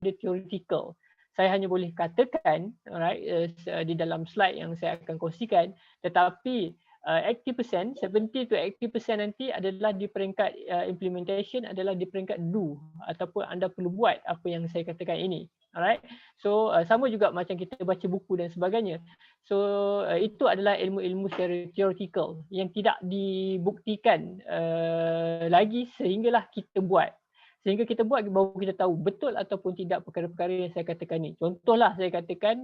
theoretical. Saya hanya boleh katakan, alright, di dalam slide yang saya akan kongsikan, tetapi 80%, 70 to 80% nanti adalah di peringkat implementation, adalah di peringkat do, ataupun anda perlu buat apa yang saya katakan ini. Alright, so sama juga macam kita baca buku dan sebagainya. So itu adalah ilmu-ilmu secara theoretical yang tidak dibuktikan lagi sehinggalah kita buat. Sehingga kita buat baru kita tahu betul ataupun tidak perkara-perkara yang saya katakan ni. Contohlah saya katakan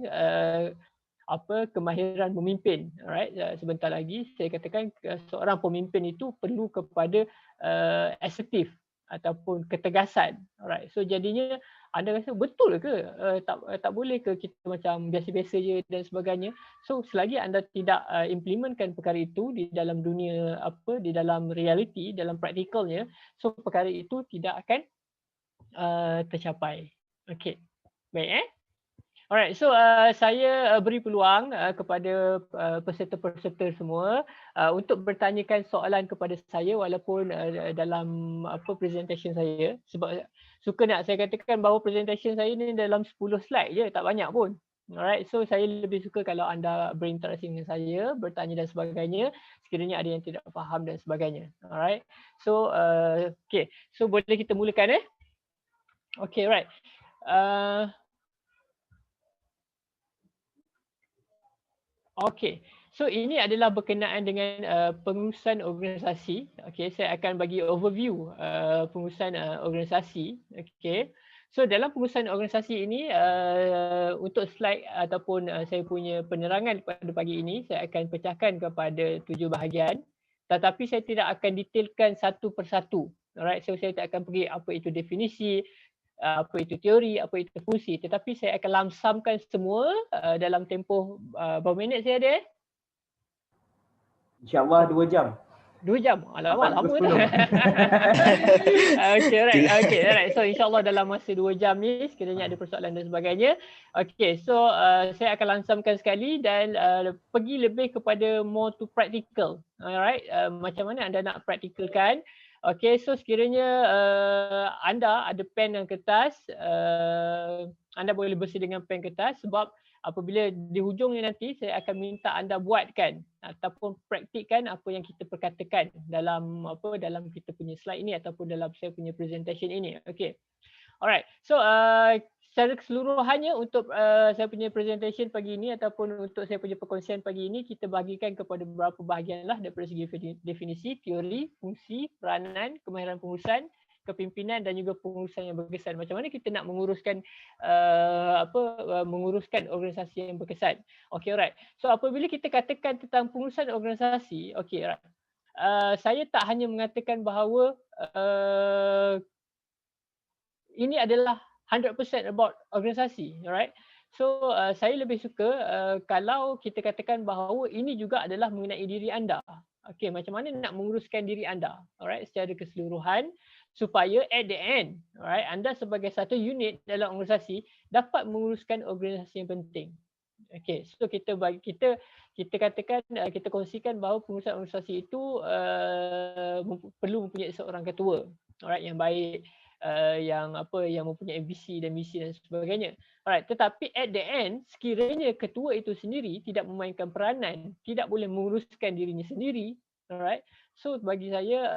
kemahiran memimpin. Alright, sebentar lagi saya katakan seorang pemimpin itu perlu kepada assertif ataupun ketegasan. Alright, so jadinya anda rasa betul ke tak boleh ke kita macam biasa-biasa je dan sebagainya. So selagi anda tidak implementkan perkara itu di dalam dunia di dalam reality, dalam praktikalnya, so perkara itu tidak akan tercapai. Okey. Baik Alright, so saya beri peluang kepada peserta-peserta semua untuk bertanyakan soalan kepada saya walaupun dalam presentation saya, sebab suka nak saya katakan bahawa presentation saya ni dalam 10 slide je, tak banyak pun. Alright, so saya lebih suka kalau anda berinteraksi dengan saya, bertanya dan sebagainya, sekiranya ada yang tidak faham dan sebagainya. Alright, so okay, so boleh kita mulakan Okay, right. Okay, so ini adalah berkenaan dengan pengurusan organisasi. Okay, saya akan bagi overview pengurusan organisasi. Okay, so dalam pengurusan organisasi ini untuk slide ataupun saya punya penerangan pada pagi ini, saya akan pecahkan kepada 7 bahagian. Tetapi saya tidak akan detailkan satu persatu. Alright, so saya tak akan pergi apa itu definisi, apa itu teori, apa itu fungsi, tetapi saya akan lamsamkan semua dalam tempoh berapa minit saya ada InsyaAllah 2 jam. 2 jam? Alamak, lama dah. Alright. So insyaAllah dalam masa 2 jam ni, sekiranya ada persoalan dan sebagainya. Okay, so saya akan lansamkan sekali dan pergi lebih kepada more to practical. Alright, macam mana anda nak practicalkan. Okay, so sekiranya anda ada pen dan kertas, anda boleh bersih dengan pen kertas sebab apabila di hujungnya nanti saya akan minta anda buatkan ataupun praktikkan apa yang kita perkatakan dalam dalam kita punya slide ini ataupun dalam saya punya presentation ini. Okay. Alright. So secara keseluruhannya untuk saya punya presentation pagi ini ataupun untuk saya punya perkongsian pagi ini, kita bahagikan kepada beberapa bahagian lah daripada segi definisi, teori, fungsi, peranan, kemahiran pengurusan, kepimpinan dan juga pengurusan yang berkesan. Macam mana kita nak menguruskan menguruskan organisasi yang berkesan. Okay, alright. So apabila kita katakan tentang pengurusan organisasi, okay, alright. Saya tak hanya mengatakan bahawa ini adalah 100% about organisasi, alright. So saya lebih suka kalau kita katakan bahawa ini juga adalah mengenai diri anda. Okay, macam mana nak menguruskan diri anda, alright, secara keseluruhan supaya at the end, alright, anda sebagai satu unit dalam organisasi dapat menguruskan organisasi yang penting. Okay, so kita katakan kita kongsikan bahawa pengurusan organisasi itu perlu mempunyai seorang ketua, alright, yang baik. Yang mempunyai visi dan misi dan sebagainya. Alright, tetapi at the end sekiranya ketua itu sendiri tidak memainkan peranan, tidak boleh menguruskan dirinya sendiri, alright. So bagi saya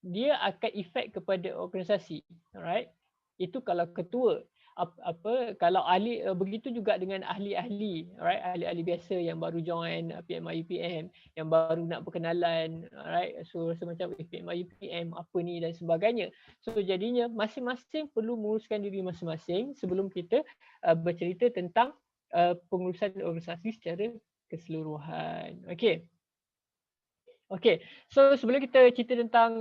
dia akan efek kepada organisasi, alright. Itu kalau ketua. Kalau ahli, begitu juga dengan ahli-ahli, alright, ahli-ahli biasa yang baru join PMI UPM, yang baru nak berkenalan, alright, so semacam PMI UPM apa ni dan sebagainya. So jadinya masing-masing perlu menguruskan diri masing-masing sebelum kita bercerita tentang pengurusan organisasi secara keseluruhan. Okey. Okey. So sebelum kita cerita tentang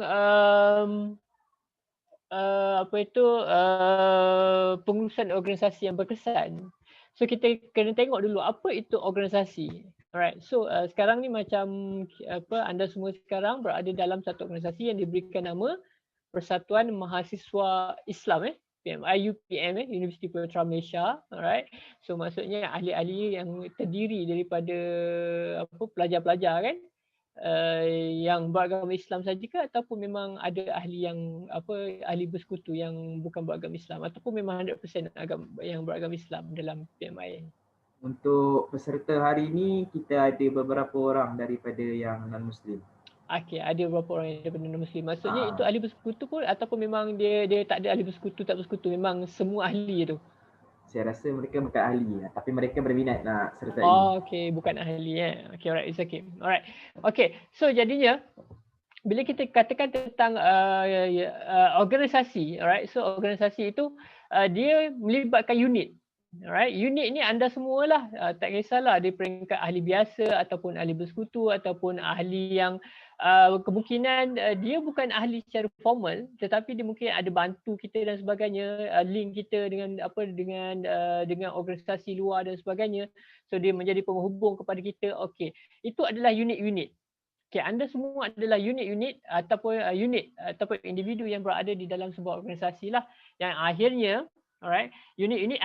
pengurusan organisasi yang berkesan. So kita kena tengok dulu apa itu organisasi. Alright. So sekarang ni macam anda semua sekarang berada dalam satu organisasi yang diberikan nama Persatuan Mahasiswa Islam PMI UPM Universiti Putra Malaysia. Alright. So maksudnya ahli-ahli yang terdiri daripada pelajar-pelajar kan. yang beragama Islam saja ke, ataupun memang ada ahli yang ahli bersekutu yang bukan beragama Islam, ataupun memang 100% yang beragama Islam dalam PMI? Untuk peserta hari ini kita ada beberapa orang daripada yang non-Muslim. Okey, ada beberapa orang yang daripada non-Muslim. Maksudnya itu Ah, ahli bersekutu pun, ataupun memang dia tak ada ahli bersekutu, tak bersekutu, memang semua ahli tu? saya rasa mereka bukan ahli, tapi mereka berminat nak sertai. Oh, okey, bukan ahli Okey, alright, it's okay. Alright. Okey, so jadinya bila kita katakan tentang organisasi, alright, so organisasi itu dia melibatkan unit. Alright, unit ni anda semualah, tak kisahlah dia peringkat ahli biasa ataupun ahli bersekutu ataupun ahli yang kemungkinan dia bukan ahli secara formal, tetapi dia mungkin ada bantu kita dan sebagainya, link kita dengan organisasi luar dan sebagainya. So dia menjadi penghubung kepada kita. Okey, itu adalah unit-unit. Okay, anda semua adalah unit-unit ataupun unit ataupun individu yang berada di dalam sebuah organisasi lah, yang akhirnya, alright, unit-unit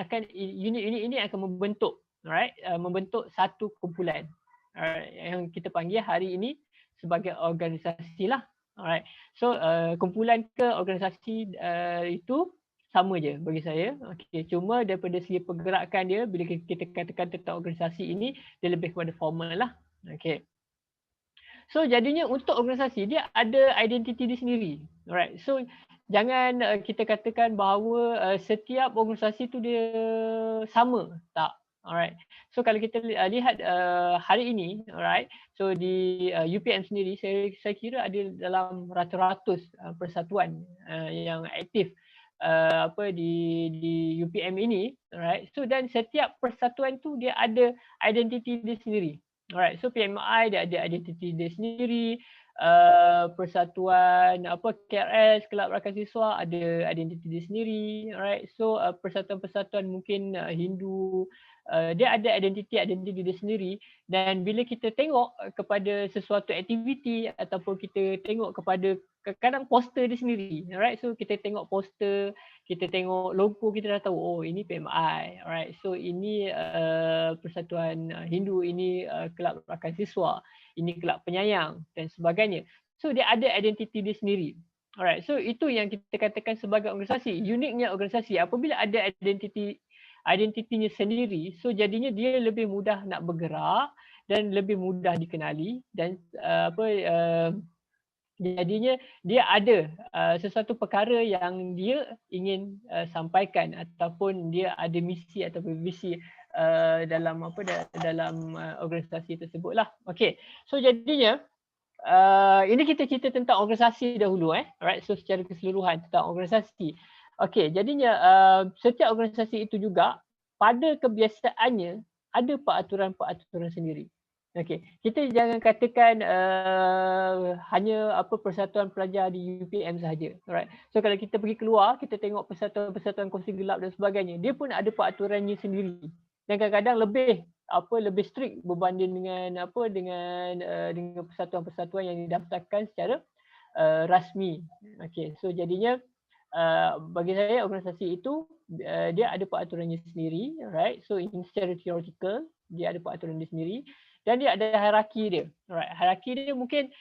ini akan membentuk satu kumpulan, alright, yang kita panggil hari ini sebagai organisasi lah. Alright, so kumpulan ke organisasi itu sama je bagi saya. Okay, cuma daripada segi pergerakan dia, bila kita katakan tentang organisasi ini, dia lebih kepada formal lah. Okay. So jadinya untuk organisasi dia ada identiti dia sendiri. Alright. So jangan kita katakan bahawa setiap organisasi tu dia sama. Tak. Alright. So kalau kita lihat hari ini, alright. So di UPM sendiri saya kira ada dalam ratus-ratus persatuan yang aktif di UPM ini, alright. So dan setiap persatuan tu dia ada identiti dia sendiri. Alright, so PMI dia ada identiti dia sendiri, persatuan KRS, Kelab Rakan Siswa ada identiti dia sendiri, alright. So persatuan-persatuan mungkin Hindu, dia ada identiti dia sendiri. Dan bila kita tengok kepada sesuatu aktiviti ataupun kita tengok kepada kadang poster dia sendiri, alright. So kita tengok poster, kita tengok logo, kita dah tahu oh ini PMI, alright. So ini persatuan Hindu, ini Kelab Rakan Siswa, ini Kelab Penyayang dan sebagainya. So dia ada identiti dia sendiri. Alright, so itu yang kita katakan sebagai organisasi. Uniknya organisasi apabila ada identitinya sendiri, so jadinya dia lebih mudah nak bergerak dan lebih mudah dikenali dan jadinya dia ada sesuatu perkara yang dia ingin sampaikan ataupun dia ada misi ataupun visi dalam organisasi tersebut lah. Okey. So jadinya ini kita cerita tentang organisasi dahulu alright. So secara keseluruhan tentang organisasi. Okey, jadinya setiap organisasi itu juga pada kebiasaannya ada peraturan-peraturan sendiri. Okey, kita jangan katakan hanya persatuan pelajar di UPM sahaja. Alright. So kalau kita pergi keluar, kita tengok persatuan-persatuan kongsi gelap dan sebagainya, dia pun ada peraturannya sendiri. Dan kadang-kadang lebih strict berbanding dengan dengan persatuan-persatuan yang didaftarkan secara rasmi. Okey, so jadinya bagi saya organisasi itu dia ada peraturannya sendiri, right? So secara theoretical dia ada peraturan dia sendiri dan dia ada hierarki dia. Alright, hierarki dia mungkin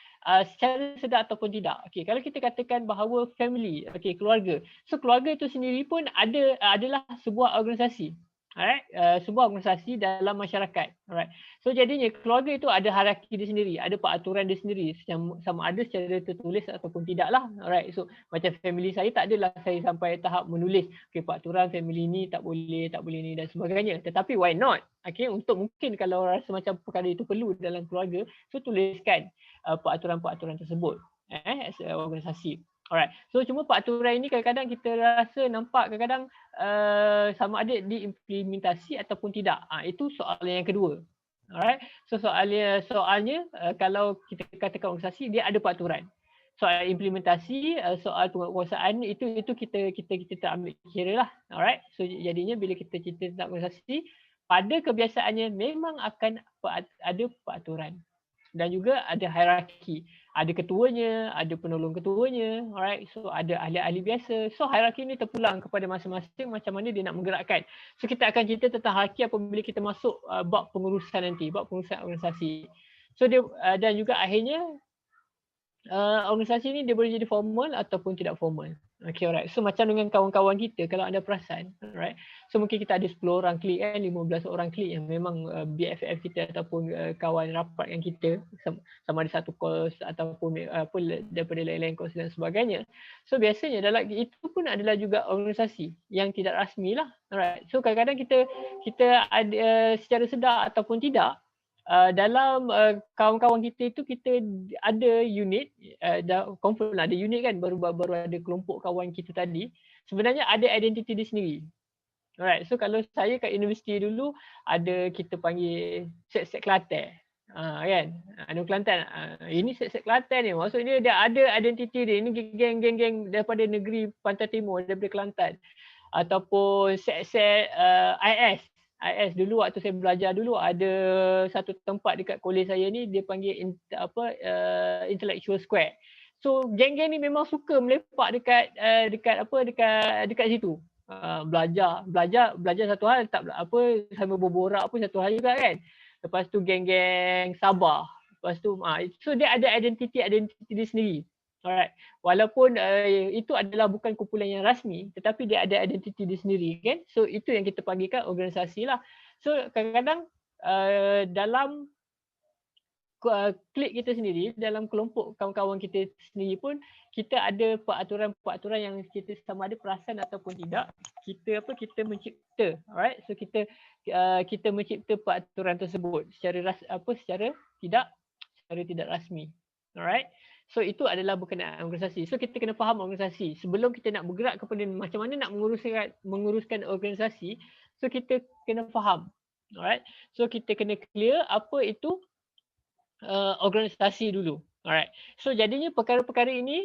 secara sedar ataupun tidak. Okey, kalau kita katakan bahawa family, okey, keluarga. So keluarga itu sendiri pun adalah sebuah organisasi. Alright, sebuah organisasi dalam masyarakat. Alright. So jadinya keluarga itu ada hierarki dia sendiri, ada peraturan dia sendiri, sama ada secara tertulis ataupun tidak lah. Alright. So macam family saya tak adalah saya sampai tahap menulis okey peraturan family ni tak boleh ni dan sebagainya. Tetapi why not? Okey, untuk mungkin kalau rasa macam perkara itu perlu dalam keluarga, so tuliskan peraturan-peraturan tersebut as a organisasi. Alright. So cuma peraturan ini kadang-kadang kita rasa nampak kadang-kadang sama ada diimplementasi ataupun tidak. Itu soalan yang kedua. Alright. So soalnya kalau kita katakan organisasi dia ada peraturan. Soal implementasi, soal penguasaan itu kita tak ambil kira lah. Alright. So jadinya bila kita cerita tentang organisasi, pada kebiasaannya memang akan ada peraturan dan juga ada hierarki. Ada ketuanya, ada penolong ketuanya, alright. So ada ahli-ahli biasa. So hierarki ni terpulang kepada masing-masing macam mana dia nak menggerakkan. So kita akan cerita tentang hierarki apabila kita masuk bab pengurusan nanti, bab pengurusan organisasi. So dia dan juga akhirnya organisasi ni dia boleh jadi formal ataupun tidak formal. Okay, alright. So macam dengan kawan-kawan kita, kalau anda perasan, alright. So mungkin kita ada 10 orang klik 15 orang klik yang memang BFF kita ataupun kawan rapat yang kita sama ada satu kos ataupun apa daripada lain-lain kos dan sebagainya. So biasanya dalam itu pun adalah juga organisasi yang tidak rasmi lah. Alright. So kadang-kadang kita ada secara sedar ataupun tidak, dalam kawan-kawan kita itu kita ada unit, dah confirm lah ada unit kan, baru ada kelompok kawan kita tadi, sebenarnya ada identiti dia sendiri. Alright, so kalau saya kat universiti dulu ada kita panggil set-set Kelantan. Kan, ada Kelantan. Ini set-set Kelantan ni, maksudnya dia ada identiti dia. Ini geng-geng daripada negeri Pantai Timur, daripada Kelantan. Ataupun set-set IS dulu waktu saya belajar dulu ada satu tempat dekat kolej saya ni dia panggil Intellectual Square. So geng-geng ni memang suka melepak dekat situ. Belajar satu hal, tak apa sama berborak pun satu hal juga kan. Lepas tu geng-geng Sabah. Lepas tu so dia ada identiti dia sendiri. Alright. Walaupun itu adalah bukan kumpulan yang rasmi, tetapi dia ada identiti dia sendiri kan. So itu yang kita panggilkan organisasi lah. So kadang-kadang dalam klik kita sendiri, dalam kelompok kawan-kawan kita sendiri pun kita ada peraturan-peraturan yang kita sama ada perasan ataupun tidak. Kita mencipta, alright. So kita mencipta peraturan tersebut secara tidak rasmi. Alright. So itu adalah berkenaan organisasi. So kita kena faham organisasi. Sebelum kita nak bergerak kepada macam mana nak menguruskan organisasi, so kita kena faham. Alright. So kita kena clear apa itu organisasi dulu. Alright. So jadinya perkara-perkara ini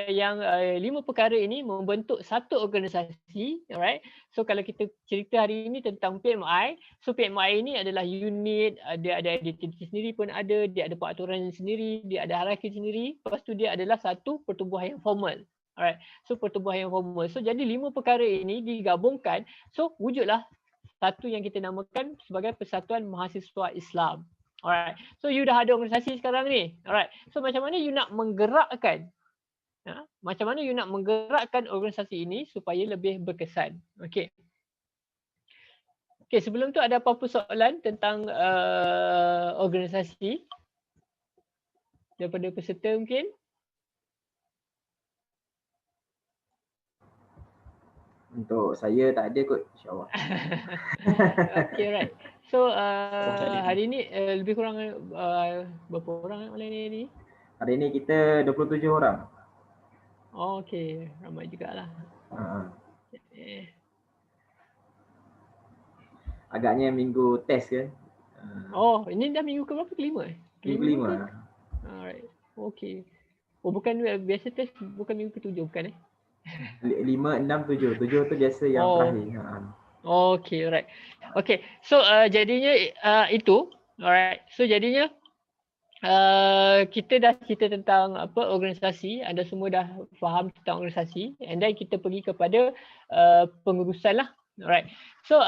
yang 5 perkara ini membentuk satu organisasi. Alright. So kalau kita cerita hari ini tentang PMI, so PMI ini adalah unit, dia ada identiti sendiri pun ada, dia ada peraturan sendiri, dia ada hierarki sendiri. Lepas tu dia adalah satu pertubuhan yang formal. Alright. So pertubuhan yang formal. So jadi 5 perkara ini digabungkan, so wujudlah satu yang kita namakan sebagai Persatuan Mahasiswa Islam. Alright. So you dah ada organisasi sekarang ni. Alright. So macam mana you nak menggerakkan? Macam mana you nak menggerakkan organisasi ini supaya lebih berkesan? Okey. Okey, sebelum tu ada apa-apa soalan tentang organisasi daripada peserta mungkin? Untuk saya tak ada kot, insya-Allah. Okay, right. So hari ni lebih kurang berapa orang malam ni? Hari ni kita 27 orang. Oh, okay, ramai jugalah. Agaknya minggu test kan? Oh, ini dah minggu ke berapa? Kelima? Minggu 5. Alright, okay. Oh, bukan biasa test, bukan minggu ke-7 bukan 5, 6, 7. 7 tu biasa yang terakhir. Okay, right. Okay, so jadinya itu, alright. So jadinya kita dah cerita tentang apa organisasi, anda semua dah faham tentang organisasi, and then kita pergi kepada pengurusan lah. Alright. So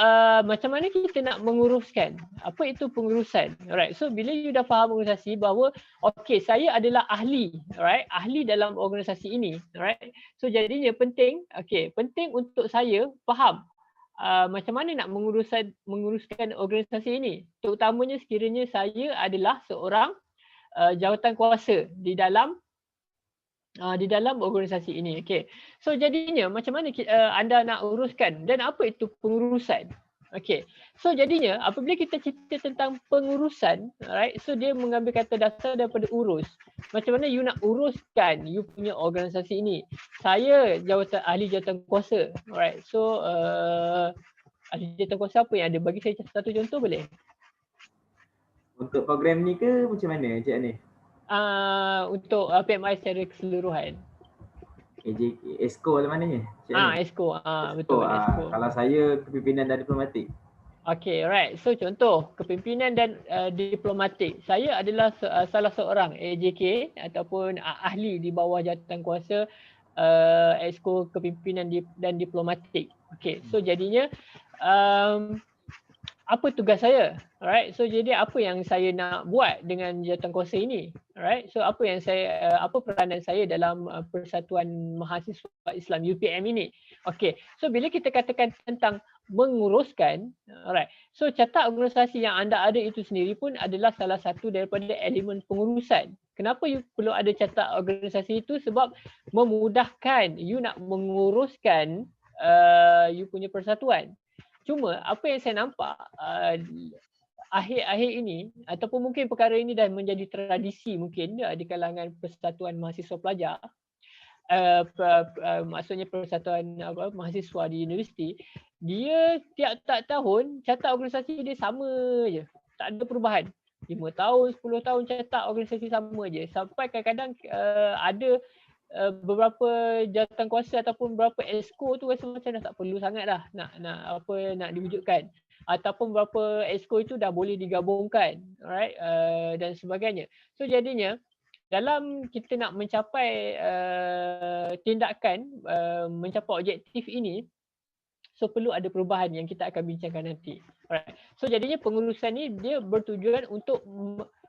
macam mana kita nak menguruskan? Apa itu pengurusan? Alright. So bila you dah faham organisasi bahawa okay, saya adalah ahli, alright, ahli dalam organisasi ini, alright. So jadinya penting untuk saya faham macam mana nak menguruskan organisasi ini. Terutamanya sekiranya saya adalah seorang jawatan kuasa di dalam organisasi ini. Okay. So jadinya macam mana anda nak uruskan dan apa itu pengurusan? Okay. So jadinya apabila kita cerita tentang pengurusan, alright, so dia mengambil kata dasar daripada urus. Macam mana you nak uruskan you punya organisasi ini? Saya ahli jawatan kuasa. Alright. So ahli jawatan kuasa apa yang ada? Bagi saya satu contoh boleh? Untuk program ni ke macam mana Encik ni? Untuk PMI secara keseluruhan. ESCO atau mana ni? ESCO. Betul. ESCO. Kalau saya kepimpinan dan diplomatik. Okay, right. So contoh kepimpinan dan diplomatik. Saya adalah salah seorang AJK ataupun ahli di bawah jawatan kuasa ESCO kepimpinan dan diplomatik. Okay, so jadinya apa tugas saya, alright. So jadi apa yang saya nak buat dengan jawatankuasa ini, alright. So apa yang saya apa peranan saya dalam Persatuan Mahasiswa Islam UPM ini. Okey, so bila kita katakan tentang menguruskan, alright. So catat organisasi yang anda ada itu sendiri pun adalah salah satu daripada elemen pengurusan. Kenapa you perlu ada catat organisasi itu? Sebab memudahkan you nak menguruskan you punya persatuan. Cuma apa yang saya nampak akhir-akhir ini ataupun mungkin perkara ini dah menjadi tradisi mungkin di kalangan Persatuan Mahasiswa Pelajar, maksudnya Persatuan mahasiswa di universiti, dia tiap-tiap tahun catat organisasi dia sama je, tak ada perubahan. 5 tahun, 10 tahun catat organisasi sama je, sampai kadang-kadang ada beberapa jawatankuasa ataupun beberapa exco tu rasa macam dah tak perlu sangat dah nak diwujudkan, ataupun beberapa exco itu dah boleh digabungkan, alright, dan sebagainya. So jadinya dalam kita nak mencapai tindakan mencapai objektif ini, so perlu ada perubahan yang kita akan bincangkan nanti. Alright. So jadinya pengurusan ni dia bertujuan untuk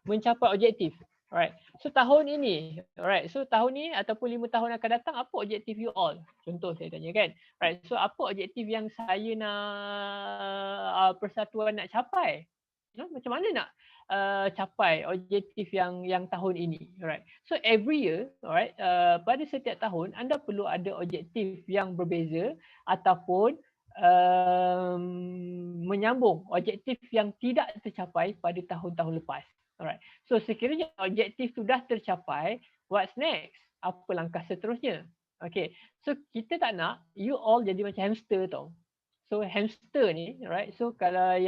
mencapai objektif. Alright. So tahun ini, alright. So tahun ni ataupun 5 tahun akan datang, apa objektif you all? Contoh saya tanya kan. Alright. So apa objektif yang saya nak persatuan nak capai? Macam mana nak capai objektif yang tahun ini? Alright. So every year, alright, pada setiap tahun anda perlu ada objektif yang berbeza ataupun menyambung objektif yang tidak tercapai pada tahun-tahun lepas. Alright. So sekiranya objektif tu dah tercapai, what's next? Apa langkah seterusnya? Okay. So kita tak nak you all jadi macam hamster tau. So hamster ni, right? So kalau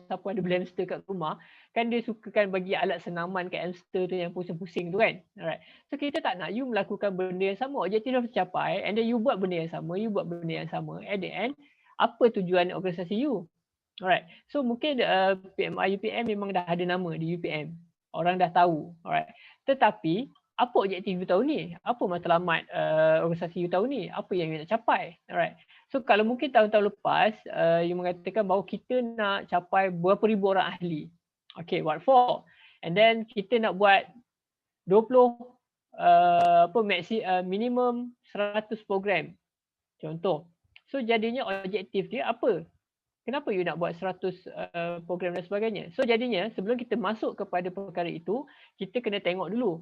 siapa ada beli hamster kat rumah, kan dia suka kan bagi alat senaman kat hamster tu yang pusing-pusing tu kan. Alright. So kita tak nak you melakukan benda yang sama. Objektif dah tercapai and then you buat benda yang sama, At the end, apa tujuan organisasi you? Alright. So mungkin PMI UPM memang dah ada nama di UPM. Orang dah tahu. Alright. Tetapi apa objektif you tahun ni? Apa matlamat organisasi you tahun ni? Apa yang you nak capai? Alright. So kalau mungkin tahun-tahun lepas you mengatakan bahawa kita nak capai berapa ribu orang ahli. Okay, what for? And then kita nak buat 20 minimum 100 program. Contoh. So jadinya objektif dia apa? Kenapa you nak buat 100 program dan sebagainya? So jadinya sebelum kita masuk kepada perkara itu, kita kena tengok dulu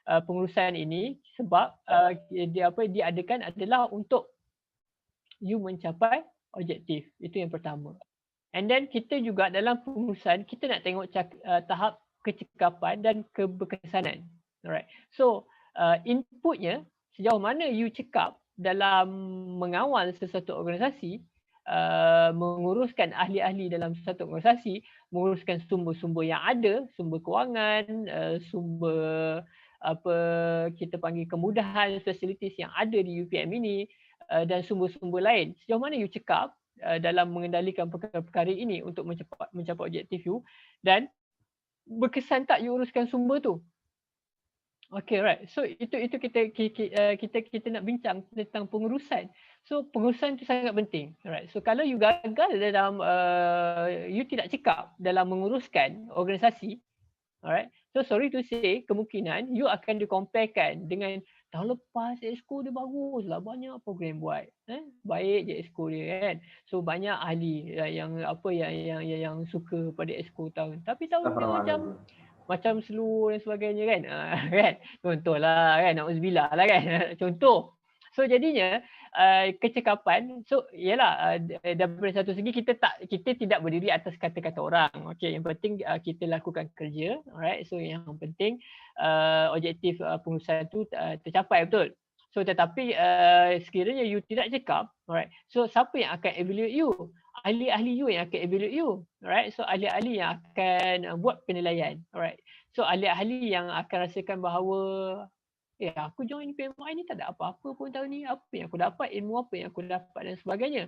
pengurusan ini, sebab dia adakan adalah untuk you mencapai objektif. Itu yang pertama. And then kita juga dalam pengurusan, kita nak tengok tahap kecekapan dan keberkesanan. Alright. So inputnya, sejauh mana you cekap dalam mengawal sesuatu organisasi, menguruskan ahli-ahli dalam satu organisasi, menguruskan sumber-sumber yang ada, sumber kewangan, sumber kita panggil kemudahan, facilities yang ada di UPM ini, dan sumber-sumber lain. Sejauh mana you cekap dalam mengendalikan perkara-perkara ini untuk mencapai objektif you, dan berkesan tak you uruskan sumber tu? Okay, right. So itu kita nak bincang tentang pengurusan. So pengurusan itu sangat penting. Alright. So kalau you gagal dalam you tidak cekap dalam menguruskan organisasi, alright. So sorry to say, kemungkinan you akan dikomparekan dengan tahun lepas exco dia baguslah, banyak program buat. Baik je exco dia kan. So banyak ahli yang suka pada exco tahun. Tapi tahun ni macam slow dan sebagainya kan. Kan? Contohlah kan, na'udzubillah lah kan. Contoh. So jadinya kecekapan, so ialah daripada satu segi kita tidak berdiri atas kata-kata orang. Okey, yang penting kita lakukan kerja, alright. So yang penting objektif pengurusan tu tercapai, betul. So tetapi sekiranya you tidak cekap, alright. So siapa yang akan evaluate you? Ahli-ahli you yang akan evaluate you, alright. So ahli-ahli yang akan buat penilaian, alright. So ahli-ahli yang akan rasakan bahawa aku join PMI ni tak ada apa-apa pun tahun ni, apa yang aku dapat, ilmu apa yang aku dapat dan sebagainya.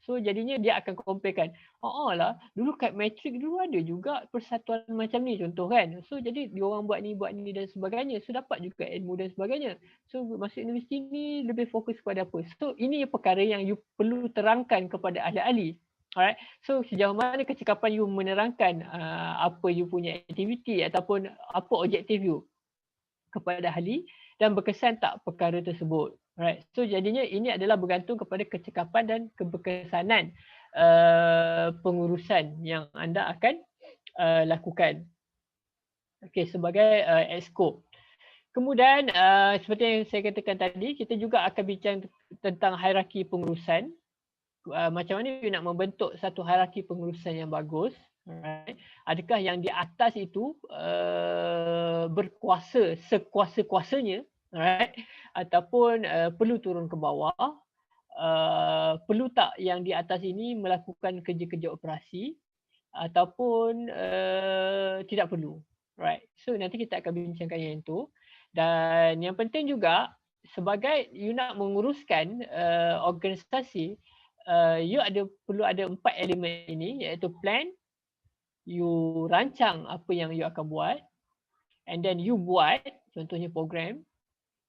So jadinya dia akan comparekan, lah dulu kat Matric dulu ada juga persatuan macam ni contoh kan. So jadi diorang buat ni dan sebagainya. So dapat juga ilmu dan sebagainya. So masuk universiti ni lebih fokus kepada apa. So ini perkara yang you perlu terangkan kepada ahli-ahli. Alright, so sejauh mana kecekapan you menerangkan apa you punya aktiviti ataupun apa objektif you kepada ahli dan berkesan tak perkara tersebut. Alright, so jadinya ini adalah bergantung kepada kecekapan dan keberkesanan pengurusan yang anda akan lakukan. Okey, sebagai exco. Kemudian seperti yang saya katakan tadi, kita juga akan bincang tentang hierarki pengurusan. Macam mana you nak membentuk satu hierarki pengurusan yang bagus. Alright. Adakah yang di atas itu berkuasa sekuasa-kuasanya, alright, ataupun perlu turun ke bawah. Perlu tak yang di atas ini melakukan kerja-kerja operasi ataupun tidak perlu. Right. So nanti kita akan bincangkan yang itu. Dan yang penting juga, sebagai you nak menguruskan organisasi, you perlu ada 4 elemen ini, iaitu plan, you rancang apa yang you akan buat, and then you buat, contohnya program,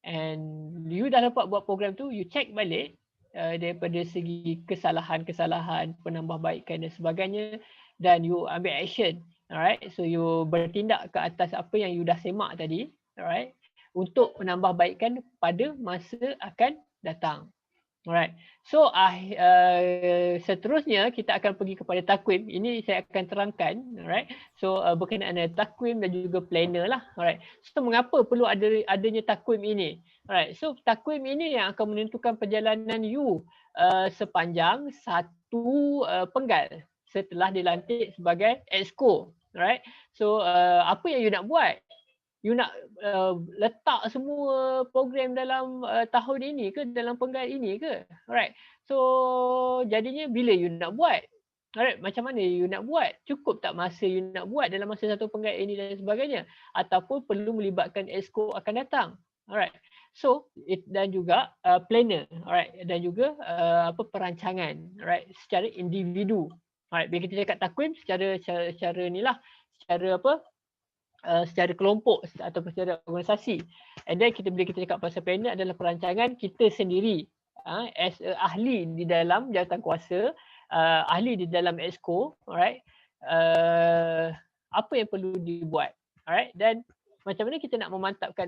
and you dah dapat buat program tu, you check balik daripada segi kesalahan-kesalahan, penambahbaikan dan sebagainya, dan you ambil action. Alright, so you bertindak ke atas apa yang you dah semak tadi, alright, untuk menambahbaikkan pada masa akan datang. Alright, so seterusnya kita akan pergi kepada takwim. Ini saya akan terangkan, alright. So berkenaan dengan takwim dan juga planner lah, alright. So mengapa perlu adanya takwim ini? Alright, so takwim ini yang akan menentukan perjalanan you sepanjang satu penggal setelah dilantik sebagai exco, alright. So apa yang you nak buat? You nak letak semua program dalam tahun ini ke, dalam penggal ini ke? Alright. So jadinya bila you nak buat? Alright, macam mana you nak buat? Cukup tak masa you nak buat dalam masa satu penggal ini dan sebagainya? Ataupun perlu melibatkan exco akan datang? Alright. So dan juga planner, alright, dan juga perancangan, alright, secara individu. Alright, bila kita cakap takwim secara inilah, secara kelompok ataupun secara organisasi. And then bila kita cakap pasal planner adalah perancangan kita sendiri as ahli di dalam jawatan kuasa, ahli di dalam exco, alright. Apa yang perlu dibuat, alright, dan macam mana kita nak memantapkan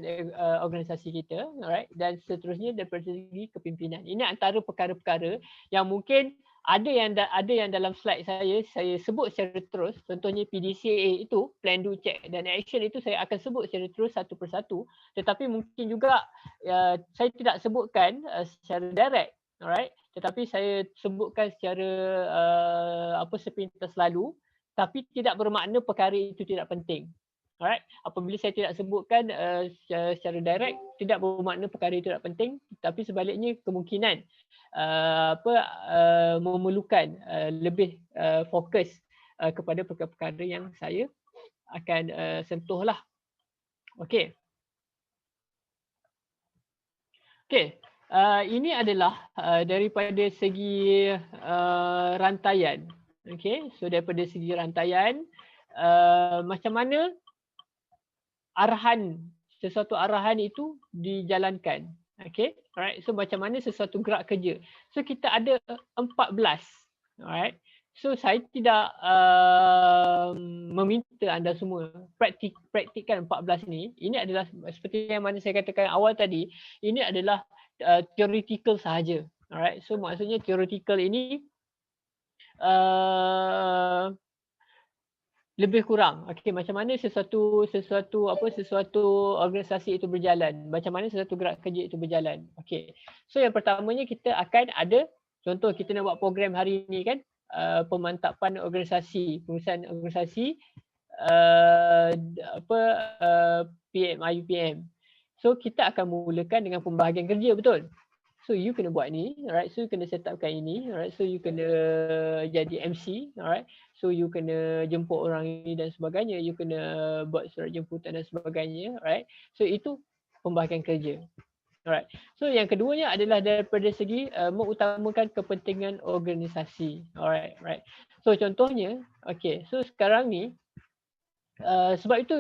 organisasi kita, alright, dan seterusnya daripada segi kepimpinan. Ini antara perkara-perkara yang mungkin ada yang dalam slide saya sebut secara terus. Contohnya PDCA itu, plan, do, check dan action itu saya akan sebut secara terus satu persatu. Tetapi mungkin juga saya tidak sebutkan secara direct, alright. Tetapi saya sebutkan secara sepintas lalu, tapi tidak bermakna perkara itu tidak penting. Alright, apabila saya tidak sebutkan secara direct, tidak bermakna perkara itu tidak penting, tapi sebaliknya kemungkinan memerlukan lebih fokus kepada perkara-perkara yang saya akan sentuh lah. Okey. Okey, ini adalah daripada segi rantaian. Okey, so daripada segi rantaian, macam mana sesuatu arahan itu dijalankan. Okay, alright. So macam mana sesuatu gerak kerja. So kita ada 14. Alright. So saya tidak meminta anda semua praktikkan 14 ni. Ini adalah seperti yang mana saya katakan awal tadi. Ini adalah theoretical sahaja. Alright. So maksudnya theoretical ini lebih kurang. Okey, macam mana sesuatu organisasi itu berjalan, macam mana sesuatu gerak kerja itu berjalan. Okey. So yang pertamanya kita akan ada, contoh kita nak buat program hari ini kan, pemantapan organisasi, pengurusan organisasi PM, IUPM. So kita akan mulakan dengan pembahagian kerja, betul? So you kena buat ni, alright. So you kena set upkan ini, alright. So you kena jadi MC, alright. So you kena jemput orang ini dan sebagainya. You kena buat surat jemputan dan sebagainya, alright. So itu pembahagian kerja. Alright. So yang keduanya adalah daripada segi mengutamakan kepentingan organisasi. Alright, right. So contohnya, okay. So sekarang ni sebab itu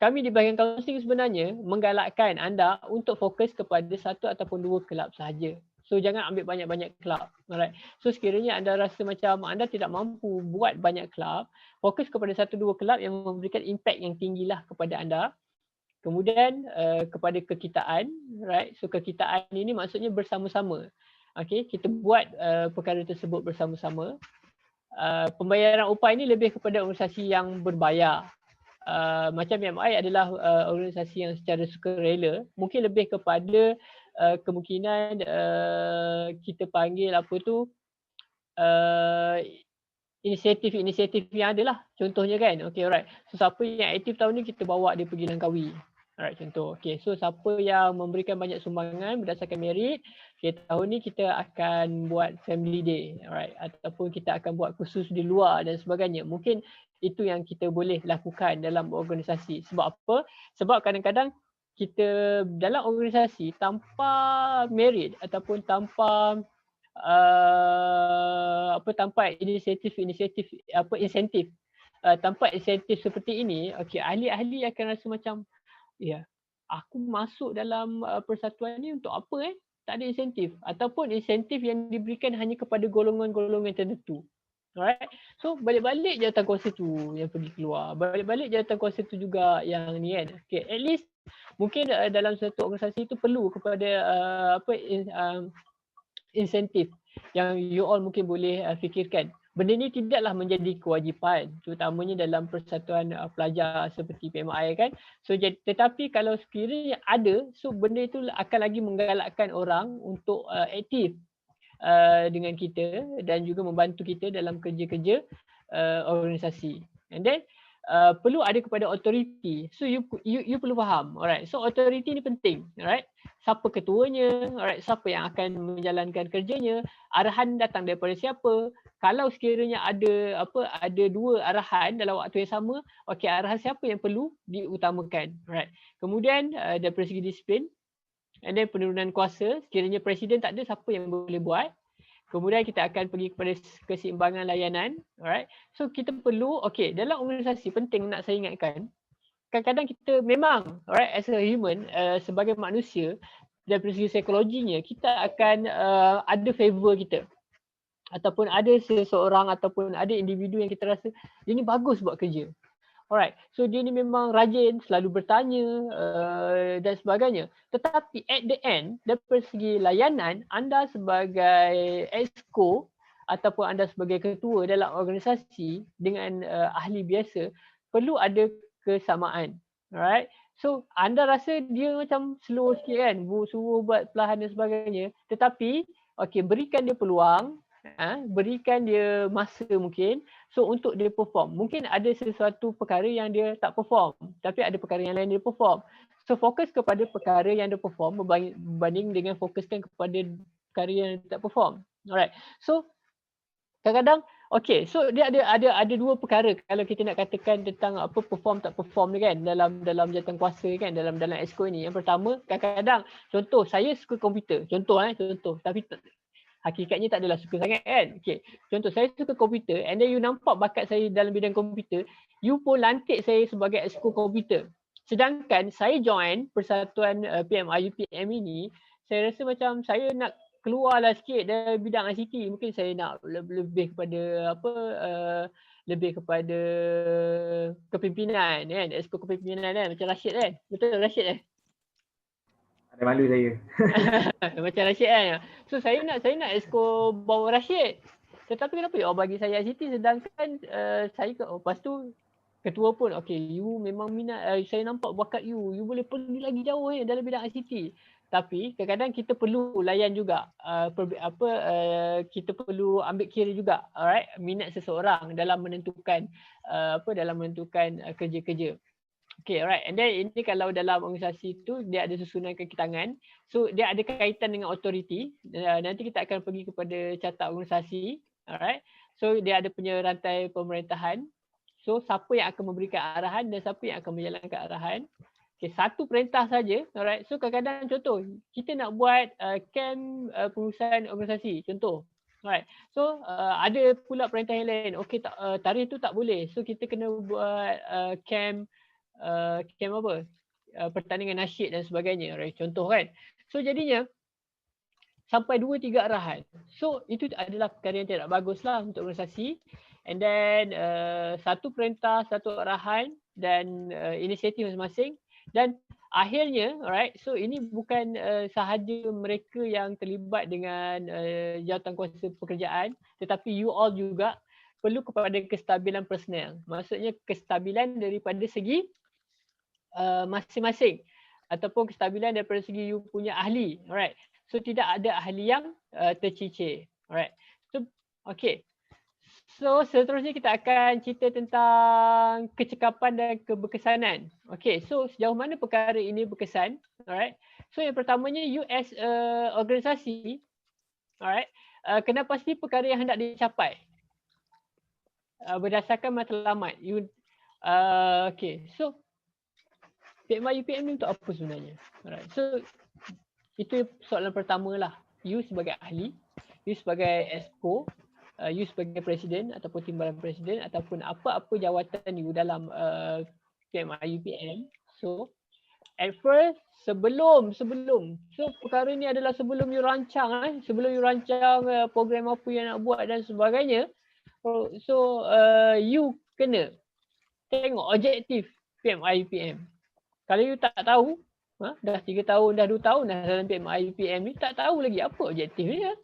kami di bahagian kaunseling sebenarnya menggalakkan anda untuk fokus kepada satu ataupun dua kelab sahaja. So jangan ambil banyak-banyak kelab. Alright. So sekiranya anda rasa macam anda tidak mampu buat banyak kelab, fokus kepada 1-2 kelab yang memberikan impact yang tinggilah kepada anda. Kemudian kepada kekitaan, right? So kekitaan ini maksudnya bersama-sama. Okay, kita buat perkara tersebut bersama-sama. Pembayaran upah ini lebih kepada organisasi yang berbayar. Macam MI adalah organisasi yang secara sukarela, mungkin lebih kepada kemungkinan kita panggil apa tu inisiatif-inisiatif yang ada lah. Contohnya kan, okay, alright. So siapa yang aktif tahun ni kita bawa dia pergi Langkawi. Alright, contoh. Okay, so siapa yang memberikan banyak sumbangan berdasarkan merit, okay, tahun ni kita akan buat family day. Alright, ataupun kita akan buat kursus di luar dan sebagainya. Mungkin itu yang kita boleh lakukan dalam organisasi. Sebab apa? Sebab kadang-kadang kita dalam organisasi tanpa merit ataupun tanpa tanpa inisiatif insentif tanpa insentif seperti ini, okey, ahli-ahli akan rasa macam ya, aku masuk dalam persatuan ni untuk apa tak ada insentif, ataupun insentif yang diberikan hanya kepada golongan-golongan tertentu. Alright. So balik-balik jawatankuasa tu yang pergi keluar. Balik-balik jawatankuasa tu juga yang ni kan. Okay, at least mungkin dalam satu organisasi tu perlu kepada insentif yang you all mungkin boleh fikirkan. Benda ni tidaklah menjadi kewajipan, terutamanya dalam persatuan pelajar seperti PMI kan. So tetapi kalau sekiranya ada, so benda itu akan lagi menggalakkan orang untuk aktif dengan kita dan juga membantu kita dalam kerja-kerja organisasi. And then perlu ada kepada authority. So you perlu faham. Alright. So authority ni penting, alright. Siapa ketuanya, alright, siapa yang akan menjalankan kerjanya, arahan datang daripada siapa. Kalau sekiranya ada dua arahan dalam waktu yang sama, okey, arahan siapa yang perlu diutamakan, alright. Kemudian dari segi disiplin, and then penurunan kuasa, sekiranya presiden tak ada, siapa yang boleh buat. Kemudian kita akan pergi kepada keseimbangan layanan, alright. So kita perlu, okey, dalam organisasi penting nak saya ingatkan, kadang-kadang kita memang, alright, as a human, sebagai manusia, dari segi psikologinya, kita akan ada favor kita. Ataupun ada seseorang ataupun ada individu yang kita rasa dia ni bagus buat kerja. Alright, so dia ni memang rajin, selalu bertanya dan sebagainya. Tetapi at the end, dari segi layanan, anda sebagai exco ataupun anda sebagai ketua dalam organisasi dengan ahli biasa, perlu ada kesamaan. Alright, so anda rasa dia macam slow sikit kan, suruh buat perlahan dan sebagainya. Tetapi, okay, berikan dia peluang, berikan dia masa mungkin, so untuk dia perform. Mungkin ada sesuatu perkara yang dia tak perform, tapi ada perkara yang lain dia perform. So fokus kepada perkara yang dia perform berbanding dengan fokuskan kepada perkara yang dia tak perform. Alright. So kadang-kadang, okay, so dia ada dua perkara kalau kita nak katakan tentang apa perform tak perform ni kan dalam jawatankuasa kan, dalam exco ni. Yang pertama, kadang-kadang contoh saya suka komputer. Contoh tapi hakikatnya tak adalah suka sangat kan. Okay. Contoh saya suka komputer and then you nampak bakat saya dalam bidang komputer, you pun lantik saya sebagai exco komputer. Sedangkan saya join persatuan PMI UPM ini, saya rasa macam saya nak keluarlah sikit dari bidang ICT. Mungkin saya nak lebih kepada lebih kepada kepimpinan kan, exco kepimpinan kan, macam Rashid kan. Betul Rashid Ada malu saya. Macam Rashid kan. So saya nak exco bawa Rashid. Tetapi kenapa you bagi saya ICT sedangkan saya lepas tu ketua pun okey, you memang minat, saya nampak bakat you boleh pergi lagi jauh dalam bidang ICT. Tapi kadang-kadang kita perlu layan juga kita perlu ambil kira juga, alright, minat seseorang dalam menentukan kerja-kerja. Okay, alright. And then ini kalau dalam organisasi tu dia ada susunan kaki tangan. So dia ada kaitan dengan authority. Nanti kita akan pergi kepada catat organisasi. Alright. So dia ada punya rantai pemerintahan. So siapa yang akan memberikan arahan dan siapa yang akan menjalankan arahan. Okay, satu perintah saja. Alright. So kadang-kadang contoh kita nak buat camp pengurusan organisasi. Contoh. Alright. So ada pula perintah yang lain. Okay, tarikh tu tak boleh. So kita kena buat camp pertandingan nasyid dan sebagainya, right? Contoh kan. So jadinya sampai 2-3 arahan. So itu adalah perkara yang tidak baguslah untuk organisasi. And then satu perintah, satu arahan dan inisiatif masing-masing, dan akhirnya, alright, so ini bukan sahaja mereka yang terlibat dengan jawatan kuasa pekerjaan, tetapi you all juga perlu kepada kestabilan personel. Maksudnya kestabilan daripada segi masing-masing ataupun kestabilan daripada segi you punya ahli, alright. So tidak ada ahli yang tercicir, alright. So okay. So seterusnya kita akan cerita tentang kecekapan dan keberkesanan. Okay, so sejauh mana perkara ini berkesan, alright. So yang pertamanya, you as organisasi, alright, kena pasti perkara yang hendak dicapai berdasarkan matlamat. You, okay, so PMI UPM ni untuk apa sebenarnya? Alright, so itu soalan pertama lah. You sebagai ahli, you sebagai ESCO, you sebagai presiden ataupun timbalan presiden ataupun apa-apa jawatan you dalam PMI UPM. So at first, sebelum so perkara ni adalah sebelum you rancang sebelum you rancang program apa yang nak buat dan sebagainya. So you kena tengok objektif PMI UPM. Kalau you tak tahu, dah 3 tahun, dah 2 tahun dah dalam PMI UPM ni, tak tahu lagi apa objektif dia.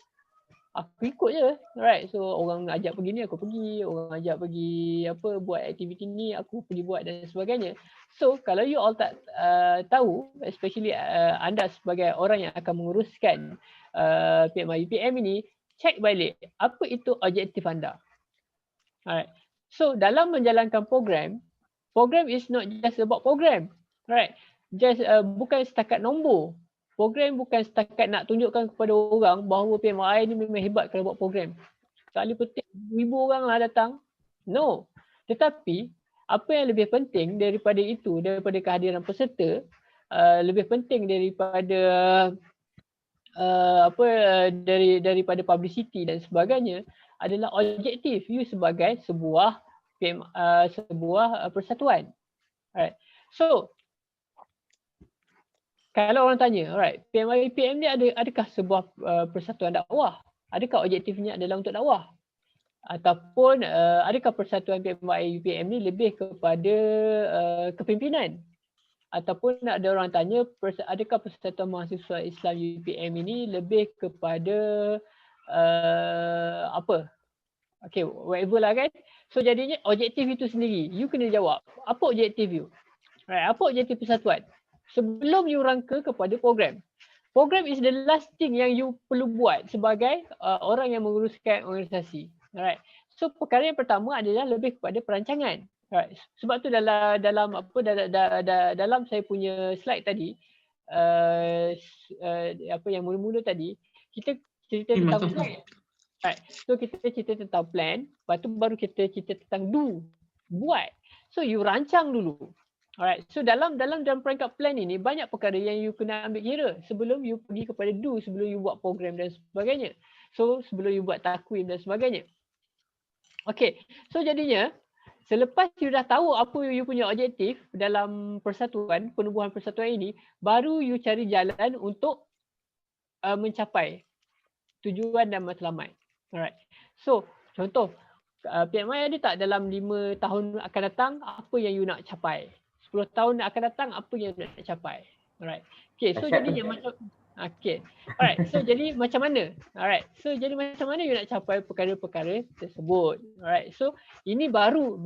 Aku ikut je, right? So orang ajak pergi ni aku pergi, orang ajak pergi apa buat aktiviti ni aku pergi buat dan sebagainya. So kalau you all tak tahu, especially anda sebagai orang yang akan menguruskan PMI UPM ini, cek balik apa itu objektif anda. Alright. So dalam menjalankan program is not just about program, right? Just bukan setakat nombor. Program bukan setakat nak tunjukkan kepada orang bahawa PMI ni memang hebat kalau buat program. Sekali petik 1,000 orang lah datang. No. Tetapi apa yang lebih penting daripada itu, daripada kehadiran peserta, lebih penting daripada daripada publicity dan sebagainya adalah objektif you sebagai sebuah persatuan. Alright. So kalau orang tanya, alright, PMI UPM ni adakah sebuah persatuan dakwah? Adakah objektifnya adalah untuk dakwah? Ataupun adakah persatuan PMI UPM ni lebih kepada kepimpinan? Ataupun ada orang tanya, adakah persatuan mahasiswa Islam UPM ini lebih kepada apa? Okay, whatever lah kan. So jadinya objektif itu sendiri, you kena jawab. Apa objektif you? Right, apa objektif persatuan? Sebelum you rangka kepada program. Program is the last thing yang you perlu buat sebagai orang yang menguruskan organisasi. Alright. So perkara yang pertama adalah lebih kepada perancangan. Alright. Sebab tu dalam saya punya slide tadi, apa yang mula-mula tadi, kita cerita tentang plan. Alright. So kita cerita tentang plan, lepas tu baru kita cerita tentang buat. So you rancang dulu. Alright, so dalam peringkat plan ini banyak perkara yang you kena ambil kira sebelum you pergi kepada do, sebelum you buat program dan sebagainya. So sebelum you buat takwim dan sebagainya. Okay, so jadinya selepas you dah tahu apa you punya objektif dalam persatuan, penubuhan persatuan ini, baru you cari jalan untuk mencapai tujuan dan matlamat. Alright, so contoh PMI ada tak dalam 5 tahun akan datang apa yang you nak capai? 10 tahun akan datang apa yang nak capai. Alright. Okay, so jadinya macam okay. Alright, so jadi macam mana? Alright. So jadi macam mana you nak capai perkara-perkara tersebut? Alright. So ini baru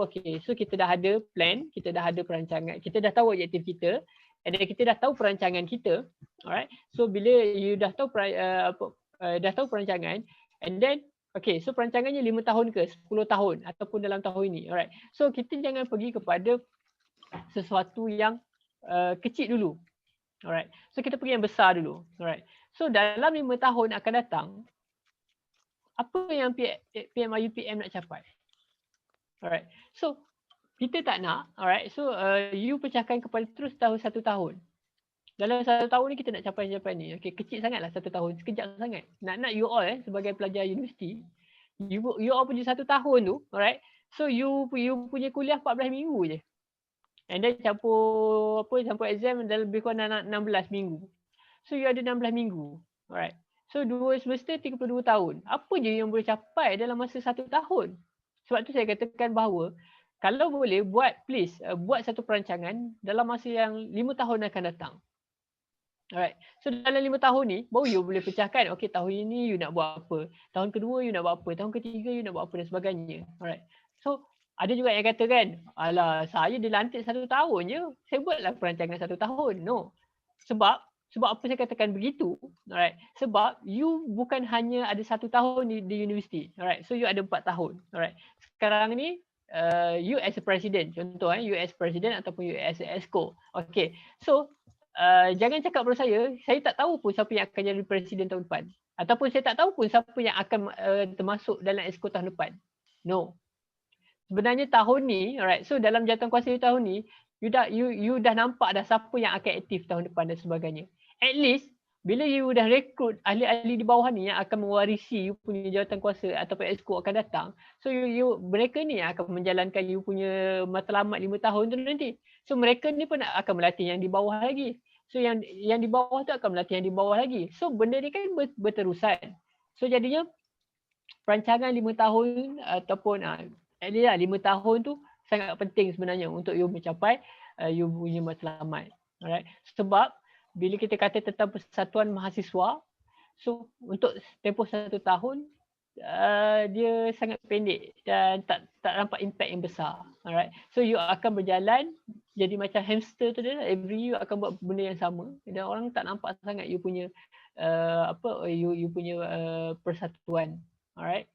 okay. So kita dah ada plan, kita dah ada perancangan, kita dah tahu objektif kita, and then kita dah tahu perancangan kita. Alright. So bila you dah tahu perancangan, and then okay, so perancangannya 5 tahun ke 10 tahun ataupun dalam tahun ini. Alright. So kita jangan pergi kepada sesuatu yang kecil dulu. Alright. So kita pergi yang besar dulu. Alright. So dalam 5 tahun akan datang, apa yang PMI UPM nak capai? Alright. So kita tak nak, alright. So you pecahkan kepada terus tahun 1 tahun. Dalam 1 tahun ni kita nak capai ni. Okay, kecil sangatlah 1 tahun, sekejap sangat. Nak you all sebagai pelajar universiti, you all punya 1 tahun tu, alright. So you punya kuliah 14 minggu je. And then campur exam dan lebih kurang 16 minggu. So you ada 16 minggu. Alright. So 2 semester 32 tahun. Apa je yang boleh capai dalam masa 1 tahun? Sebab tu saya katakan bahawa kalau boleh buat buat satu perancangan dalam masa yang 5 tahun akan datang. Alright. So dalam 5 tahun ni baru you boleh pecahkan, okay, tahun ini you nak buat apa, tahun kedua you nak buat apa, tahun ketiga you nak buat apa dan sebagainya. Alright. So ada juga yang kata kan, alah saya dilantik 1 tahun je, saya buatlah perancangan 1 tahun. No. Sebab apa saya katakan begitu? Alright. Sebab you bukan hanya ada 1 tahun di universiti. Alright. So you ada 4 tahun. Alright. Sekarang ni you as a president, contoh you as president ataupun you as a EXCO. Okay. So jangan cakap pada saya tak tahu pun siapa yang akan jadi presiden tahun depan. Ataupun saya tak tahu pun siapa yang akan termasuk dalam EXCO tahun depan. No. Sebenarnya tahun ni, alright, so dalam jawatankuasa tahun ni, you dah nampak dah siapa yang akan aktif tahun depan dan sebagainya. At least, bila you dah rekrut ahli-ahli di bawah ni yang akan mewarisi you punya jawatankuasa ataupun EXCO akan datang, so mereka ni yang akan menjalankan you punya matlamat 5 tahun tu nanti. So mereka ni pun akan melatih yang di bawah lagi. So yang di bawah tu akan melatih yang di bawah lagi. So benda ni kan berterusan. So jadinya perancangan 5 tahun ataupun at least 5 tahun tu sangat penting sebenarnya untuk you mencapai you punya matlamat. Alright. Sebab bila kita kata tentang persatuan mahasiswa, so untuk tempoh 1 tahun dia sangat pendek dan tak nampak impact yang besar. Alright. So you akan berjalan jadi macam hamster tu dia, every you akan buat benda yang sama dan orang tak nampak sangat you punya you punya persatuan. Alright.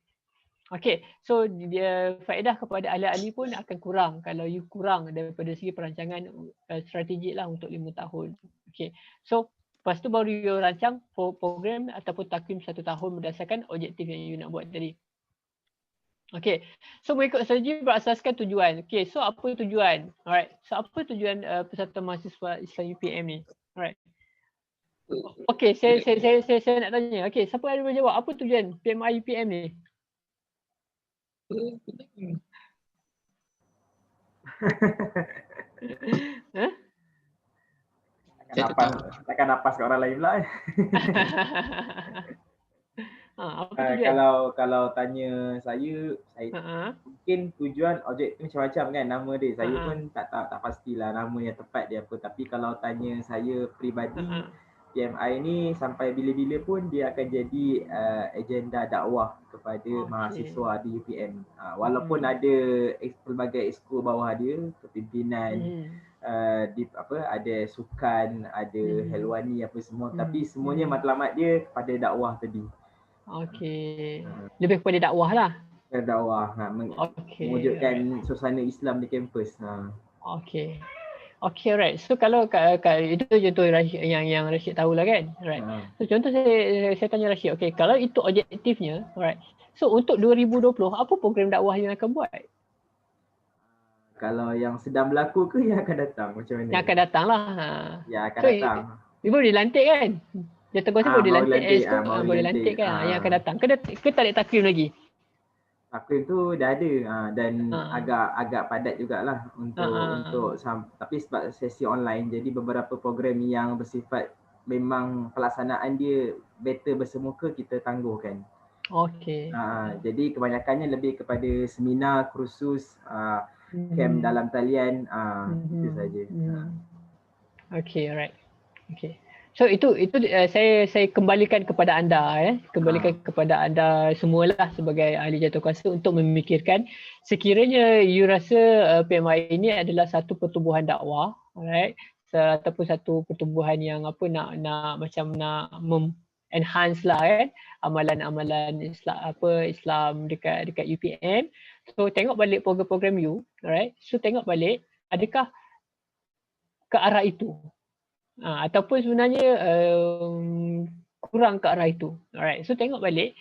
Okay, so dia faedah kepada ahli-ahli pun akan kurang kalau you kurang daripada segi perancangan strategik lah untuk 5 tahun. Okay, so lepas tu baru you rancang program ataupun takwim 1 tahun berdasarkan objektif yang you nak buat tadi. Okay, so mengikut strategi berasaskan tujuan. Okay, so apa tujuan? Alright, so apa tujuan Persatuan Mahasiswa Islam UPM ni? Alright. Okay, saya nak tanya. Okay, siapa ada boleh jawab apa tujuan PMI UPM ni? Takkan napas kat orang lain pula. Kalau tanya saya mungkin tujuan objektif macam-macam kan nama dia. Saya pun tak pastilah nama yang tepat dia apa. Tapi kalau tanya saya peribadi, PMI ni sampai bila-bila pun dia akan jadi agenda dakwah kepada mahasiswa di UPM. Walaupun ada pelbagai exco bawah dia, kepimpinan, ada sukan, ada helwani apa semua, tapi semuanya matlamat dia kepada dakwah tadi. Okey. Lebih kepada dakwah lah. Dakwah, mewujudkan suasana Islam di kampus. Okey. Okay, right. So kalau itu contoh yang Rashid tahulah kan. Right. So contoh saya tanya Rashid, okay, kalau itu objektifnya, alright. So untuk 2020 apa program dakwah yang akan buat? Kalau yang sedang berlaku ke yang akan datang macam mana? Yang akan datang lah. Yang akan datang. Ibu boleh dilantik kan? Jawatankuasa boleh dilantik, boleh dilantik kan? Yang akan datang. Ke tak ada takrim lagi? Takrim tu dah ada dan agak padat jugalah untuk tapi sebab sesi online jadi beberapa program yang bersifat memang pelaksanaan dia better bersemuka kita tangguhkan. Okey. Jadi kebanyakannya lebih kepada seminar, kursus, camp dalam talian itu saja. Okey, alright. Okey. So itu saya kembalikan kepada anda kepada anda semualah sebagai ahli jawatankuasa untuk memikirkan sekiranya you rasa PMI ini adalah satu pertubuhan dakwah, alright, ataupun satu pertubuhan yang nak enhance lah kan amalan-amalan Islam dekat UPM. So tengok balik program-program you, alright. So tengok balik adakah ke arah itu. Ataupun sebenarnya kurang ke arah itu. Alright. So tengok balik.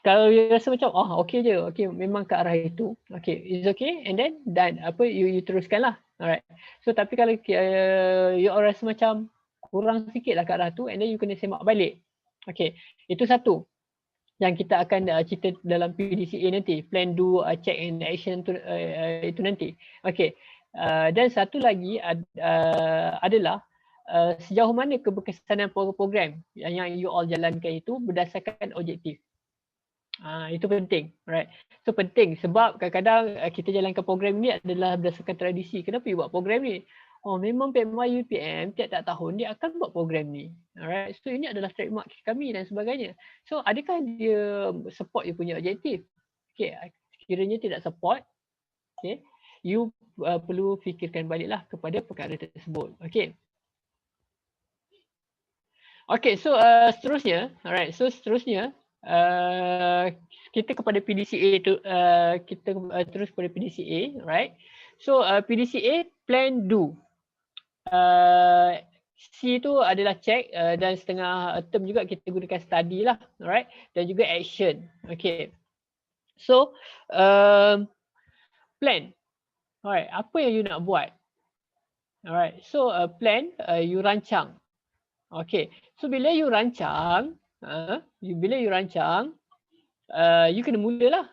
Kalau you rasa macam okey je. Okey, memang ke arah itu. Okey, it's okay and then you teruskanlah. Alright. So tapi kalau you rasa macam kurang sikitlah ke arah tu and then you kena semak balik. Okey, itu satu yang kita akan cerita dalam PDCA nanti, plan do check and action tu, itu nanti. Okey. Dan satu lagi adalah sejauh mana keberkesanan program yang you all jalankan itu berdasarkan objektif. Itu penting, right? So penting sebab kadang-kadang kita jalankan program ni adalah berdasarkan tradisi. Kenapa you buat program ni? Oh, memang PMY UPM tiap-tiap tahun dia akan buat program ni. Alright. So ini adalah trademark kami dan sebagainya. So adakah dia support you punya objektif? Okay, sekiranya tidak support, okay, you perlu fikirkan baliklah kepada perkara tersebut. Okay. Okay, so seterusnya, alright. So seterusnya kita kepada PDCA tu, kita terus kepada PDCA, right? So PDCA plan do. C tu adalah check dan setengah term juga kita gunakan study lah, alright? Dan juga action. Okay. So plan. Alright, apa yang you nak buat? Alright, so plan you rancang. Okay, so bila you rancang, bila you rancang, you kena mulalah.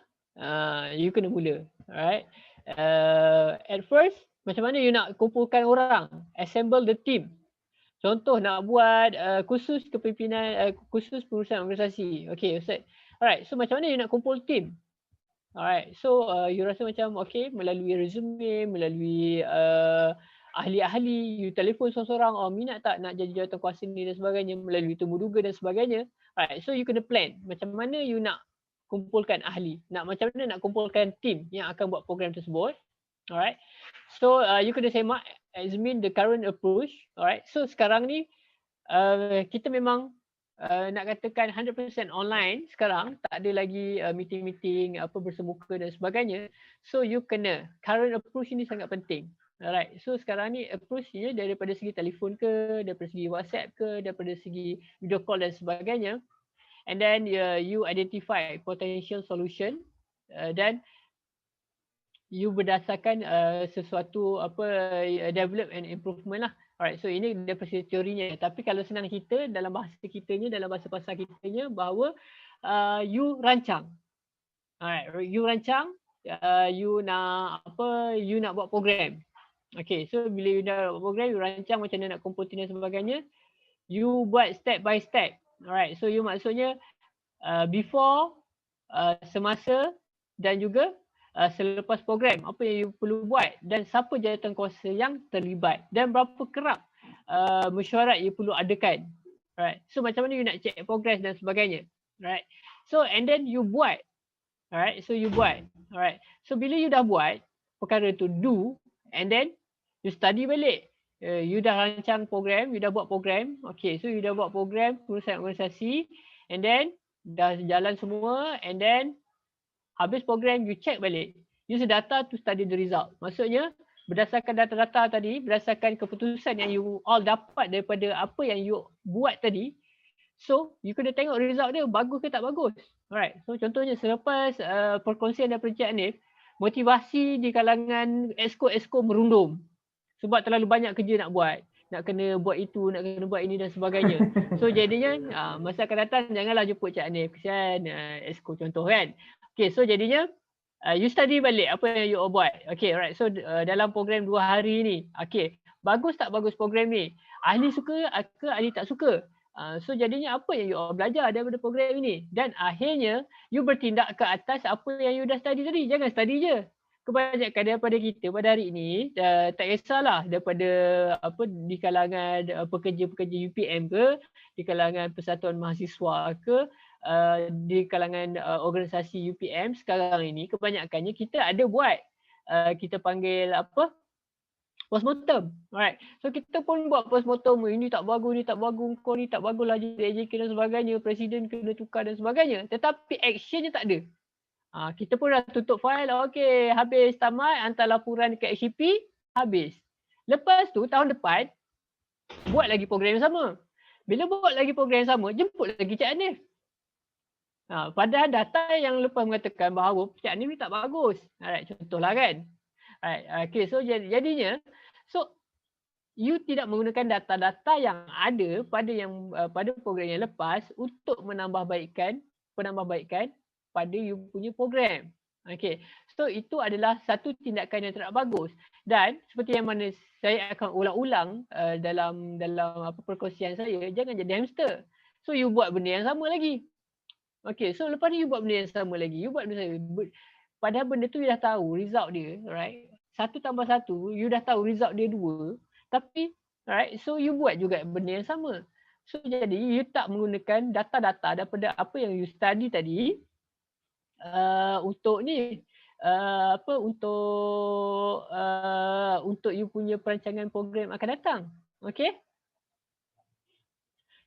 You kena mula, alright. At first, macam mana you nak kumpulkan orang, assemble the team. Contoh nak buat kursus kepimpinan, kursus pengurusan organisasi. Okay, Ustaz. Alright, so macam mana you nak kumpul team? Alright, so you rasa macam okay, melalui resume, melalui ahli-ahli, you telefon seorang-seorang, oh minat tak nak jadi jawatan kuasa ni dan sebagainya, melalui temu duga dan sebagainya. Alright, so you kena plan macam mana you nak kumpulkan ahli, macam mana nak kumpulkan team yang akan buat program tersebut. Alright, so you kena semak examine the current approach. Alright, so sekarang ni kita memang nak katakan 100% online sekarang, tak ada lagi meeting-meeting apa bersemuka dan sebagainya. So you kena, current approach ini sangat penting. Alright, so sekarang ni approach-nya daripada segi telefon ke, daripada segi WhatsApp ke, daripada segi video call dan sebagainya. And then you identify potential solution dan you berdasarkan sesuatu develop and improvement lah. Alright, so ini daripada teorinya. Tapi kalau senang kita dalam bahasa kitanya, dalam bahasa pasar kitanya, bahawa you rancang. Alright, you rancang, you nak buat program. Okay, so bila you dah buat program, you rancang macam mana nak kumpul team dan sebagainya. You buat step by step. Alright, so you maksudnya before, semasa dan juga selepas program, apa yang you perlu buat dan siapa jawatan kuasa yang terlibat dan berapa kerap mesyuarat you perlu adakan. Alright, so macam mana you nak check progress dan sebagainya. Alright, so and then you buat. Alright, so you buat. Alright, so bila you dah buat perkara tu, do, and then you study balik. You dah rancang program, you dah buat program. Okay, so you dah buat program pengurusan organisasi, and then dah jalan semua, and then habis program you check balik. Use data to study the result. Maksudnya berdasarkan data-data tadi, berdasarkan keputusan yang you all dapat daripada apa yang you buat tadi, so you kena tengok result dia bagus ke tak bagus. Alright, so contohnya selepas perkongsian daripada Cik Hanif, motivasi di kalangan exco merundum sebab terlalu banyak kerja nak buat. Nak kena buat itu, nak kena buat ini dan sebagainya. So jadinya masa akan datang janganlah jemput Cik Hanif, kesian exco contoh kan. Okay, so jadinya you study balik apa yang you all buat. Okay, alright. So dalam program 2 hari ni, okay, bagus tak bagus program ni? Ahli suka ke ahli tak suka? So jadinya apa yang you all belajar daripada program ini? Dan akhirnya you bertindak ke atas apa yang you dah study tadi. Jangan study je. Kebanyakan daripada kita pada hari ini tak kisahlah daripada di kalangan pekerja-pekerja UPM ke, di kalangan Persatuan Mahasiswa ke, di kalangan organisasi UPM sekarang ini, kebanyakannya kita ada buat kita panggil postmortem. Alright, so kita pun buat postmortem, ini tak bagus, kau ni tak bagus lah JK dan sebagainya, presiden kena tukar dan sebagainya, tetapi actionnya tak ada. Kita pun dah tutup file, okey, habis tamat, hantar laporan ke HCP, habis. Lepas tu tahun depan buat lagi program yang sama. Bila buat lagi program yang sama, jemput lagi Cik Hanif. Padahal data yang lepas mengatakan bahawa Cik Hanif ni tak bagus. Alright, contohlah kan. Alright, okay, so jadinya, so you tidak menggunakan data-data yang ada pada program yang lepas untuk penambahbaikan pada you punya program. Okay, So itu adalah satu tindakan yang tidak bagus. Dan seperti yang mana saya akan ulang-ulang dalam perkongsian saya, jangan jadi hamster. So you buat benda yang sama lagi. Okay, so lepas ni you buat benda yang sama lagi. You buat benda yang sama. Padahal benda tu you dah tahu result dia, right? 1 tambah 1, you dah tahu result dia 2. Tapi, right, so you buat juga benda yang sama. So jadi you tak menggunakan data-data daripada apa yang you study tadi untuk ni untuk you punya perancangan program akan datang. Okay?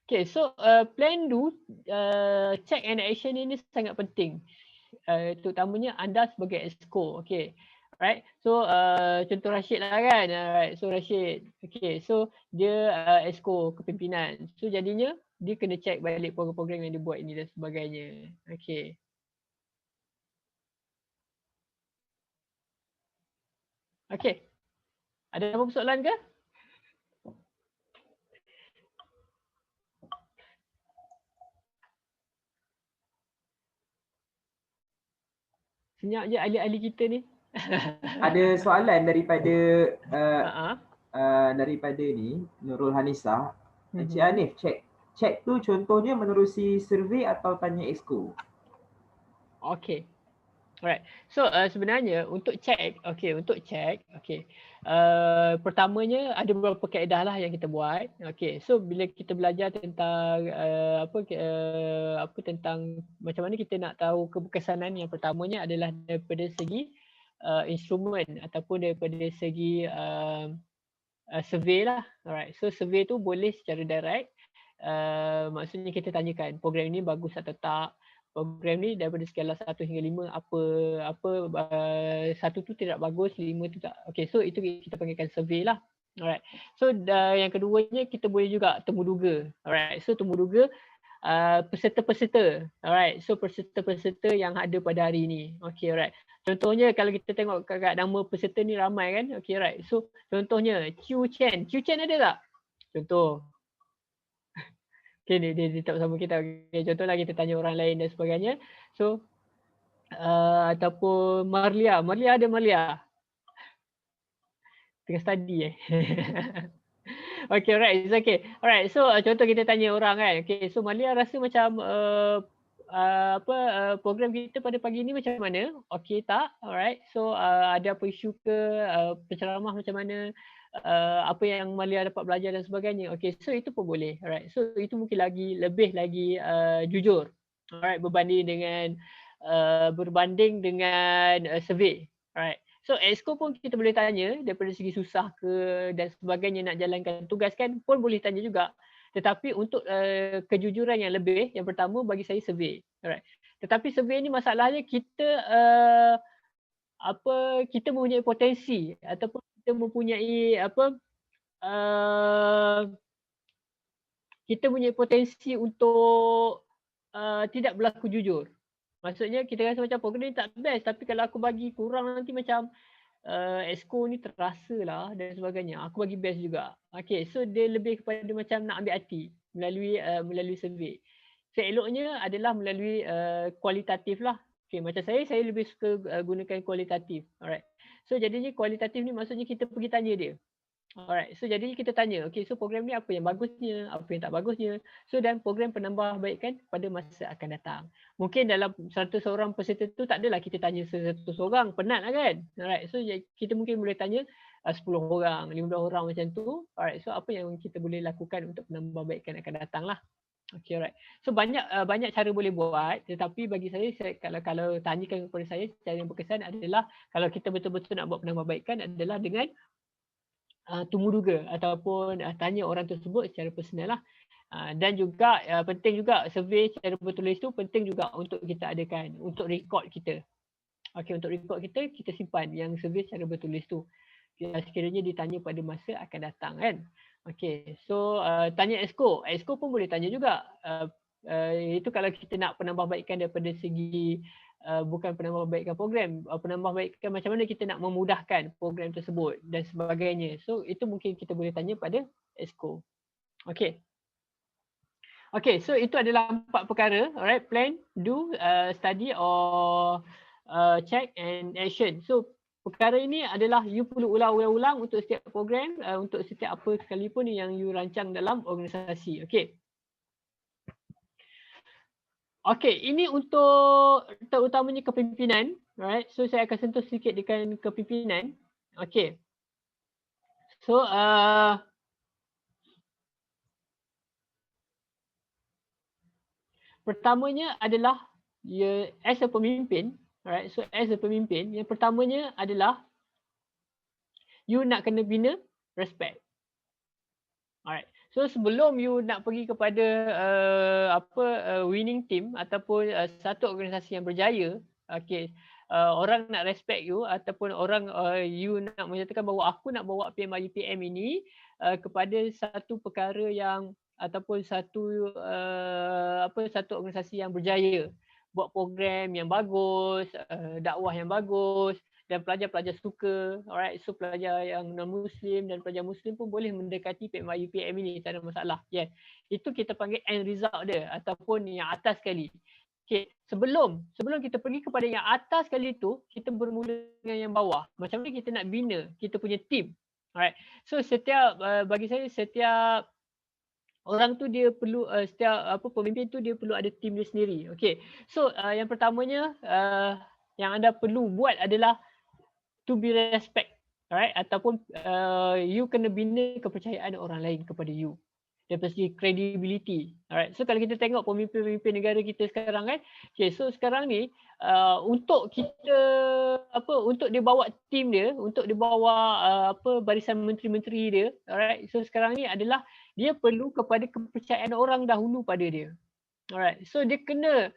Okay, so plan, do, check and action ini sangat penting. Terutamanya anda sebagai exco. Okay. Right. So contoh Rashid lah kan. Right. So Rashid. Okay. So dia exco kepimpinan. So jadinya dia kena check balik program-program yang dia buat ini dan sebagainya. Okay. Okay. Ada apa soalan ke? Senyap je ahli-ahli kita ni. Ada soalan daripada daripada ni Nurul Hanisah. Encik Hanif, check tu contohnya menerusi survey atau tanya exco? Okay. Alright. So sebenarnya untuk check, pertamanya ada beberapa kaedah lah yang kita buat. Okay. So bila kita belajar tentang tentang macam mana kita nak tahu keberkesanan, yang pertamanya adalah daripada segi instrumen ataupun daripada segi survey lah. Alright. So survey tu boleh secara direct. Maksudnya kita tanyakan program ini bagus atau tak. Program ni daripada skala 1 hingga 5 1 tu tidak bagus, 5 tu tak. Okay, so itu kita panggilkan survey lah. Alright. So yang keduanya kita boleh juga temuduga. Alright. So temuduga peserta-peserta. Alright. So peserta-peserta yang ada pada hari ini. Okay, alright. Contohnya kalau kita tengok kat nama peserta ni ramai kan. Okay, alright. So contohnya Qiu Chen. Qiu Chen ada tak? Contoh. Okay, dia tak bersama kita. Okay, contohlah kita tanya orang lain dan sebagainya. So, ataupun Marlia. Marlia ada Marlia? Tengah study Okay, alright. It's okay. Alright, so contoh kita tanya orang kan. Okay, so Marlia rasa macam program kita pada pagi ni macam mana? Okay tak? Alright. So, ada apa isu ke? Penceramah macam mana? Apa yang Malia dapat belajar dan sebagainya. Okay, so itu pun boleh. Alright, so itu mungkin lebih lagi jujur. Alright, berbanding dengan survey. Alright, so exco pun kita boleh tanya daripada segi susah ke dan sebagainya nak jalankan tugas kan pun boleh tanya juga. Tetapi untuk kejujuran yang lebih, yang pertama bagi saya survey. Alright, tetapi survey ni masalahnya kita kita mempunyai potensi ataupun kita mempunyai kita mempunyai potensi untuk tidak berlaku jujur. Maksudnya kita rasa macam program ni tak best, tapi kalau aku bagi kurang nanti macam exco ni terasa lah dan sebagainya. Aku bagi best juga. Okay, so dia lebih kepada macam nak ambil hati melalui survey. So eloknya adalah melalui kualitatif lah. Okay, macam saya lebih suka gunakan kualitatif. Alright. So jadinya kualitatif ni maksudnya kita pergi tanya dia. Alright, so jadinya kita tanya, okay, so program ni apa yang bagusnya, apa yang tak bagusnya. So dan program penambahbaikan pada masa akan datang. Mungkin dalam 100 orang peserta tu tak adalah kita tanya 100 orang, penat lah kan. Alright, so kita mungkin boleh tanya 10 orang, 15 orang macam tu. Alright, so apa yang kita boleh lakukan untuk penambahbaikan akan datang lah. Okay, alright. So banyak cara boleh buat, tetapi bagi saya kalau tanyakan kepada saya, cara yang berkesan adalah kalau kita betul-betul nak buat penambahbaikan adalah dengan temuduga ataupun tanya orang tersebut secara personal lah. Dan juga penting juga survey secara bertulis tu penting juga untuk kita adakan untuk rekod kita. Okey, untuk rekod kita simpan yang survey secara bertulis tu. Sekiranya ditanya pada masa akan datang kan. Okey, so tanya exco pun boleh tanya juga. Itu kalau kita nak penambahbaikan daripada segi bukan penambahbaikan program, penambahbaikan macam mana kita nak memudahkan program tersebut dan sebagainya. So itu mungkin kita boleh tanya pada exco. Okay. Okay, so itu adalah 4 perkara. Alright, plan, do, study or check and action. So perkara ini adalah you perlu ulang-ulang untuk setiap program, untuk setiap apa sekalipun yang you rancang dalam organisasi. Okay. Okay, ini untuk terutamanya kepimpinan. Right. So saya akan sentuh sedikit dengan kepimpinan. Okay. So pertamanya adalah as a pemimpin, right? So as a pemimpin, yang pertamanya adalah you nak kena bina respect. Alright. So sebelum you nak pergi kepada winning team ataupun satu organisasi yang berjaya, okay, orang nak respect you ataupun orang you nak menyatakan bahawa aku nak bawa PMI UPM ini kepada satu perkara yang ataupun satu satu organisasi yang berjaya, buat program yang bagus, dakwah yang bagus dan pelajar-pelajar suka. Alright, so pelajar yang non-Muslim dan pelajar Muslim pun boleh mendekati PMI UPM ini, tak ada masalah. Yeah. Itu kita panggil end result dia ataupun yang atas sekali. Okay, sebelum kita pergi kepada yang atas sekali tu, kita bermula dengan yang bawah. Macam mana kita nak bina kita punya team. Alright, so bagi saya setiap orang tu dia perlu setiap pemimpin tu dia perlu ada team dia sendiri. Okay, so yang pertamanya yang anda perlu buat adalah to be respect, alright, ataupun you kena bina kepercayaan orang lain kepada you dari segi credibility. Alright, so kalau kita tengok pemimpin-pemimpin negara kita sekarang kan, okay, so sekarang ni untuk kita untuk dia bawa team dia, untuk dia bawa barisan menteri-menteri dia, alright, so sekarang ni adalah dia perlu kepada kepercayaan orang dahulu pada dia. Alright, so dia kena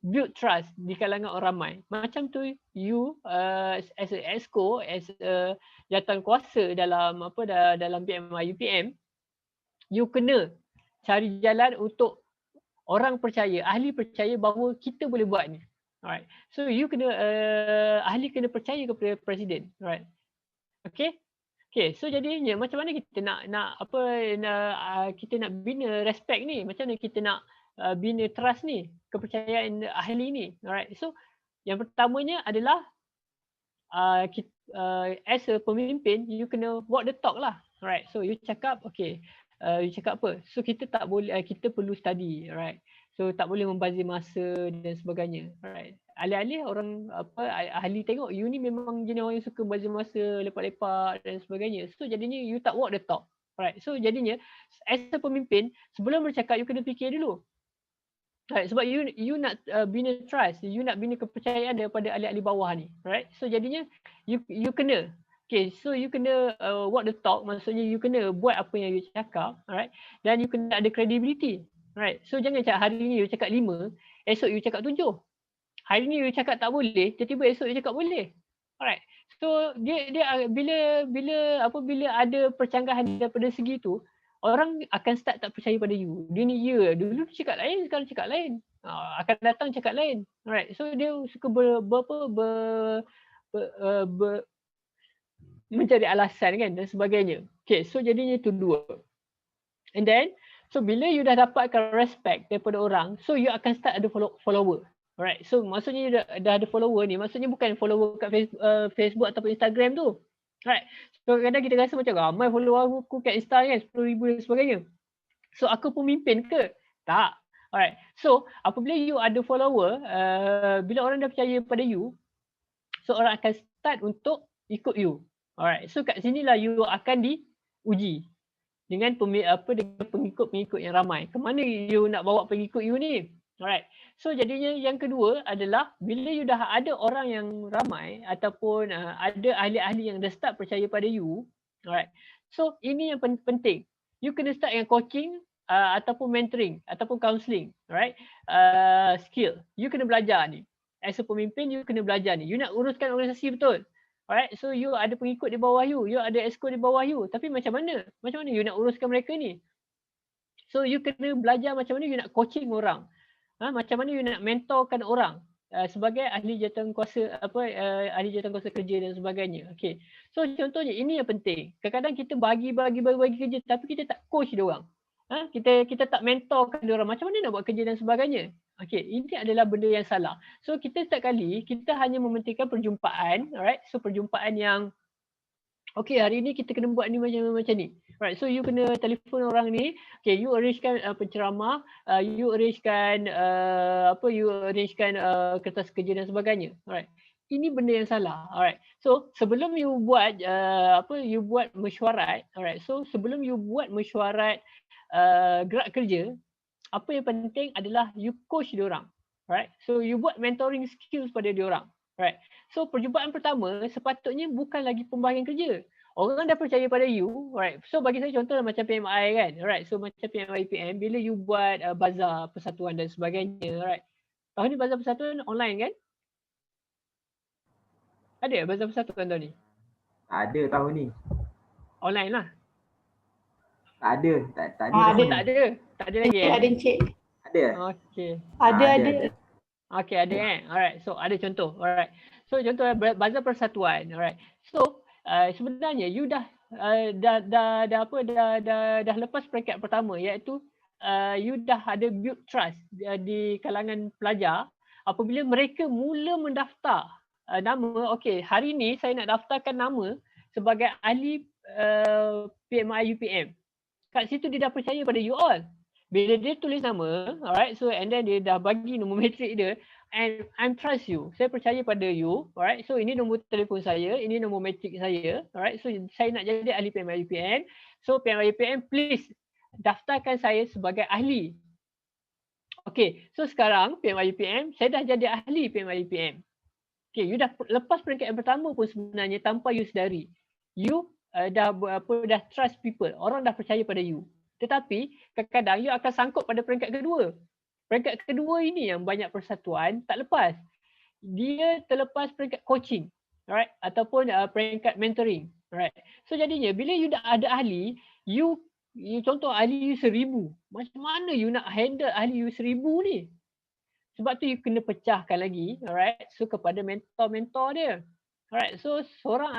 build trust di kalangan orang ramai. Macam tu you as a exco, as a jawatan kuasa dalam dalam PMI UPM, you kena cari jalan untuk orang percaya, ahli percaya bahawa kita boleh buat ni. Alright. So you kena ahli kena percaya kepada presiden. Alright. Okay. Okay, so jadinya macam mana kita nak kita nak bina respect ni? Macam mana kita nak bina trust ni, kepercayaan ahli ni. Alright, so yang pertamanya adalah as a pemimpin, you kena walk the talk lah. Alright, so you cakap, okay, you cakap apa? So kita tak boleh, kita perlu study, alright. So tak boleh membazir masa dan sebagainya. Alright, alih-alih orang ahli tengok you ni memang jenis orang yang suka membazir masa, lepak-lepak dan sebagainya. So jadinya you tak walk the talk. Alright, so jadinya as a pemimpin, sebelum bercakap you kena fikir dulu. Right, sebab you nak bina trust, you nak bina kepercayaan daripada ahli-ahli bawah ni, right? So jadinya you kena, okay, so you kena walk the talk, maksudnya you kena buat apa yang you cakap, alright? Dan you kena ada credibility, right? So jangan cakap hari ni you cakap 5, esok you cakap 7. Hari ni you cakap tak boleh, tiba-tiba esok you cakap boleh, alright? So dia bila ada percanggahan daripada segi tu, orang akan start tak percaya pada you. Dia ni dulu cakap lain, sekarang cakap lain. Akan datang cakap lain. Alright. So dia suka mencari alasan kan dan sebagainya. Okay, so jadinya itu dua. And then, so bila you dah dapatkan respect daripada orang, so you akan start ada follower. Alright. So maksudnya you dah ada follower ni, maksudnya bukan follower kat Facebook ataupun Instagram tu. Alright. So kadang-kadang kita rasa macam ramai follower aku kat Insta kan, 10,000 dan sebagainya. So aku pemimpin ke? Tak. Alright. So apabila you ada follower, bila orang dah percaya pada you, so orang akan start untuk ikut you. Alright. So kat sinilah you akan diuji dengan pengikut-pengikut yang ramai. Kemana you nak bawa pengikut you ni? Alright. So jadinya yang kedua adalah bila you dah ada orang yang ramai ataupun ada ahli-ahli yang dah start percaya pada you, alright. So ini yang penting. You kena start dengan coaching ataupun mentoring ataupun counselling, alright. Skill. You kena belajar ni. As a pemimpin you kena belajar ni. You nak uruskan organisasi betul. Alright. So you ada pengikut di bawah you ada exco di bawah you. Tapi macam mana? Macam mana you nak uruskan mereka ni? So you kena belajar macam mana you nak coaching orang. Macam mana you nak mentorkan orang sebagai ahli jawatan kuasa ahli jawatan kuasa kerja dan sebagainya. Okay. So contohnya ini yang penting. Kadang-kadang kita bagi kerja tapi kita tak coach dia orang. kita tak mentorkan dia orang macam mana nak buat kerja dan sebagainya. Okey, ini adalah benda yang salah. So kita setiap kali kita hanya mementingkan perjumpaan, alright? So perjumpaan yang okay, hari ni kita kena buat ni macam ni. Right, so you kena telefon orang ni. Okay, you arrangekan penceramah, you arrangekan kertas kerja dan sebagainya. Alright. Ini benda yang salah. Alright. So sebelum you buat you buat mesyuarat, alright. So sebelum you buat mesyuarat gerak kerja, apa yang penting adalah you coach dia orang. Right? So you buat mentoring skills pada dia orang. Right. So perjumpaan pertama sepatutnya bukan lagi pembahagian kerja. Orang dah percaya pada you, right? So bagi saya contohlah macam PMI kan, right? So macam PMI UPM bila you buat bazar persatuan dan sebagainya, right? Tahun ni bazar persatuan online kan? Ada bazar persatuan tahun ni? Ada tahun ni. Online lah. Tak ada, tak ada. Tak ada lagi. Ada Encik. Ada. Okey. Ada. Okey, ada kan. Alright. So ada contoh. Alright. So contoh bazar persatuan. Alright. So sebenarnya you dah lepas peringkat pertama iaitu you dah ada build trust di kalangan pelajar apabila mereka mula mendaftar nama. Okey, hari ni saya nak daftarkan nama sebagai ahli PMI UPM. Kat situ dia dah percaya pada you all. Bila dia tulis nama, alright, so and then dia dah bagi nombor matrik dia, and I trust you. Saya percaya pada you, alright. So ini nombor telefon saya, ini nombor matrik saya, alright. So saya nak jadi ahli PMI UPM. So PMI UPM please daftarkan saya sebagai ahli. Okay, so sekarang PMI UPM, saya dah jadi ahli PMI UPM. Okay, you dah lepas peringkat yang pertama pun sebenarnya tanpa you sedari. You dah trust people, orang dah percaya pada you. Tetapi kadang-kadang you akan sangkut pada peringkat kedua. Peringkat kedua ini yang banyak persatuan tak lepas. Dia terlepas peringkat coaching, alright, ataupun peringkat mentoring, alright. So jadinya bila you dah ada ahli, you contoh ahli you 1000. Macam mana you nak handle ahli you 1000 ni? Sebab tu you kena pecahkan lagi, alright. So kepada mentor-mentor dia. Alright, so seorang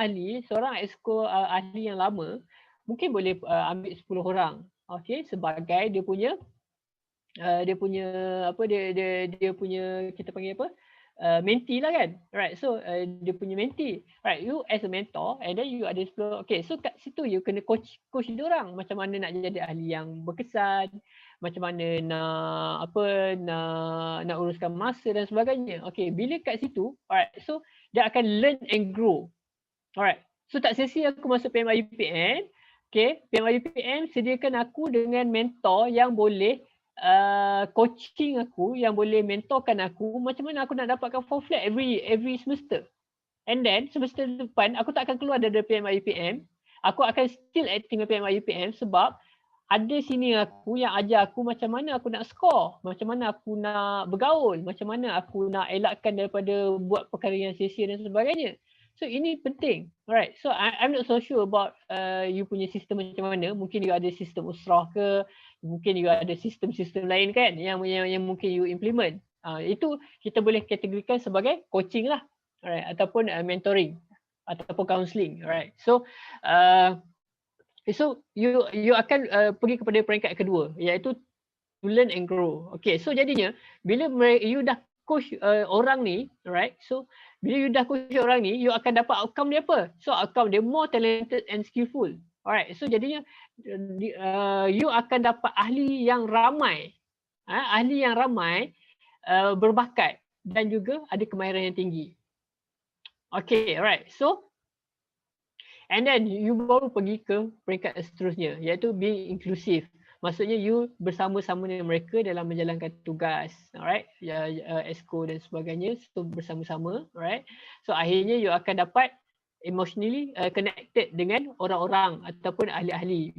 exco ahli yang lama mungkin boleh ambil 10 orang. Okey, sebagai dia punya kita panggil apa? Mentee lah kan. Right. So dia punya mentee. Right. You as a mentor and then you ada 10. Okay. So kat situ you kena coach dia orang macam mana nak jadi ahli yang berkesan, macam mana nak uruskan masa dan sebagainya. Okay. Bila kat situ, alright. So dia akan learn and grow. Alright. So tak sia-sia aku masuk PMI UPM. Okay, PMI UPM sediakan aku dengan mentor yang boleh coaching aku, yang boleh mentorkan aku macam mana aku nak dapatkan 4 flat every semester. And then semester depan aku tak akan keluar dari PMI UPM. Aku akan still acting dengan PMI UPM sebab ada sini aku yang ajar aku macam mana aku nak score, macam mana aku nak bergaul, macam mana aku nak elakkan daripada buat perkara yang sia-sia dan sebagainya. So ini penting. Alright. So I'm not so sure about you punya sistem macam mana. Mungkin you ada sistem usrah ke, mungkin you ada sistem-sistem lain kan yang mungkin you implement. Itu kita boleh kategorikan sebagai coaching lah. Alright, ataupun mentoring ataupun counselling. Alright. So you akan pergi kepada peringkat kedua iaitu to learn and grow. Okay, so jadinya bila you dah coach orang ni, alright. So bila you dah coach orang ni, you akan dapat outcome dia apa? So outcome dia more talented and skillful. Alright. So jadinya you akan dapat ahli yang ramai. Ahli yang ramai berbakat dan juga ada kemahiran yang tinggi. Okay, alright. So and then you baru pergi ke peringkat seterusnya iaitu being inclusive. Maksudnya you bersama-sama dengan mereka dalam menjalankan tugas, alright, exco dan sebagainya, so bersama-sama, alright. So akhirnya you akan dapat emotionally connected dengan orang-orang ataupun ahli-ahli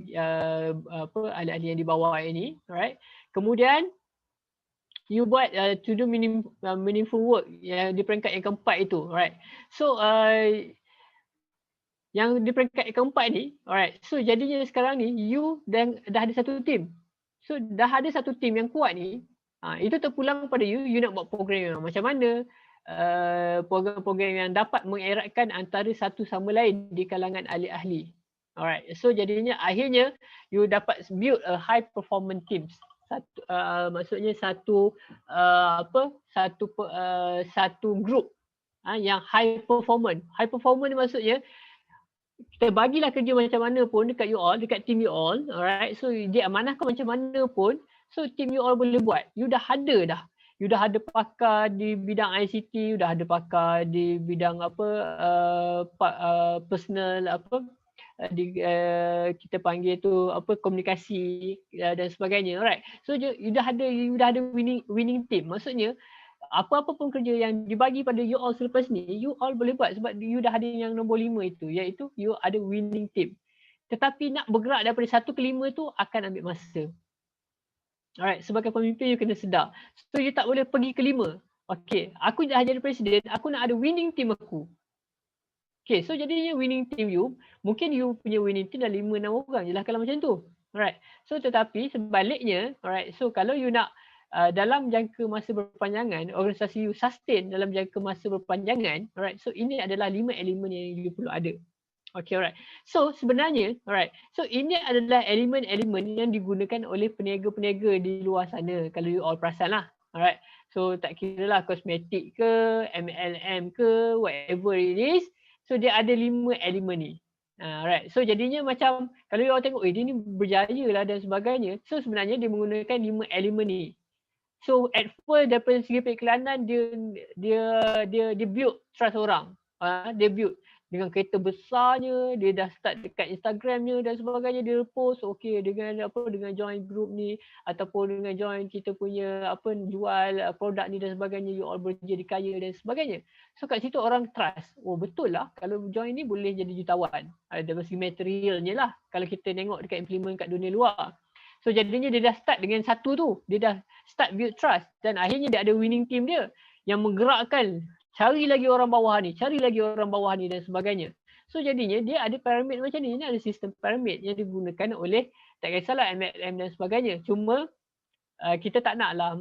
ahli-ahli yang di bawah ini, alright. Kemudian you buat to do meaningful work yang di peringkat yang keempat itu, alright. So yang di peringkat keempat ni, alright. So jadinya sekarang ni you dah ada satu tim. So dah ada satu tim yang kuat ni, itu terpulang pada you nak buat program yang macam mana, program-program yang dapat mengeratkan antara satu sama lain di kalangan ahli-ahli. Alright, so jadinya akhirnya you dapat build a high performance teams. Maksudnya satu group yang high performance. High performance ni maksudnya kita bagilah kerja macam mana pun dekat you all, dekat team you all, alright. So dia amanahkan macam mana pun, so team you all boleh buat. You dah ada dah. You dah ada pakar di bidang ICT, you dah ada pakar di bidang personal kita panggil tu komunikasi dan sebagainya, right? So you dah ada winning team. Maksudnya apa-apa pun kerja yang dibagi pada you all selepas ni, you all boleh buat sebab you dah ada yang nombor 5 itu, iaitu you ada winning team. Tetapi nak bergerak daripada 1 ke 5 tu akan ambil masa. Alright, sebagai pemimpin you kena sedar. So you tak boleh pergi ke 5. Okay, aku dah jadi presiden, aku nak ada winning team aku. Okay, so jadinya winning team you, mungkin you punya winning team dah 5-6 orang je lah kalau macam tu. Alright, so tetapi sebaliknya, alright, so kalau you nak dalam jangka masa berpanjangan, organisasi you sustain dalam jangka masa berpanjangan, alright, so ini adalah 5 elemen yang you perlu ada. Okay, alright. So sebenarnya, alright, so ini adalah elemen-elemen yang digunakan oleh peniaga-peniaga di luar sana, kalau you all perasan lah. Alright, so tak kira lah kosmetik ke, MLM ke, whatever it is, so dia ada 5 elemen ni. Alright, so jadinya macam kalau you all tengok, dia ni berjaya lah dan sebagainya, so sebenarnya dia menggunakan 5 elemen ni. So at first daripada segi periklanan dia build trust orang. Dia build dengan kereta besarnya, dia dah start dekat Instagramnya dan sebagainya, dia post dengan join group ni ataupun dengan join kita punya jual produk ni dan sebagainya, you all berjaya kaya dan sebagainya. So kat situ orang trust. Oh betul lah, kalau join ni boleh jadi jutawan. Dari segi materialnya lah kalau kita tengok dekat implement kat dunia luar. So jadinya dia dah start dengan satu tu. Dia dah start build trust dan akhirnya dia ada winning team dia yang menggerakkan, cari lagi orang bawah ni, dan sebagainya. So jadinya dia ada pyramid macam ni. Ini ada sistem pyramid yang digunakan oleh, tak kisahlah MLM dan sebagainya. Cuma kita tak naklah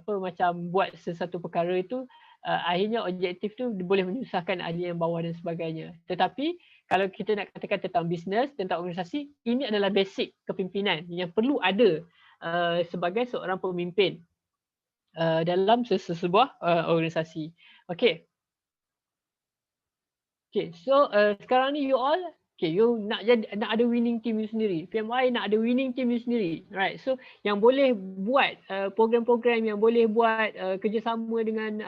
macam buat sesuatu perkara itu akhirnya objektif tu boleh menyusahkan ahli yang bawah dan sebagainya. Tetapi kalau kita nak katakan tentang bisnes, tentang organisasi, ini adalah basic kepimpinan yang perlu ada sebagai seorang pemimpin dalam sebuah organisasi. Okay. Okay, so sekarang ni you all, you nak ada winning team you sendiri. PMI nak ada winning team you sendiri. Right. So yang boleh buat program-program, yang boleh buat kerjasama dengan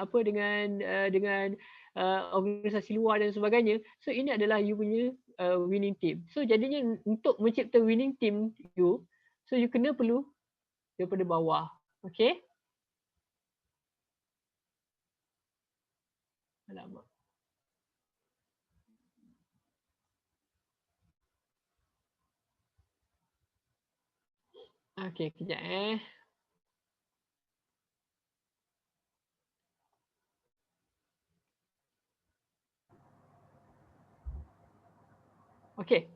organisasi luar dan sebagainya. So ini adalah you punya winning team. So jadinya untuk mencipta winning team you, so you perlu daripada bawah. Okay. Alamak. Okay, kejap Okay.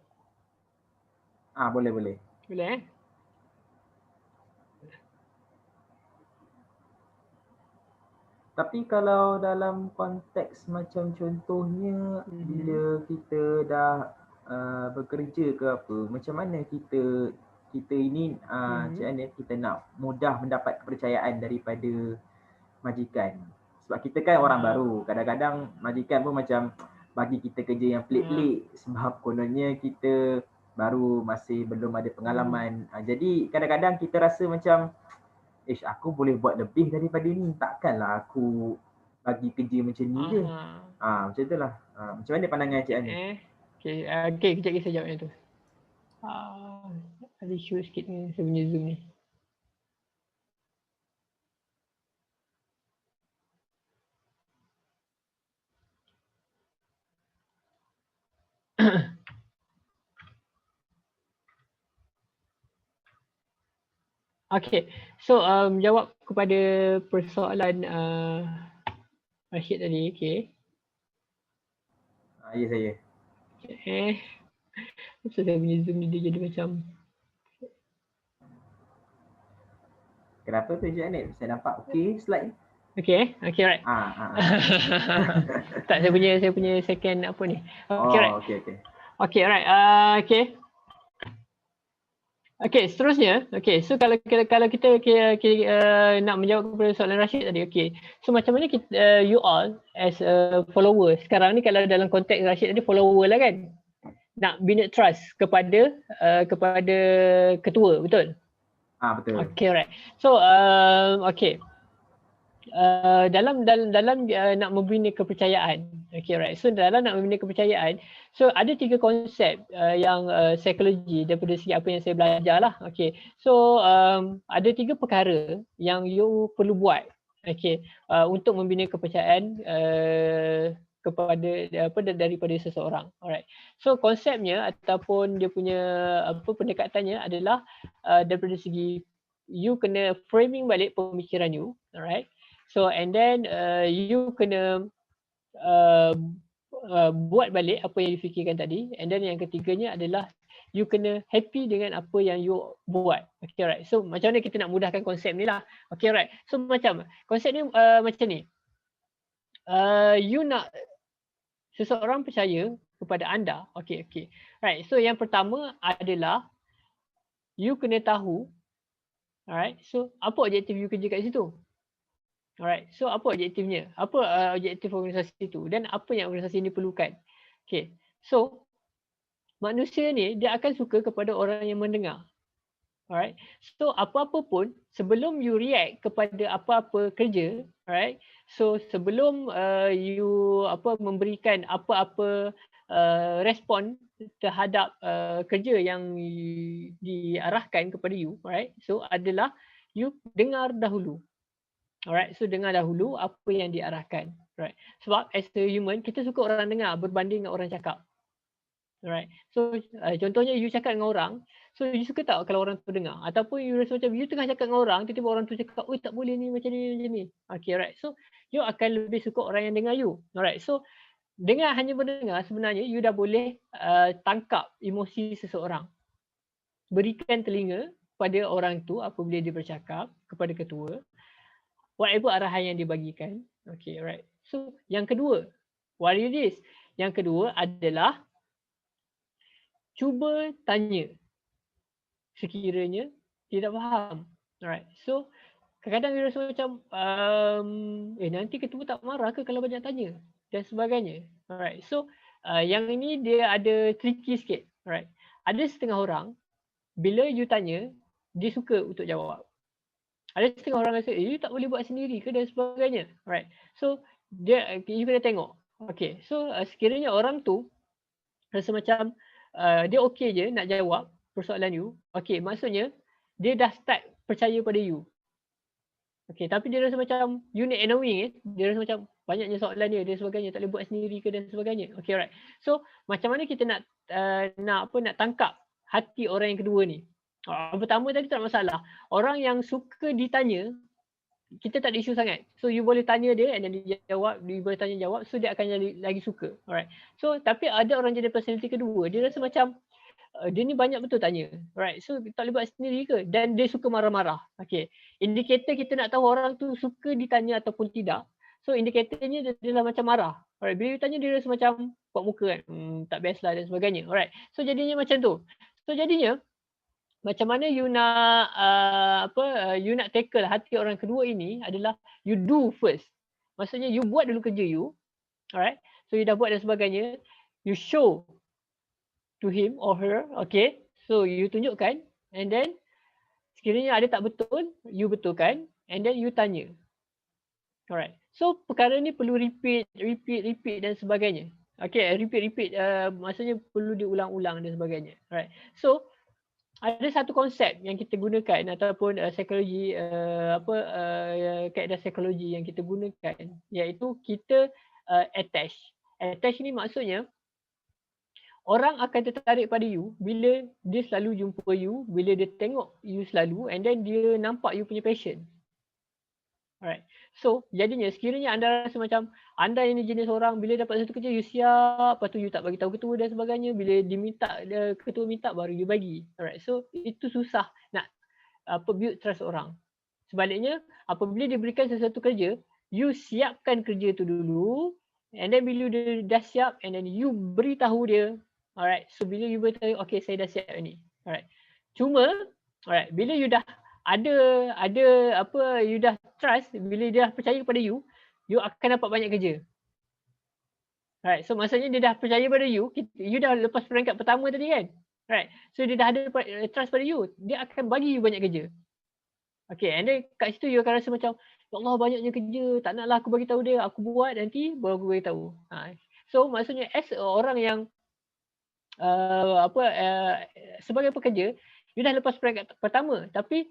Boleh. Boleh Tapi kalau dalam konteks macam contohnya bila kita dah bekerja ke apa, macam mana kita ini Cik Anif, kita nak mudah mendapat kepercayaan daripada majikan. Sebab kita kan orang baru, kadang-kadang majikan pun macam bagi kita kerja yang pelik-pelik sebab kononnya kita baru, masih belum ada pengalaman. Jadi kadang-kadang kita rasa macam aku boleh buat lebih daripada ni, takkanlah aku bagi kerja macam ni je. Macam itulah. Macam mana pandangan Cik Ani? Okay, kejap lagi saya jawab yang tu. Ada isu sikit ni saya punya Zoom ni. Okay, so jawab kepada persoalan Rashid tadi, okay. Ya, saya. So saya punya Zoom ni dia jadi macam. Kenapa tu Cik Anif? Saya nampak okey slide. Okay, right. Tak, saya punya second apa ni. Okay, right. Okay. Okay, alright. Okay. Okay, seterusnya. Okay, so kalau kita nak menjawab kepada soalan Rashid tadi, okay. So macam mana kita, you all as a follower sekarang ni, kalau dalam konteks Rashid tadi follower lah kan, nak bina trust kepada ketua, betul? Betul. Okay, alright. So okay. Dalam nak membina kepercayaan. Okay, right. So dalam nak membina kepercayaan, so ada 3 konsep yang psikologi daripada segi apa yang saya belajar lah. Okay. So ada 3 perkara yang you perlu buat. Okay. Untuk membina kepercayaan daripada seseorang. Alright. So konsepnya ataupun dia punya pendekatannya adalah daripada segi you kena framing balik pemikiran you. Alright. So and then you kena buat balik apa yang you fikirkan tadi, and then yang ketiganya adalah you kena happy dengan apa yang you buat. Okay, right. So macam mana kita nak mudahkan konsep ni lah. Okay, right. So macam konsep ni macam ni. You nak seseorang percaya kepada anda. Okay. Right. So yang pertama adalah you kena tahu, alright. So apa objektif you kerja kat situ? Alright, so apa objektifnya? Apa objektif organisasi itu dan apa yang organisasi ini perlukan? Okay, so manusia ni dia akan suka kepada orang yang mendengar. Alright, so apa-apa pun sebelum you react kepada apa-apa kerja, alright, so sebelum you memberikan apa-apa respon terhadap kerja yang diarahkan kepada you, alright, so adalah you dengar dahulu. Alright, so dengar dahulu apa yang diarahkan. Right. Sebab as a human, kita suka orang dengar berbanding dengan orang cakap. Alright. So contohnya you cakap dengan orang, so you suka tak kalau orang tu dengar? Ataupun you rasa macam you tengah cakap dengan orang, tiba-tiba orang tu cakap, "Oi, tak boleh ni macam ni." Okay, right. So you akan lebih suka orang yang dengar you. Alright. So hanya mendengar, sebenarnya you dah boleh tangkap emosi seseorang. Berikan telinga pada orang tu apabila dia bercakap kepada ketua, whatever arahan yang dibagikan. Okay, right. So, yang kedua, what it is? Yang kedua adalah cuba tanya sekiranya tidak faham. Alright. So, kadang-kadang dia rasa macam nanti ketua tak marah ke kalau banyak tanya dan sebagainya. Alright. So, yang ini dia ada tricky sikit. Alright. Ada setengah orang bila you tanya, dia suka untuk jawab. Ada setengah orang rasa, you tak boleh buat sendiri ke dan sebagainya. Right. So, you kena tengok. Okay. So, sekiranya orang tu rasa macam dia okay je nak jawab persoalan you. Okay. Maksudnya, dia dah start percaya pada you. Okay. Tapi dia rasa macam you ni annoying. Dia rasa macam banyaknya soalan dia dan sebagainya. Tak boleh buat sendiri ke dan sebagainya. Okay, right. So, macam mana kita nak tangkap hati orang yang kedua ni? Pertama tadi tak masalah. Orang yang suka ditanya, kita tak ada isu sangat. So you boleh tanya dia and then dia jawab, dia boleh tanya jawab, so dia akan jadi lagi suka. Alright. So tapi ada orang jadi personality kedua, dia rasa macam dia ni banyak betul tanya. Alright. So tak boleh buat sendiri ke? Dan dia suka marah-marah. Okay. Indikator kita nak tahu orang tu suka ditanya ataupun tidak. So indikatornya dia adalah macam marah. Alright. Bila dia tanya dia rasa macam buat muka kan. Tak best lah dan sebagainya. Alright. So jadinya macam tu. So jadinya macam mana you nak you nak tackle hati orang kedua ini adalah you do first. Maksudnya you buat dulu kerja you. Alright. So you dah buat dan sebagainya. You show to him or her. Okay. So you tunjukkan and then sekiranya ada tak betul, you betulkan and then you tanya. Alright. So perkara ni perlu repeat dan sebagainya. Okay. Repeat. Maksudnya perlu diulang-ulang dan sebagainya. Alright. So ada satu konsep yang kita gunakan ataupun psikologi kaedah psikologi yang kita gunakan, iaitu kita attach. Attach ni maksudnya orang akan tertarik pada you bila dia selalu jumpa you, bila dia tengok you selalu and then dia nampak you punya passion. Alright. So, jadinya sekiranya anda rasa macam anda ini jenis orang bila dapat satu kerja you siap, lepas tu you tak bagi tahu ketua dan sebagainya, bila diminta ketua minta baru you bagi. Alright. So, itu susah nak build trust orang. Sebaliknya, apabila dia berikan sesuatu kerja, you siapkan kerja tu dulu and then bila dia dah siap and then you beritahu dia Alright, so bila you beritahu, okay saya dah siap ni. Alright. Cuma, alright, bila you dah ada apa, you dah trust, bila dia dah percaya kepada you akan dapat banyak kerja. Alright, so maksudnya dia dah percaya pada you dah lepas peringkat pertama tadi kan? Right. So dia dah ada trust pada you, dia akan bagi you banyak kerja. Okay, and then kat situ you akan rasa macam, ya Allah banyaknya kerja, tak naklah aku bagi tahu dia, aku buat nanti baru aku bagi tahu. So maksudnya as orang yang sebagai pekerja, you dah lepas peringkat pertama, tapi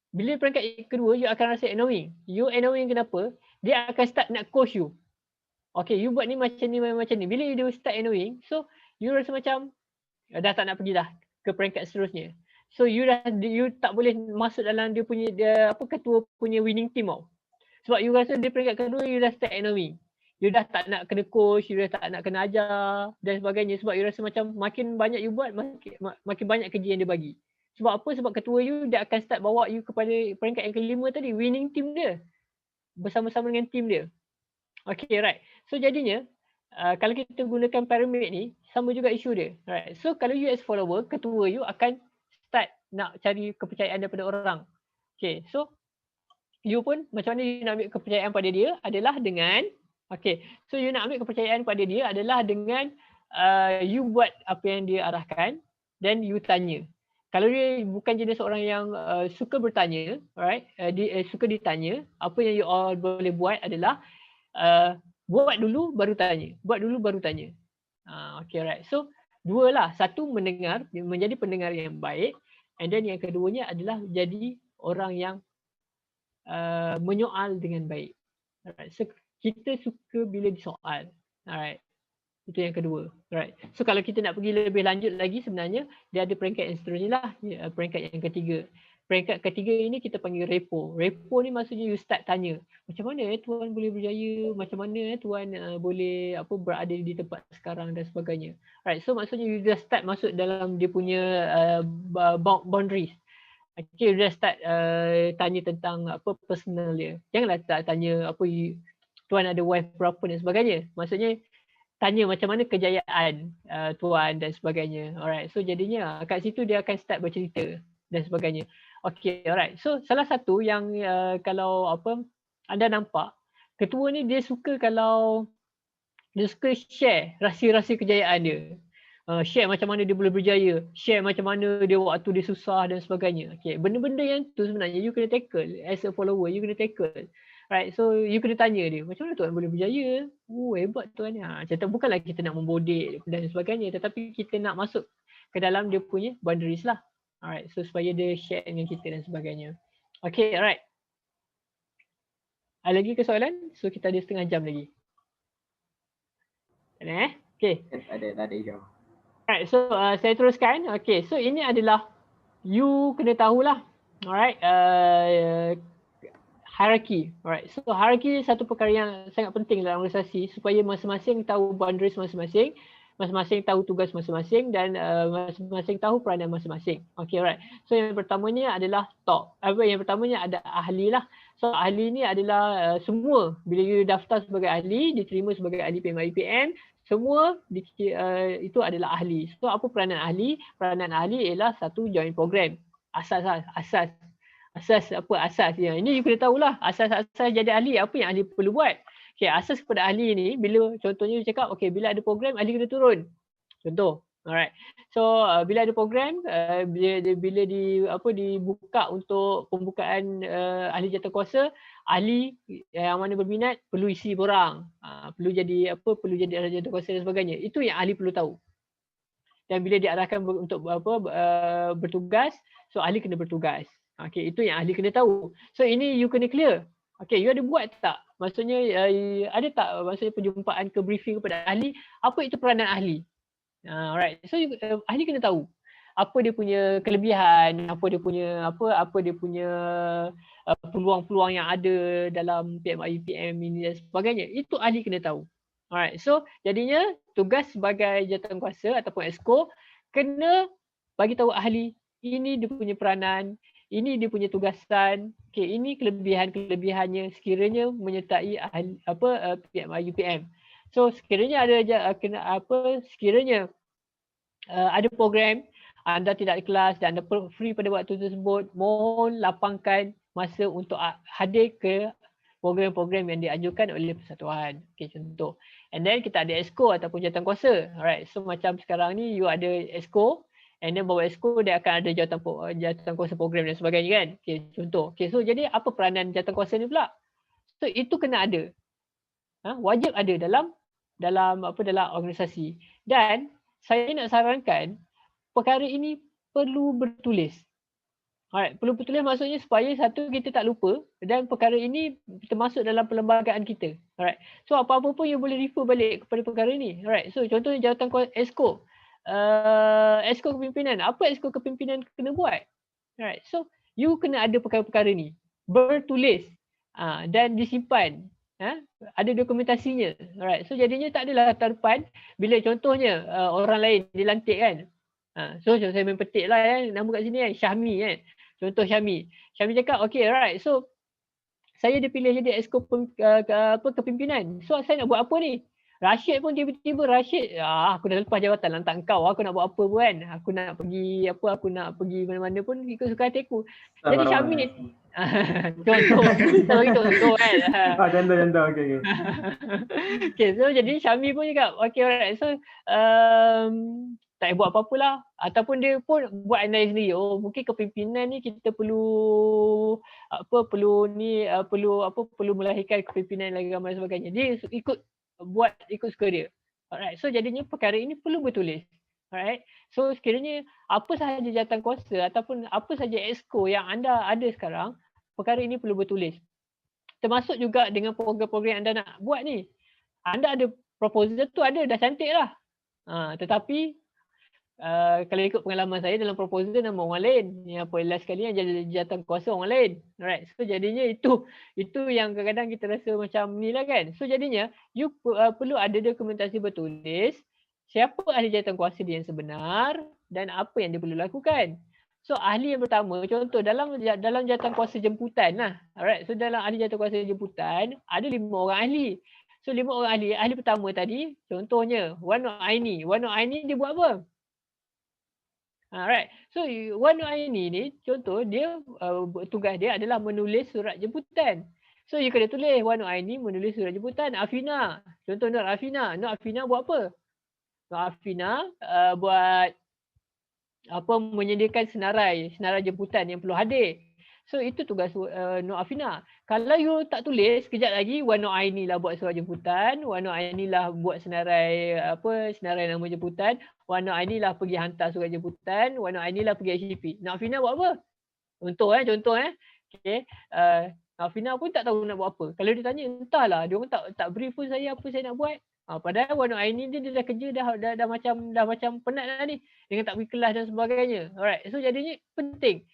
bila peringkat kedua you akan rasa annoying. You annoying kenapa? Dia akan start nak coach you. Okay, you buat ni macam ni, macam ni. Bila you start annoying, so you rasa macam dah tak nak pergi dah ke peringkat seterusnya. So you tak boleh masuk dalam dia punya ketua punya winning team tau. Sebab you rasa di peringkat kedua you dah start annoying. You dah tak nak kena coach, you dah tak nak kena ajar dan sebagainya, sebab you rasa macam makin banyak you buat makin banyak kerja yang dia bagi. Sebab apa? Sebab ketua you dia akan start bawa you kepada peringkat yang kelima tadi, winning team dia. Bersama-sama dengan team dia. Okay, right. So jadinya kalau kita gunakan pyramid ni, sama juga isu dia. Right. So kalau you as follower, ketua you akan start nak cari kepercayaan daripada orang. Okay, so you pun macam mana you nak ambil kepercayaan pada dia adalah dengan, okay, so you nak ambil kepercayaan pada dia adalah dengan you buat apa yang dia arahkan, then you tanya. Kalau dia bukan jenis orang yang suka bertanya, right, dia suka ditanya, apa yang you all boleh buat adalah buat dulu baru tanya. Buat dulu baru tanya. Okay, right. So, dua lah. Satu, mendengar, menjadi pendengar yang baik. And then yang keduanya adalah jadi orang yang menyoal dengan baik. Alright. So, kita suka bila disoal. Alright. Itu yang kedua. Alright. So, kalau kita nak pergi lebih lanjut lagi sebenarnya, dia ada peringkat yang seterusnya lah. Peringkat yang ketiga. Peringkat ketiga ini kita panggil repo. Repo ni maksudnya you start tanya, macam mana tuan boleh berjaya, macam mana tuan boleh berada di tempat sekarang dan sebagainya. Right, so maksudnya you dah start masuk dalam dia punya boundaries. Okay, you dah start tanya tentang personal dia. Janganlah tak tanya tuan ada wife berapa dan sebagainya. Maksudnya tanya macam mana kejayaan tuan dan sebagainya. Alright, so jadinya kat situ dia akan start bercerita dan sebagainya. Okay, alright. So salah satu yang kalau anda nampak, ketua ni dia suka share rahsia-rahsia kejayaan dia. Share macam mana dia boleh berjaya, share macam mana dia waktu dia susah dan sebagainya. Okay, benda-benda yang tu sebenarnya you kena tackle as a follower, you kena tackle. Right, so you kena tanya dia, macam mana tuan boleh berjaya? Hebat tuan ni. Macam bukanlah kita nak membodek dan sebagainya, tetapi kita nak masuk ke dalam dia punya boundaries lah. Alright, so supaya dia share dengan kita dan sebagainya. Okay, alright. Ada lagi ke soalan? So kita ada setengah jam lagi. Ada Okay. Ada jam. Alright, so saya teruskan. Okay, so ini adalah you kena tahulah. Alright, hierarchy. Alright, so hierarchy satu perkara yang sangat penting dalam organisasi supaya masing-masing tahu boundaries masing-masing. Masing-masing tahu tugas masing-masing dan masing-masing tahu peranan masing-masing. Okay, right. So yang pertamanya adalah top. Yang pertamanya ada ahli lah. So ahli ni adalah semua. Bila you daftar sebagai ahli, diterima sebagai ahli PMIPM, semua itu adalah ahli. So apa peranan ahli? Peranan ahli ialah satu join program. Asas. Yang ini you kena tahulah. Asas-asas jadi ahli, apa yang ahli perlu buat. Okay, asas kepada ahli ni, bila contohnya you cakap, okay, bila ada program, ahli kena turun. Contoh. Alright. So, bila ada program, bila dibuka untuk pembukaan ahli jawatankuasa, ahli yang mana berminat perlu isi borang. Perlu jadi ahli jawatankuasa dan sebagainya. Itu yang ahli perlu tahu. Dan bila diarahkan untuk bertugas, so ahli kena bertugas. Okay, itu yang ahli kena tahu. So, ini you kena clear. Okay, you ada buat tak? Maksudnya ada tak perjumpaan ke briefing kepada ahli, apa itu peranan ahli? Alright. So ahli kena tahu apa dia punya kelebihan, apa dia punya peluang-peluang yang ada dalam PMIPM ini dan sebagainya. Itu ahli kena tahu. Alright. So jadinya tugas sebagai jawatankuasa ataupun exco kena bagi tahu ahli ini dia punya peranan, ini dia punya tugasan, okay, ini kelebihannya sekiranya menyertai PMI UPM. So sekiranya ada sekiranya ada program anda tidak di kelas dan anda free pada waktu tersebut, mohon lapangkan masa untuk hadir ke program-program yang dianjurkan oleh persatuan. Okay, contoh. And then kita ada EXCO ataupun jawatankuasa. Alright, so macam sekarang ni you ada EXCO, and then bawah EXCO dia akan ada jawatankuasa program dan sebagainya kan. Okay, contoh. Okay, so jadi apa peranan jawatankuasa ni pula? So itu kena ada. Wajib ada dalam organisasi. Dan saya nak sarankan perkara ini perlu bertulis. Alright, perlu bertulis maksudnya supaya satu kita tak lupa dan perkara ini termasuk dalam perlembagaan kita. Alright. So apa-apa pun you boleh refer balik kepada perkara ini. Alright. So contohnya jawatan EXCO. EXCO kepimpinan. Apa EXCO kepimpinan kena buat? Alright. So you kena ada perkara-perkara ni. Bertulis dan disimpan. Ada dokumentasinya. Alright. So jadinya tak adalah tahun depan bila contohnya orang lain dilantik kan. So saya main petik lah nama kat sini kan, Syahmi kan. Contoh Syahmi. Syahmi cakap, okay alright, so saya dipilih jadi exco kepimpinan. So saya nak buat apa ni? Rashid pun tiba-tiba Rashid, aku dah lepas jawatan, lantak kau, aku nak buat apa pun kan. Aku nak pergi mana-mana pun ikut suka hati aku. Jadi Syahmi ni contoh, kita bagi contoh kan. Contoh, okay. Okay, so jadi Syahmi pun cakap, okay alright, so tak payah buat apa-apa lah. Ataupun dia pun buat analis sendiri. Oh, mungkin kepimpinan ni kita perlu melahirkan kepimpinan lagi ramai dan sebagainya. Dia ikut suka dia. Alright. So jadinya perkara ini perlu bertulis. Alright. So sekiranya apa sahaja jawatankuasa ataupun apa sahaja EXCO yang anda ada sekarang, perkara ini perlu bertulis. Termasuk juga dengan program-program anda nak buat ni. Anda ada proposal tu ada, dah cantik lah. Tetapi kalau ikut pengalaman saya dalam proposal nama orang lain, yang popular sekali yang jadi jawatankuasa orang lain. Alright. So jadinya itu yang kadang-kadang kita rasa macam ni lah kan. So jadinya you perlu ada dokumentasi bertulis siapa ahli jawatankuasa dia yang sebenar dan apa yang dia perlu lakukan. So ahli yang pertama, contoh dalam jawatankuasa jemputan lah. Alright. So dalam ahli jawatankuasa jemputan ada 5 orang ahli. So 5 orang ahli. Ahli pertama tadi contohnya Wano Aini. Wano Aini dia buat apa? Alright. So Wano Aini ni contoh dia tugas dia adalah menulis surat jemputan. So you kena tulis Wano Aini menulis surat jemputan. Afina. Contoh Nur Afina. Nur Afina buat apa? Nur Afina buat menyediakan senarai jemputan yang perlu hadir. So itu tugas Nur Afina. Kalau you tak tulis, kejap lagi Wano Aini lah buat surat jemputan, Wano Aini lah buat senarai nama jemputan, Wano Aini lah pergi hantar surat jemputan, Wano Aini lah pergi HCP. Nur Afina buat apa? Contoh. Okay. Nur Afina pun tak tahu nak buat apa. Kalau dia tanya, entahlah, dia orang tak brief pun saya apa saya nak buat. Padahal Wano Aini dia dah kerja dah macam penat dah ni dengan tak pergi kelas dan sebagainya. Alright. So jadinya penting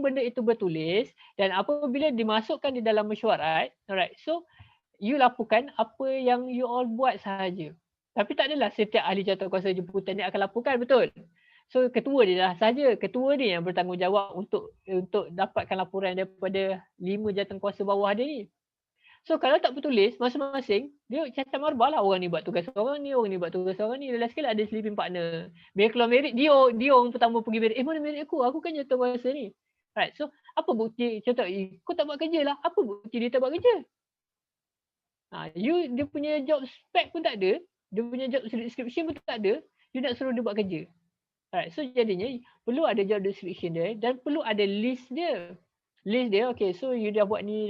benda itu bertulis dan apabila dimasukkan di dalam mesyuarat, alright, so you laporkan apa yang you all buat sahaja. Tapi tak adalah setiap ahli jawatankuasa jemputan ni akan laporkan, betul? So ketua dia lah sahaja, ketua dia yang bertanggungjawab untuk dapatkan laporan daripada 5 jawatankuasa bawah dia ni. So kalau tak bertulis, masing-masing dia cacat marbah lah, orang ni buat tugas orang ni buat tugas orang ni. Last sekali ada sleeping partner. Bila keluar merit, dia orang pertama pergi merit. Mana merit aku? Aku kan jawatankuasa ni. Right. So apa bukti? Contoh, kau tak buat kerja lah. Apa bukti dia tak buat kerja? Dia punya job spec pun tak ada. Dia punya job description pun tak ada. You nak suruh dia buat kerja. Right. So jadinya perlu ada job description dia dan perlu ada list dia. Okay, so you dah buat ni.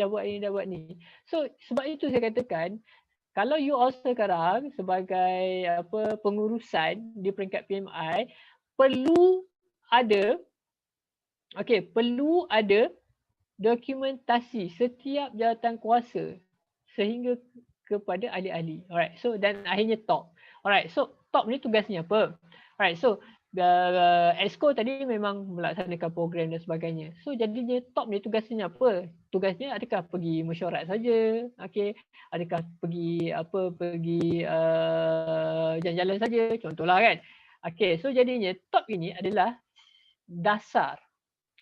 So sebab itu saya katakan, kalau you all sekarang sebagai pengurusan di peringkat PMI, perlu ada dokumentasi setiap jawatankuasa sehingga kepada ahli-ahli. Alright, so dan akhirnya top. Alright, so top ni tugasnya apa? Alright, so EXCO tadi memang melaksanakan program dan sebagainya. So jadinya top ni tugasnya apa? Tugasnya adakah pergi mesyuarat saja? Okay. Adakah pergi jalan-jalan saja? Contohlah kan. Okay, so jadinya top ini adalah dasar.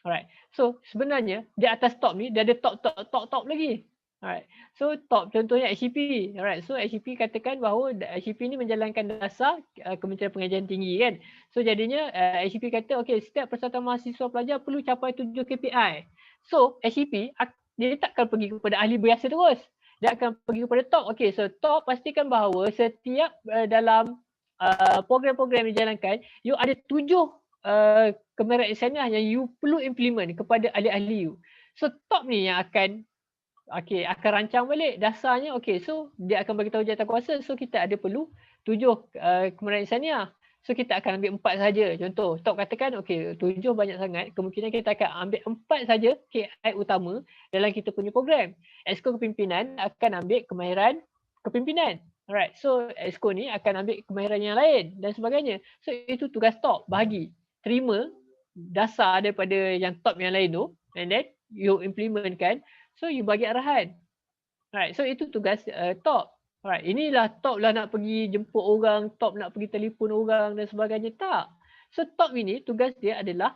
Alright. So sebenarnya di atas top ni dia ada top lagi. Alright. So top contohnya HCP. Alright. So HCP katakan bahawa HCP ni menjalankan dasar Kementerian Pengajian Tinggi kan. So jadinya HCP kata okey, setiap persatuan mahasiswa pelajar perlu capai 7 KPI. So HCP dia takkan pergi kepada ahli biasa terus. Dia akan pergi kepada top. Okey, so top pastikan bahawa setiap dalam program-program yang dijalankan, you ada 7 kemahiran insaniah yang you perlu implement kepada ahli-ahli you. So top ni yang akan akan rancang balik dasarnya. So dia akan bagi tahu jawatankuasa. So kita ada perlu 7 kemahiran insaniah. So kita akan ambil 4 saja. Contoh, top katakan 7 banyak sangat. Kemungkinan kita akan ambil 4 saja KI utama dalam kita punya program. Exco kepimpinan akan ambil kemahiran kepimpinan. Alright. So exco ni akan ambil kemahiran yang lain dan sebagainya. So itu tugas top, bahagi. Terima dasar daripada yang top yang lain tu and then you implementkan. So you bagi arahan. Alright, so itu tugas top. Alright, inilah top lah nak pergi jemput orang, top nak pergi telefon orang dan sebagainya. Tak. So top ini tugas dia adalah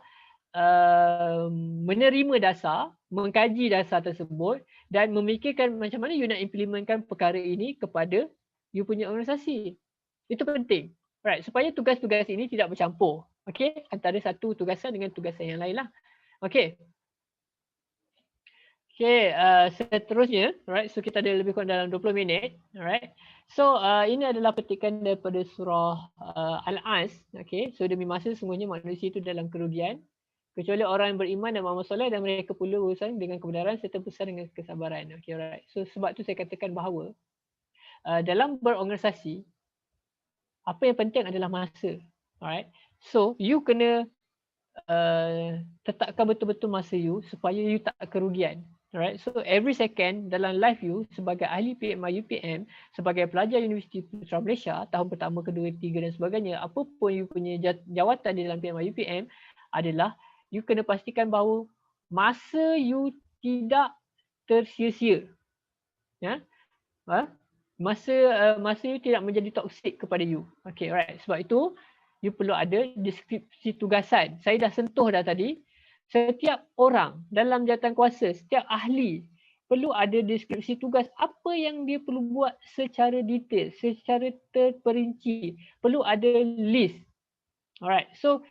menerima dasar, mengkaji dasar tersebut dan memikirkan macam mana you nak implementkan perkara ini kepada you punya organisasi. Itu penting. Alright, supaya tugas-tugas ini tidak bercampur. Okay, antara satu tugasan dengan tugasan yang lain lah. Okay. Okay, seterusnya, alright, so kita ada lebih kurang dalam 20 minit, alright. So ini adalah petikan daripada surah Al-As, okay. So demi masa semuanya manusia itu dalam kerugian, kecuali orang yang beriman dan beramal soleh dan mereka perlu berurusan dengan kebenaran serta besar dengan kesabaran. Okay, alright. So sebab tu saya katakan bahawa dalam berorganisasi, apa yang penting adalah masa, alright. So you kena tetapkan betul-betul masa you supaya you tak kerugian. Alright, so every second dalam life you sebagai ahli PMI UPM, sebagai pelajar Universiti Putra Malaysia tahun pertama, kedua, ketiga dan sebagainya, apa pun you punya jawatan di dalam PMI UPM adalah you kena pastikan bahawa masa you tidak tersia-sia. Ya? Masa you tidak menjadi toksik kepada you. Okay, alright. Sebab itu you perlu ada deskripsi tugasan. Saya dah sentuh dah tadi. Setiap orang dalam jawatankuasa, setiap ahli perlu ada deskripsi tugas apa yang dia perlu buat secara detail, secara terperinci. Perlu ada list. Alright. So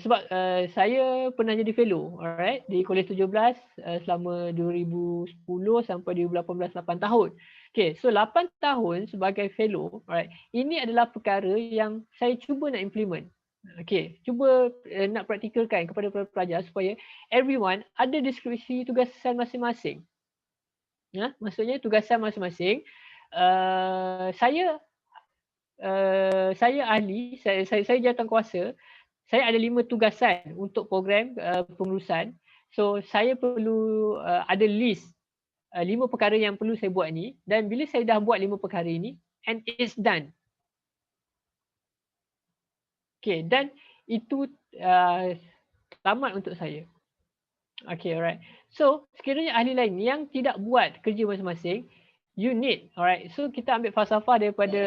sebab saya pernah jadi fellow, alright, di Kolej 17 selama 2010 sampai 2018, 8 tahun. Okay, so 8 tahun sebagai fellow, alright, ini adalah perkara yang saya cuba nak implement. Okay, cuba nak praktikalkan kepada pelajar supaya everyone ada deskripsi tugasan masing-masing. Ya, maksudnya tugasan masing-masing. Saya ahli, saya jawatankuasa. Saya ada 5 tugasan untuk program pengurusan. So saya perlu ada list 5 perkara yang perlu saya buat ni, dan bila saya dah buat 5 perkara ini and it's done. Okay, dan itu tamat untuk saya. Okay, alright. So sekiranya ahli lain yang tidak buat kerja masing-masing, you need, alright. So kita ambil falsafah daripada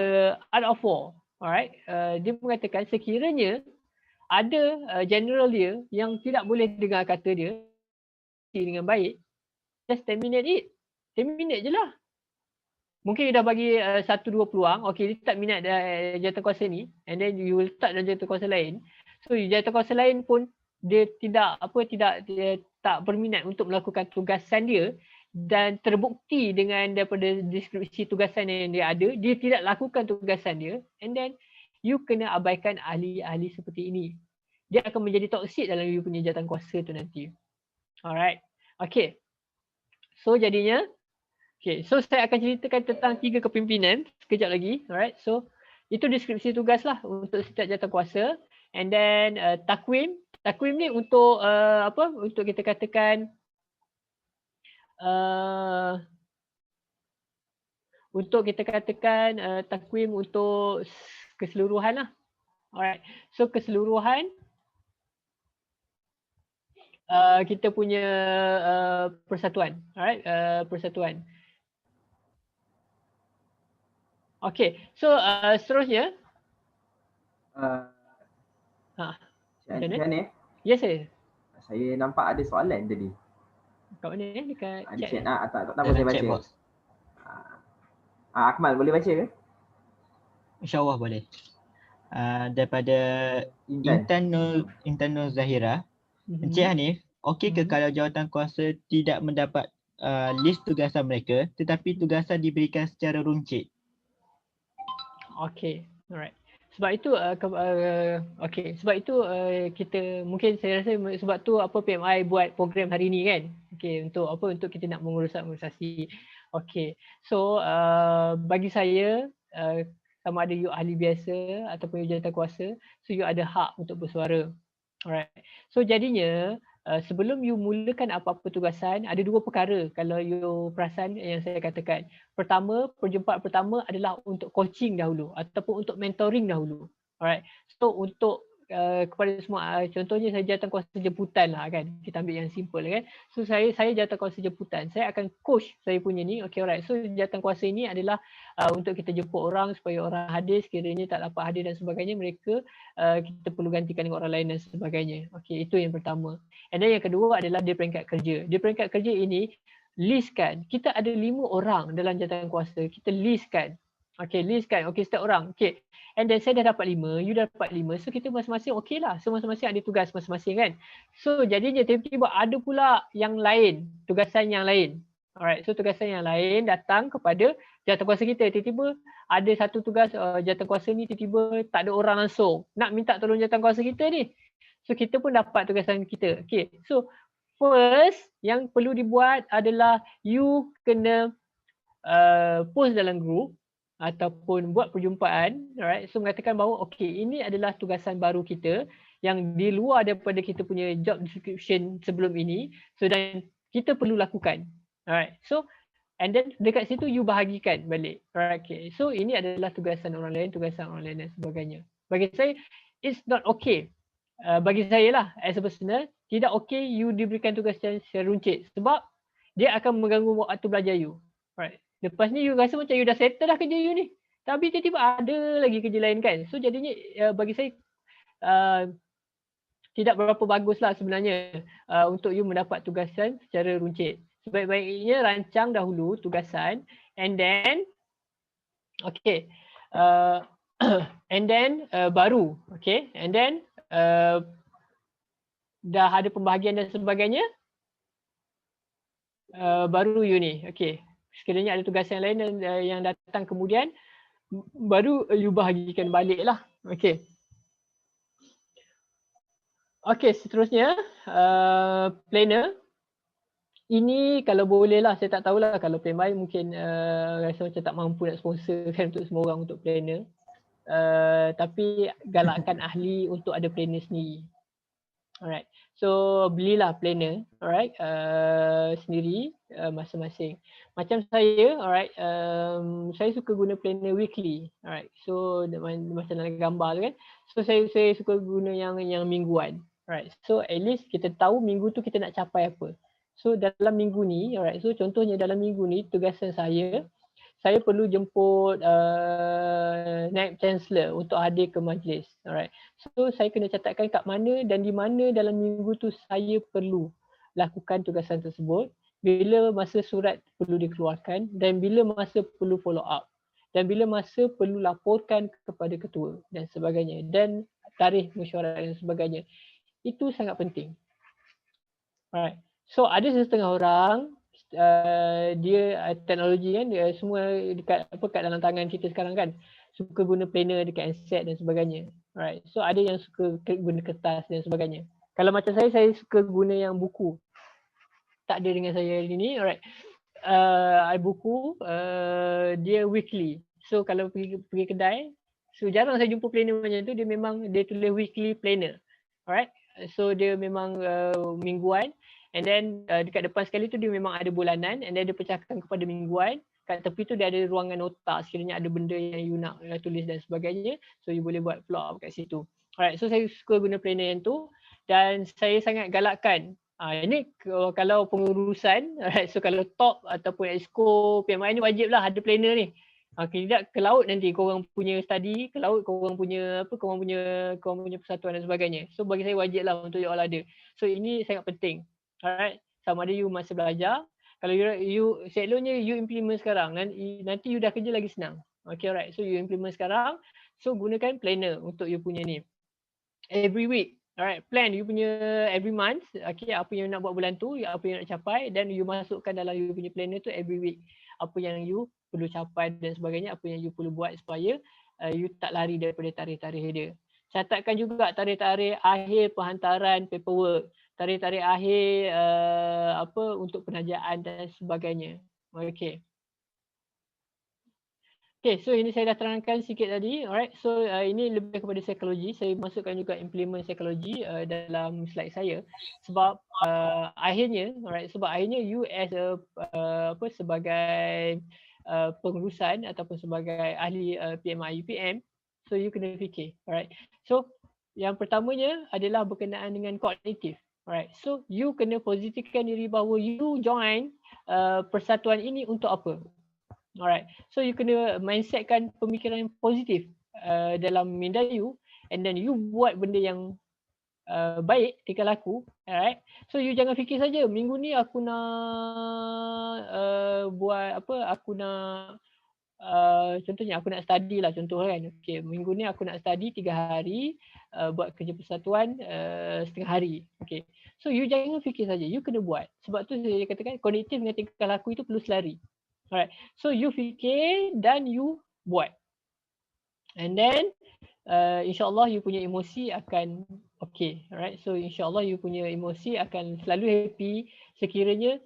Art of War, alright. Dia mengatakan sekiranya ada general dia yang tidak boleh dengar kata dia dengan baik, just terminate it. Terminate je lah. Mungkin you dah bagi 1-2 peluang, okay, dia tak minat jawatankuasa ni, and then you will start dengan jawatankuasa lain. So jawatankuasa lain pun dia tak berminat untuk melakukan tugasan dia, dan terbukti dengan daripada deskripsi tugasan yang dia ada, dia tidak lakukan tugasan dia, and then you kena abaikan ahli-ahli seperti ini. Dia akan menjadi toksik dalam you punya jawatankuasa tu nanti. Alright. Okay. So jadinya, okay, so saya akan ceritakan tentang 3 kepimpinan sekejap lagi. Alright. So itu deskripsi tugas lah untuk setiap jawatankuasa. And then takwim. Takwim ni untuk untuk kita katakan takwim untuk keseluruhan lah. Alright. So keseluruhan kita punya persatuan. Alright, persatuan. Okay, so seterusnya. Macam ni? Yes, sir. Saya nampak ada soalan tadi. Kat mana ni? Dekat Di chat. chat tak tahu saya baca. Box. Akmal boleh baca ke? InsyaAllah boleh. Daripada Intan Nur Zahira. Encik Hanif, okey ke kalau jawatan kuasa tidak mendapat list tugasan mereka tetapi tugasan diberikan secara runcit? Okay, alright. Sebab itu sebab itu kita mungkin saya rasa sebab tu apa PMI buat program hari ni kan. Okay, untuk kita nak mengurus organisasi. Okay. So bagi saya sama ada you ahli biasa ataupun you jawatankuasa, so you ada hak untuk bersuara. Alright. So jadinya sebelum you mulakan apa-apa tugasan, ada dua perkara kalau you perasan yang saya katakan. Pertama, perjumpaan pertama adalah untuk coaching dahulu ataupun untuk mentoring dahulu. Alright. So untuk kepada semua, contohnya saya jawatankuasa jemputan lah kan. Kita ambil yang simple kan. So saya jawatankuasa jemputan. Saya akan coach saya punya ni. Okay, alright. So jawatankuasa ini adalah untuk kita jemput orang supaya orang hadir, sekiranya tak dapat hadir dan sebagainya, mereka kita perlu gantikan dengan orang lain dan sebagainya. Okay, itu yang pertama. And then yang kedua adalah di peringkat kerja. Di peringkat kerja ini, listkan. Kita ada 5 orang dalam jawatankuasa. Kita listkan. Okay, listkan. Okay, setiap orang. Okay. And then saya dah dapat 5, you dah dapat 5. So kita masing-masing okey lah. So masing-masing ada tugas masing-masing kan. So jadinya tiba-tiba ada pula yang lain. Tugasan yang lain. Alright, so tugasan yang lain datang kepada jawatankuasa kita. Tiba-tiba ada satu tugas jawatankuasa ni tiba-tiba tak ada orang langsung. Nak minta tolong jawatankuasa kita ni. So kita pun dapat tugasan kita. Okay, so first yang perlu dibuat adalah you kena post dalam group ataupun buat perjumpaan, alright, so mengatakan bahawa okey, ini adalah tugasan baru kita yang di luar daripada kita punya job description sebelum ini, so dan kita perlu lakukan. Alright, so and then dekat situ you bahagikan balik. Alright, okay. So ini adalah tugasan orang lain dan sebagainya. Bagi saya it's not okay. Bagi saya lah as a personal, tidak okay you diberikan tugas secara runcit sebab dia akan mengganggu waktu belajar you. Alright. Lepas ni you rasa macam you dah settle dah kerja you ni. Tapi tiba-tiba ada lagi kerja lain kan. So jadinya bagi saya tidak berapa bagus lah sebenarnya untuk you mendapat tugasan secara runcit. Sebaik-baiknya rancang dahulu tugasan and then okay. And then baru. Okay. And then dah ada pembahagian dan sebagainya. Baru you ni. Okay. Sekiranya ada tugas yang lain dan yang datang kemudian, baru you bahagikan balik lah. Okay. Okay, seterusnya planner. Ini kalau boleh lah, saya tak tahulah kalau PMI mungkin rasa macam tak mampu nak sponsorkan untuk semua orang untuk planner. Tapi galakkan ahli untuk ada planner sendiri. Alright, so belilah planner, alright, sendiri masing-masing. Macam saya, alright, saya suka guna planner weekly, alright. So macam dalam gambar tu kan. So saya suka guna yang mingguan, alright. So at least kita tahu minggu tu kita nak capai apa. So dalam minggu ni, alright. So contohnya dalam minggu ni tugasan saya perlu jemput Naib Chancellor untuk hadir ke majlis. Alright. So saya kena catatkan kat mana dan di mana dalam minggu tu saya perlu lakukan tugasan tersebut, bila masa surat perlu dikeluarkan dan bila masa perlu follow up dan bila masa perlu laporkan kepada ketua dan sebagainya dan tarikh mesyuarat dan sebagainya. Itu sangat penting. Alright. So ada setengah orang dia teknologi kan, dia semua dekat dalam tangan kita sekarang kan, suka guna planner dekat handset dan sebagainya. Alright. So ada yang suka guna kertas dan sebagainya. Kalau macam saya suka guna yang buku. Tak ada dengan saya hari ni. Alright. Buku dia weekly. So kalau pergi kedai, so jarang saya jumpa planner macam tu. Dia tulis weekly planner. Alright. So dia memang mingguan. And then dekat depan sekali tu dia memang ada bulanan, and then dia pecahkan kepada mingguan. Kat tepi tu dia ada ruangan nota sekiranya ada benda yang you nak tulis dan sebagainya. So you boleh buat plot kat situ. Alright, so saya suka guna planner yang tu dan saya sangat galakkan. Ini kalau pengurusan, alright, so kalau top ataupun exco PMI ni wajiblah ada planner ni. Tidak ke laut nanti korang punya study, ke laut korang punya persatuan dan sebagainya. So bagi saya wajiblah untuk you all ada. So ini sangat penting. Alright. sama ada you masa belajar. Kalau you seloknya you implement sekarang, nanti you dah kerja lagi senang. Okay, alright. So you implement sekarang. So gunakan planner untuk you punya ni. Every week, alright, plan you punya every month. Okay, apa yang nak buat bulan tu, apa yang nak capai, dan you masukkan dalam you punya planner tu every week. Apa yang you perlu capai dan sebagainya, apa yang you perlu buat supaya you tak lari daripada tarikh-tarikh dia. Catatkan juga tarikh-tarikh akhir penghantaran paperwork, tarikh-tarikh akhir untuk penajaan dan sebagainya. Okay. Okay, so ini saya dah terangkan sikit tadi. Alright, so ini lebih kepada psikologi. Saya masukkan juga implement psikologi dalam slide saya. Sebab akhirnya you as a sebagai pengurusan ataupun sebagai ahli PMI UPM, so you kena fikir. Alright, so yang pertamanya adalah berkenaan dengan kognitif. Alright, so you kena positifkan diri bahawa you join persatuan ini untuk apa. Alright, so you kena mindsetkan pemikiran yang positif dalam minda you, and then you buat benda yang baik tingkah laku. Alright, so you jangan fikir saja minggu ni aku nak buat apa, aku nak contohnya aku nak study lah, contoh kan. Okay, minggu ni aku nak study 3 hari, buat kerja persatuan setengah hari. Okay, so you jangan fikir saja, you kena buat. Sebab tu saya katakan kognitif dengan tingkah laku itu perlu selari. Alright, so you fikir dan you buat, and then insyaAllah you punya emosi akan okay. Alright, so insyaAllah you punya emosi akan selalu happy sekiranya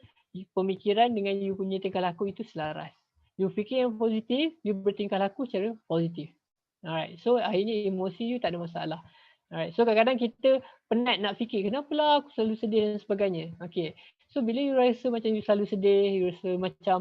pemikiran dengan you punya tingkah laku itu selaras. You fikir yang positif, you bertingkah laku secara positif. Alright, so akhirnya emosi you tak ada masalah. Alright, so kadang-kadang kita penat nak fikir, kenapalah aku selalu sedih dan sebagainya. Okay, so bila you rasa macam you selalu sedih, you rasa macam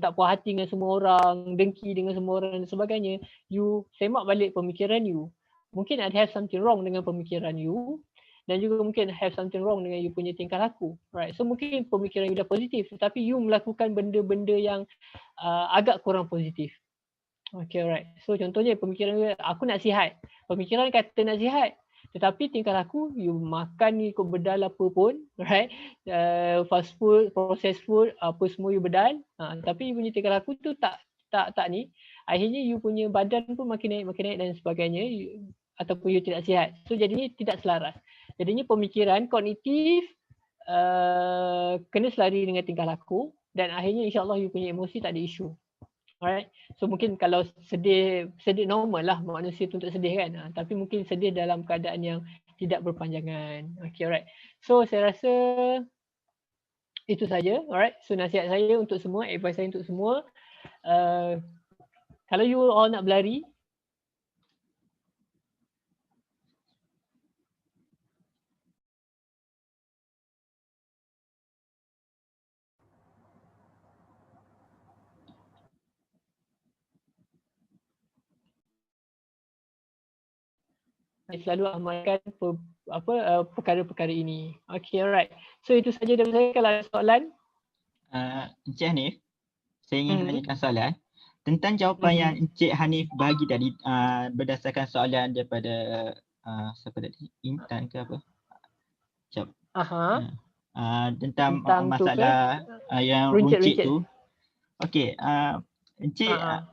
tak puas hati dengan semua orang, dengki dengan semua orang dan sebagainya, you semak balik pemikiran you. Mungkin ada have something wrong dengan pemikiran you, dan juga mungkin have something wrong dengan you punya tingkah laku. Right, so mungkin pemikiran you dah positif, tetapi you melakukan benda-benda yang agak kurang positif. Okay, alright. So contohnya pemikiran you, aku nak sihat. Pemikiran kata nak sihat, tetapi tingkah laku you makan ni ikut bedal apa pun, right? Fast food, processed food, apa semua you bedal. Tapi you punya tingkah laku tu tak ni. Akhirnya you punya badan pun makin naik dan sebagainya, ataupun you tidak sihat. So jadinya tidak selaras. Jadinya pemikiran kognitif kena selari dengan tingkah laku, dan akhirnya insyaAllah you punya emosi tak ada isu. Alright, so mungkin kalau sedih normal lah manusia tu untuk sedih kan, tapi mungkin sedih dalam keadaan yang tidak berpanjangan. Okay, alright. So saya rasa itu saja. Alright, so nasihat saya untuk semua, advice saya untuk semua, kalau you all nak berlari, selalu amalkan perkara-perkara ini. Okay, alright. So itu saja dari saya. Kalau ada soalan, Encik Hanif, saya ingin tanyakan soalan tentang jawapan yang Encik Hanif bagi tadi, berdasarkan soalan daripada siapa tadi, Intan ke apa? Tentang masalah yang runcit tu. Okey,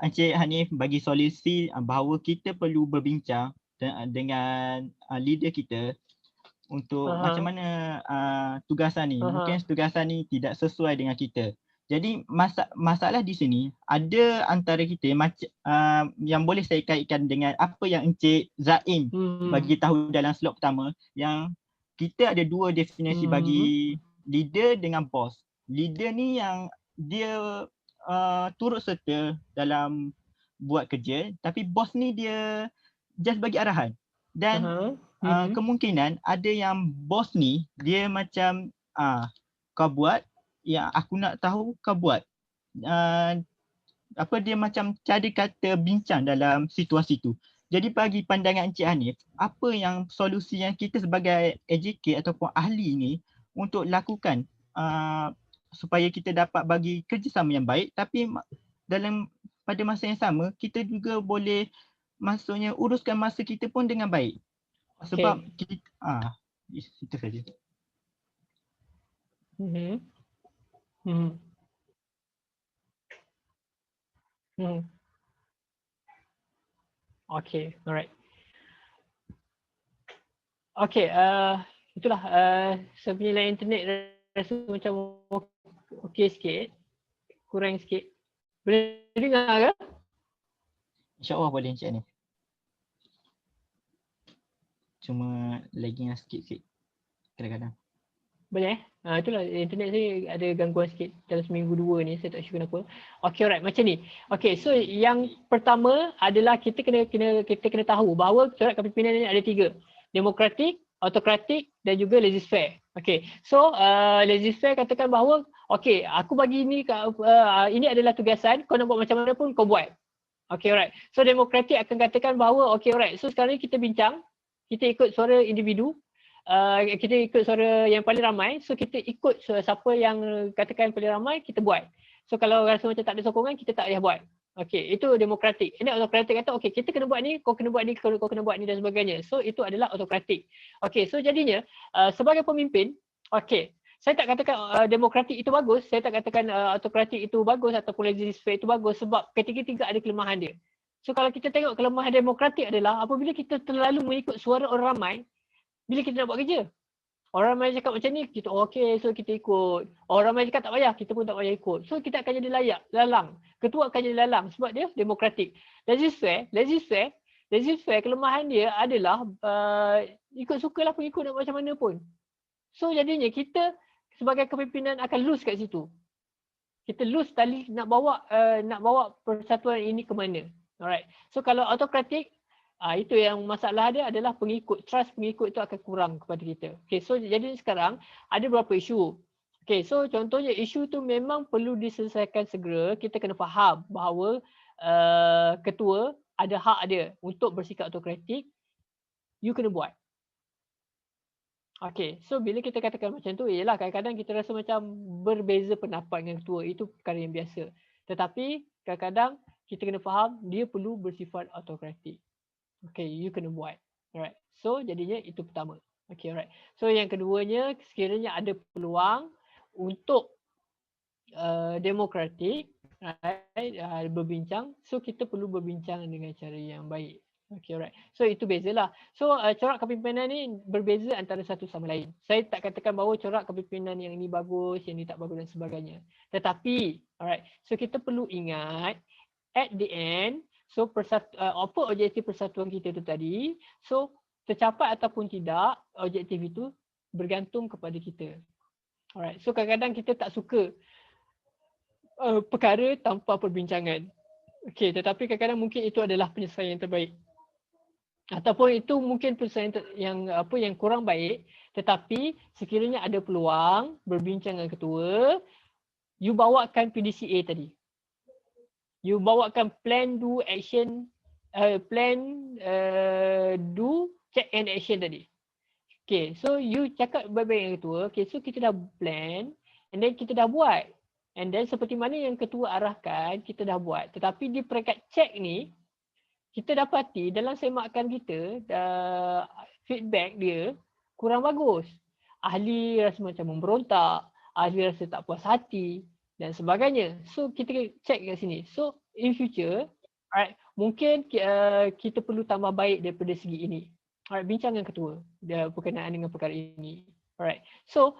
Encik Hanif bagi solusi bahawa kita perlu berbincang dengan leader kita untuk macam mana tugasan ni. Mungkin tugasan ni tidak sesuai dengan kita. Jadi masalah di sini ada antara kita yang boleh saya kaitkan dengan apa yang Encik Zaim bagi tahu dalam slot pertama, yang kita ada dua definisi bagi leader dengan boss. Leader ni yang dia turut serta dalam buat kerja, tapi boss ni dia just bagi arahan. Dan kemungkinan ada yang bos ni dia macam kau buat yang aku nak tahu kau buat. Dia macam cara kata bincang dalam situasi tu. Jadi bagi pandangan Encik Hanif, apa yang solusi yang kita sebagai AJK ataupun ahli ni untuk lakukan supaya kita dapat bagi kerjasama yang baik, tapi pada masa yang sama kita juga boleh maksudnya uruskan masa kita pun dengan baik. Sebab kita itu saja. Mhm. Mhm. Mhm. Okay, alright. Okay, itulah saya punya line internet rasa macam okey sikit, kurang sikit. Boleh dengar ke? InsyaAllah boleh Encik ni. Cuma lagging sikit-sikit kadang-kadang. Boleh eh? Itulah internet saya ada gangguan sikit dalam seminggu dua ni, saya tak sure kenapa. Okay, alright, macam ni. Okay, so yang pertama adalah kita kena tahu bahawa corak kepimpinan ni ada 3. Demokratik, autokratik dan juga laissez-faire. Okay, so laissez-faire katakan bahawa okay, aku bagi ini ini adalah tugasan, kau nak buat macam mana pun kau buat. Okay, alright. So demokratik akan katakan bahawa okay, alright. So sekarang ni kita bincang, kita ikut suara individu, kita ikut suara yang paling ramai. So kita ikut siapa yang katakan paling ramai, kita buat. So kalau rasa macam tak ada sokongan, kita tak payah buat. Okay, itu demokratik. Ini autokratik kata, okay, kita kena buat ni, kau kena buat ni, kau kena buat ni dan sebagainya. So itu adalah autokratik. Okay, so jadinya sebagai pemimpin, okay, saya tak katakan demokratik itu bagus, saya tak katakan autokratik itu bagus ataupun laissez-faire itu bagus sebab ketiga-tiga ada kelemahan dia. So kalau kita tengok kelemahan demokratik adalah apabila kita terlalu mengikut suara orang ramai, bila kita nak buat kerja. Orang ramai cakap macam ni, kita okey, so kita ikut. Orang ramai cakap tak payah, kita pun tak payah ikut. So kita akan jadi lalang. Ketua akan jadi lalang sebab dia demokratik. Laissez-faire kelemahan dia adalah ikut sukalah pengikut nak macam mana pun. So jadinya kita sebagai kepimpinan akan lose kat situ. Kita lose tali nak bawa persatuan ini ke mana. Alright. So kalau autokratik, itu yang masalah dia adalah pengikut. Trust pengikut itu akan kurang kepada kita. Okay, so jadi sekarang ada beberapa isu. Okay, so contohnya isu tu memang perlu diselesaikan segera. Kita kena faham bahawa ketua ada hak dia untuk bersikap autokratik. You kena buat. Okay, so bila kita katakan macam tu, ialah kadang-kadang kita rasa macam berbeza pendapat dengan ketua. Itu perkara yang biasa. Tetapi kadang-kadang kita kena faham dia perlu bersifat autokratik. Okay, you kena buat. Alright, so jadinya itu pertama. Okay, alright. So yang keduanya, sekiranya ada peluang untuk demokratik, right, berbincang, so kita perlu berbincang dengan cara yang baik. Okay, alright. So itu bezalah. So corak kepimpinan ni berbeza antara satu sama lain. Saya tak katakan bahawa corak kepimpinan yang ini bagus, yang ini tak bagus dan sebagainya. Tetapi, alright. So kita perlu ingat at the end, so apa objektif persatuan kita tu tadi, so tercapai ataupun tidak, objektif itu bergantung kepada kita. Alright. So kadang-kadang kita tak suka perkara tanpa perbincangan. Okay, tetapi kadang-kadang mungkin itu adalah penyelesaian yang terbaik. Ataupun itu mungkin penyelesaian yang kurang baik, tetapi sekiranya ada peluang berbincang dengan ketua, you bawakan PDCA tadi. You bawakan plan, do, action, do, check and action tadi. Okay, so you cakap baik-baik dengan ketua, okay, so kita dah plan and then kita dah buat. And then seperti mana yang ketua arahkan, kita dah buat. Tetapi di peringkat check ni, kita dapati dalam semakan kita, feedback dia kurang bagus. Ahli rasa macam memberontak, ahli rasa tak puas hati dan sebagainya. So kita check kat sini. So in future, alright, mungkin kita perlu tambah baik daripada segi ini. Alright, bincang dengan ketua berkenaan dengan perkara ini. Alright, so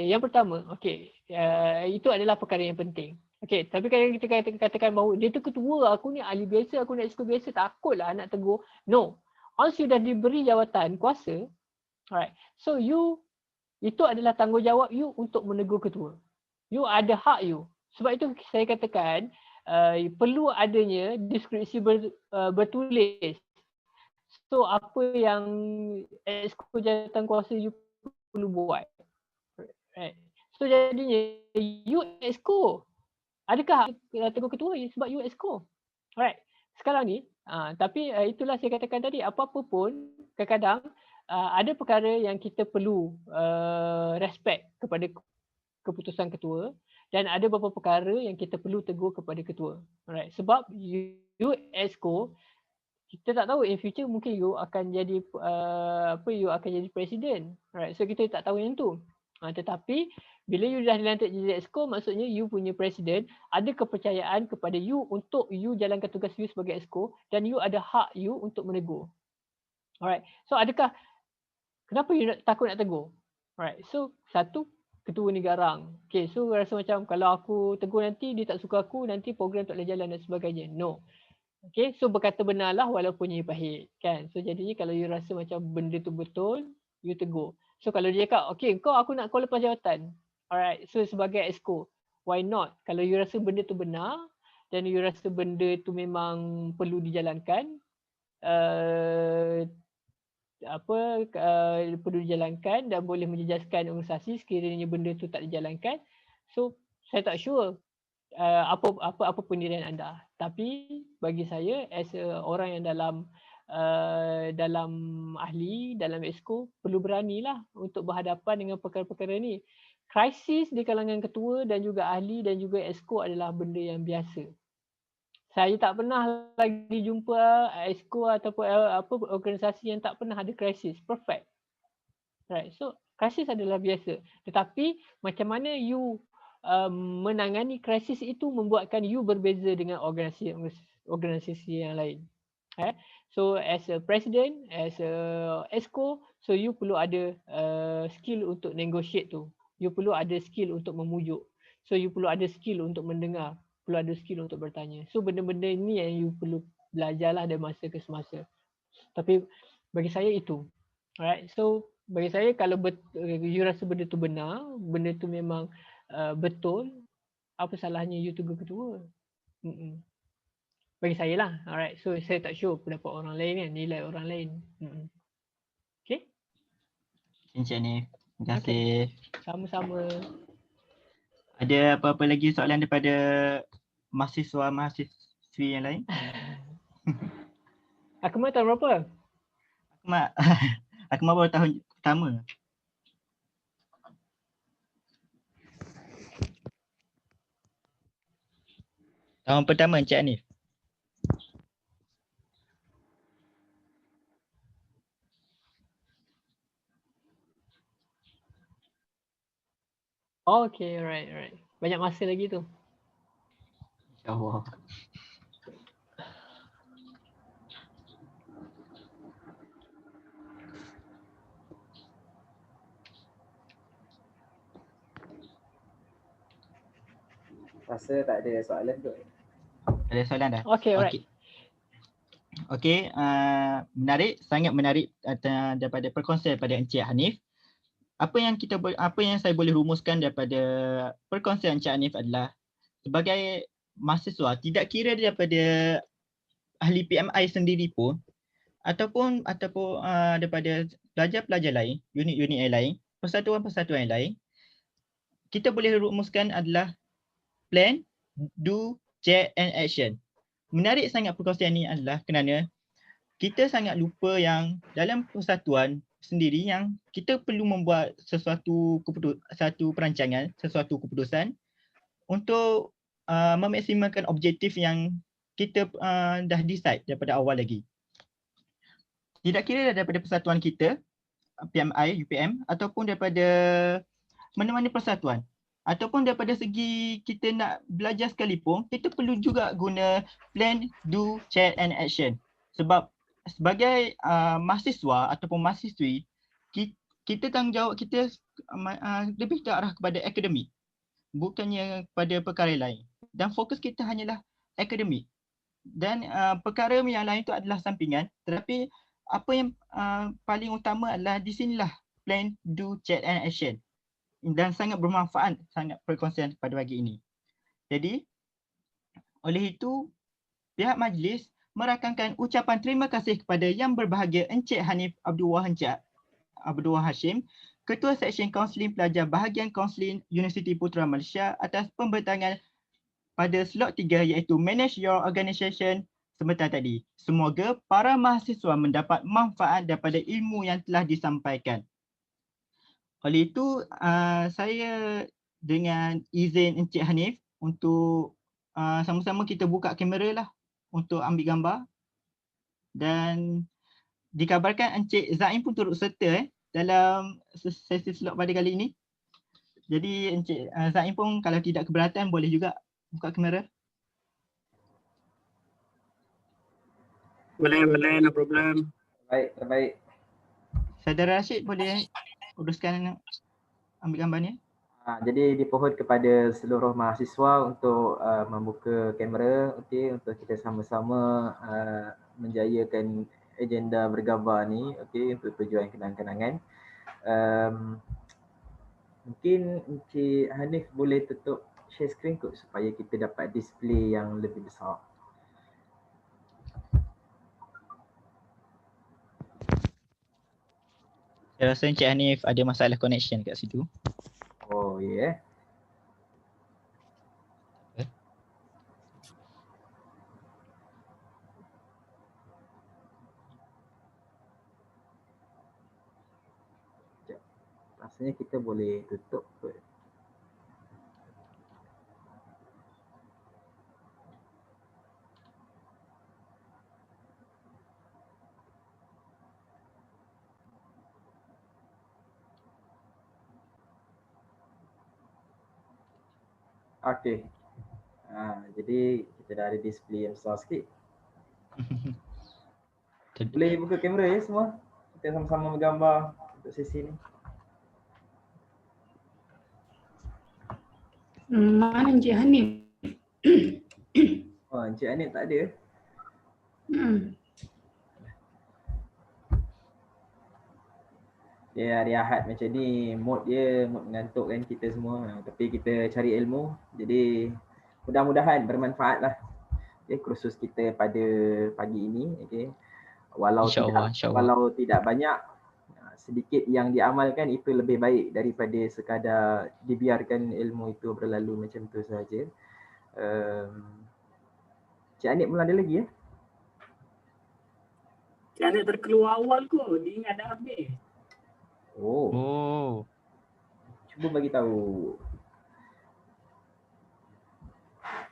yang pertama, okay, itu adalah perkara yang penting. Okay, tapi kalau kita katakan bahawa dia tu ketua, aku ni ahli biasa, aku nak exco biasa, takutlah nak tegur. No, once you dah diberi jawatan kuasa, alright, so itu adalah tanggungjawab you untuk menegur ketua. You ada hak you. Sebab itu saya katakan perlu adanya deskripsi bertulis. So apa yang exco jawatan kuasa you perlu buat. Right. So jadinya you exco. Adakah tegur ketua sebab you exco? Alright. Sekarang ni, tapi itulah saya katakan tadi, apa-apa pun kadang-kadang ada perkara yang kita perlu respect kepada keputusan ketua dan ada beberapa perkara yang kita perlu tegur kepada ketua. Alright. Sebab you exco, kita tak tahu in future mungkin you akan jadi you akan jadi presiden. Alright. So kita tak tahu yang tu. Tetapi bila you dah dilantik jadi exco, maksudnya you punya presiden ada kepercayaan kepada you untuk you jalankan tugas you sebagai exco dan you ada hak you untuk menegur. Alright. So kenapa you takut nak tegur? Alright. So satu, ketua ni garang. Okay, so rasa macam kalau aku tegur nanti dia tak suka aku, nanti program tak boleh jalan dan sebagainya. No. Okay, so berkata benarlah walaupun ia pahit, kan? So jadinya kalau you rasa macam benda tu betul, you tegur. So kalau dia cakap, okay, aku nak kau lepas jawatan. Alright, so sebagai exco, why not? Kalau you rasa benda tu benar dan you rasa benda tu memang perlu dijalankan, perlu dijalankan dan boleh menjejaskan organisasi sekiranya benda tu tak dijalankan. So saya tak sure apa pendirian anda. Tapi bagi saya as orang yang dalam ahli, dalam exco, perlu beranilah untuk berhadapan dengan perkara-perkara ni. Krisis di kalangan ketua dan juga ahli dan juga exco adalah benda yang biasa. Saya tak pernah lagi jumpa exco ataupun organisasi yang tak pernah ada krisis. Perfect. Right. So krisis adalah biasa. Tetapi macam mana you menangani krisis itu membuatkan you berbeza dengan organisasi yang lain. So as a president, as a exco, so you perlu ada skill untuk negotiate tu. You perlu ada skill untuk memujuk. So you perlu ada skill untuk mendengar. Perlu ada skill untuk bertanya. So benda-benda ni yang you perlu belajarlah dari masa ke semasa. Tapi bagi saya itu. Alright. So bagi saya kalau you rasa benda tu benar, benda tu memang betul, apa salahnya you tegur ketua? Bagi saya lah. Alright. So saya tak sure pendapat orang lain kan, nilai orang lain. Okay. Encik Hanif. Terima kasih. Okay. Sama-sama. Ada apa-apa lagi soalan daripada mahasiswa-mahasiswi yang lain? Akmal tahun berapa? Akmal baru tahun pertama. Tahun pertama Encik Hanif. Okay, right. Banyak masa lagi tu. InsyaAllah. Rasa tak ada soalan tu. Ada soalan dah? Okay, right. Okay, menarik, sangat menarik daripada perkongsian daripada Encik Hanif. Apa yang saya boleh rumuskan daripada perkongsian Encik Hanif adalah sebagai mahasiswa, tidak kira daripada ahli PMI sendiri pun ataupun daripada pelajar-pelajar lain, unit-unit yang lain, persatuan-persatuan yang lain, kita boleh rumuskan adalah plan, do, check and action. Menarik sangat perkongsian ini adalah kerana kita sangat lupa yang dalam persatuan sendiri yang kita perlu membuat satu perancangan, sesuatu keputusan untuk memaksimalkan objektif yang kita dah decide daripada awal lagi. Tidak kira daripada persatuan kita, PMI, UPM ataupun daripada mana-mana persatuan. Ataupun daripada segi kita nak belajar sekalipun, kita perlu juga guna plan, do, check and action. Sebab sebagai mahasiswa ataupun mahasiswi, kita tanggungjawab kita lebih ke arah kepada akademik, bukannya kepada perkara lain. Dan fokus kita hanyalah akademik. Dan perkara yang lain itu adalah sampingan. Tetapi apa yang paling utama adalah di sinilah plan, do, check and action. Dan sangat bermanfaat, sangat perkongsian pada pagi ini. Jadi, oleh itu, pihak majlis merakamkan ucapan terima kasih kepada Yang Berbahagia Encik Hanif Abdul Wahab Hashim, Ketua Seksyen Kaunseling Pelajar Bahagian Kaunseling Universiti Putra Malaysia atas pembentangan pada slot 3 iaitu Manage Your Organisation sebentar tadi. Semoga para mahasiswa mendapat manfaat daripada ilmu yang telah disampaikan. Oleh itu, saya dengan izin Encik Hanif untuk sama-sama kita buka kamera lah untuk ambil gambar. Dan dikabarkan Encik Zaim pun turut serta dalam sesi slot pada kali ini. Jadi Encik Zaim pun kalau tidak keberatan boleh juga buka kamera. Boleh, no problem. Baik, terbaik. Saudara Rashid boleh uruskan ambil gambar ni. Jadi dipohon kepada seluruh mahasiswa untuk membuka kamera, okey, untuk kita sama-sama menjayakan agenda bergambar ni, okey, untuk tujuan kenang-kenangan. Mungkin Encik Hanif boleh tutup share screen kot supaya kita dapat display yang lebih besar. Saya rasa Encik Hanif ada masalah connection kat situ. Oh ya. Rasanya kita boleh tutup kot. Okey. Jadi kita dah ada display yang besar sikit. Boleh buka kamera ya semua? Kita sama-sama bergambar untuk sesi ni. Mana Encik Hanif? Oh, Encik Hanif tak ada? Dia hari Ahad macam ni, mood dia mood mengantukkan kita semua. Tapi kita cari ilmu, jadi mudah-mudahan bermanfaat lah. Okay, kursus kita pada pagi ini. Okay. Walau tidak banyak, sedikit yang diamalkan itu lebih baik daripada sekadar dibiarkan ilmu itu berlalu macam tu saja. Cik Hanif pun ada lagi ya? Cik Hanif terkeluar awal kot, dia ingat dah habis. Oh. Cuba bagi tahu.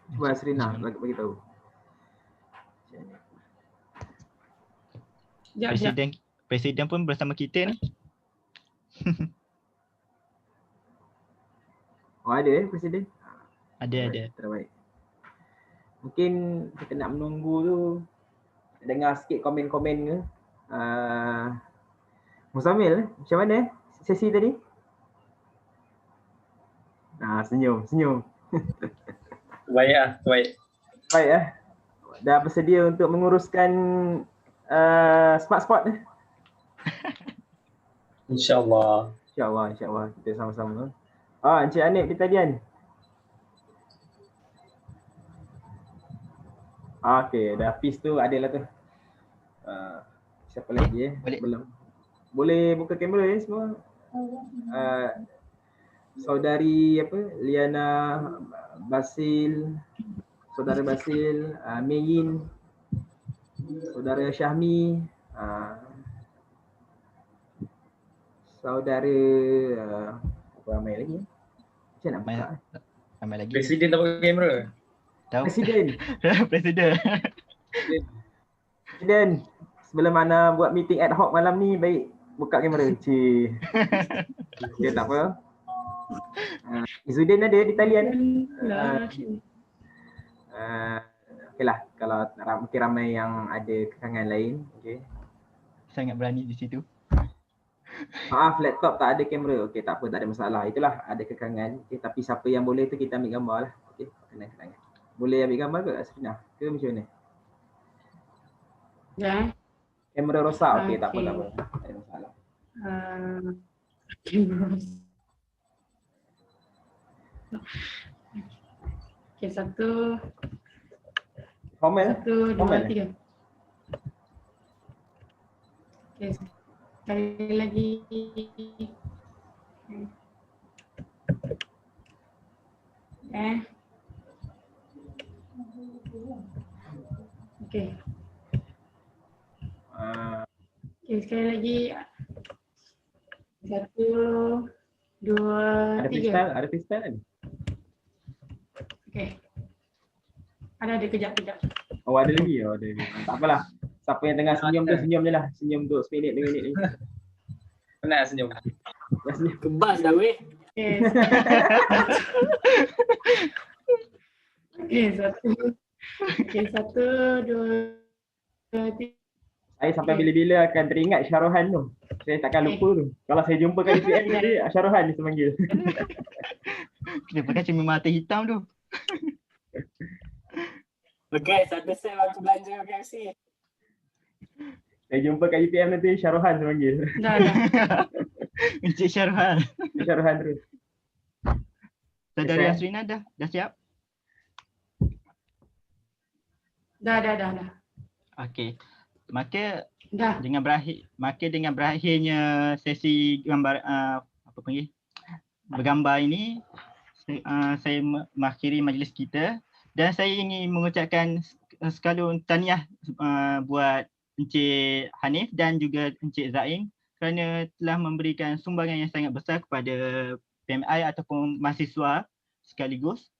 Cuba Asrina bagi tahu. Presiden pun bersama kita ni. Oh ada presiden? Ada. Terbaik. Mungkin kita nak menunggu tu, dengar sikit komen-komen ke. Musamil, macam mana sesi tadi? Senyum. Baik. Baik Dah bersedia untuk menguruskan smart spot ni? InsyaAllah kita sama-sama. Encik Hanif kita Dian. Okey, dah piece tu adalah tu. Siapa lagi belum? Boleh buka kamera ya semua. Saudari Liana Basil, saudara Basil, Meyin, saudara Syahmi, saudara apa ramai lagi? Macam nak buka? Ramai lagi. Presiden tak pakai kamera? Presiden. Sebelum mana buat meeting ad hoc malam ni, baik buka kamera. Dia tak apa. Izzuddin ada di talian. Okeylah, kalau mungkin ramai yang ada kekangan lain. Okay. Sangat berani di situ. Maaf, laptop tak ada kamera. Okey, tak apa, tak ada masalah. Itulah ada kekangan. Okay, tapi siapa yang boleh tu kita ambil gambar lah. Okey, kenang-kenangan. Boleh ambil gambar ke Asrina? Ke macam mana? Ya. Kamera rosak. Okey, tak apa. Tak ada masalah. Kamera rosak. Okey, satu. Formal? 1, 2, 3. Okey, sekali lagi. Okey. Okey, sekali lagi. 1, 2, 3. Ada freestyle kan? Okey. Ada kejap. Oh, ada lagi. Tak apalah. Siapa yang tengah senyum tu senyum je lah. Senyum tu seminit 2 minit ni. Penat senyum. Kebas dah weh. Okay. Okay, satu. Okay, 1, 2, 3. Saya sampai bila-bila akan teringat Syarohan tu. Saya takkan lupa tu. Kalau saya jumpa kat UPM nanti, Syarohan dia panggil. Kita pakai cermin mata hitam tu. Okay, satu set waktu belanja KFC. Saya jumpa kat UPM nanti, Syarohan dia panggil. Dah. Encik Syarohan. Syarohan terus. Saudari Asrina dah siap? Dah. Okey. Maka Dah. dengan berakhirnya sesi gambar bergambar ini, saya mengakhiri majlis kita dan saya ingin mengucapkan sekalun tahniah buat Encik Hanif dan juga Encik Zaim kerana telah memberikan sumbangan yang sangat besar kepada PMI ataupun mahasiswa sekaligus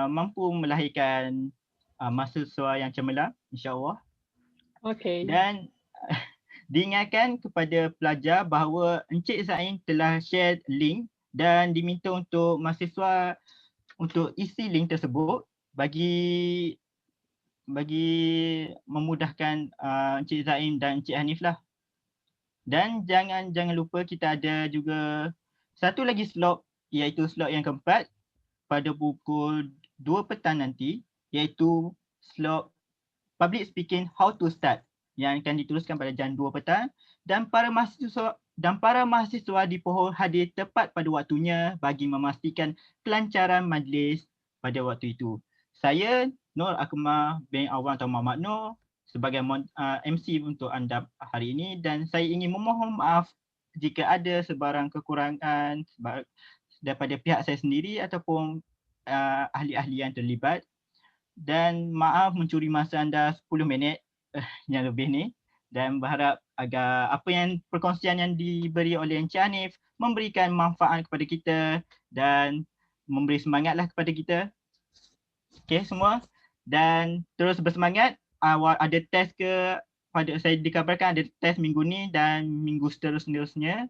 mampu melahirkan mahasiswa yang cemerlang, insya-Allah. Okey. Dan diingatkan kepada pelajar bahawa Encik Zaim telah share link dan diminta untuk mahasiswa untuk isi link tersebut bagi memudahkan Encik Zaim dan Encik Hanif lah. Dan jangan lupa kita ada juga satu lagi slot, iaitu slot yang keempat pada pukul 2 petang nanti, iaitu slot public speaking how to start yang akan diteruskan pada jam 2 petang dan para mahasiswa dipohon hadir tepat pada waktunya bagi memastikan kelancaran majlis pada waktu itu. Saya Nur Akmal bin Awang atau Muhammad Nur sebagai MC untuk anda hari ini dan saya ingin memohon maaf jika ada sebarang kekurangan daripada pihak saya sendiri ataupun ahli-ahli yang terlibat. Dan maaf mencuri masa anda 10 minit yang lebih ni dan berharap agar apa yang perkongsian yang diberi oleh Encik Hanif memberikan manfaat kepada kita dan memberi semangatlah kepada kita. Okey semua, dan terus bersemangat. Ada test pada saya dikabarkan ada test minggu ni dan minggu seterusnya.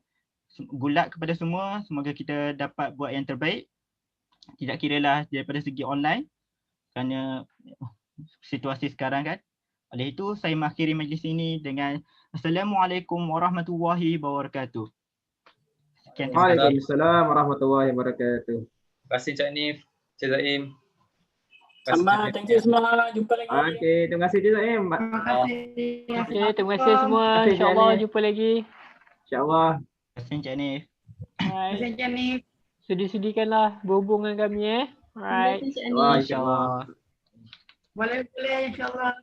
Good luck kepada semua, semoga kita dapat buat yang terbaik. Tidak kiralah daripada segi online kerana situasi sekarang kan. Oleh itu saya mengakhiri majlis ini dengan Assalamualaikum warahmatullahi wabarakatuh. Sekian. Waalaikumsalam warahmatullahi wabarakatuh. Terima kasih Cik Hanif, Cik Zaim. Sama, thank you semua. Jumpa lagi. Okey, terima kasih Cik Zaim. Terima kasih. Okey, terima kasih semua. InsyaAllah jumpa lagi. InsyaAllah. Terima kasih Encik Hanif. Alright. Terima kasih Hanif. Sudi-sudikanlah berhubung dengan kami. Alright. InsyaAllah. Boleh insyaAllah.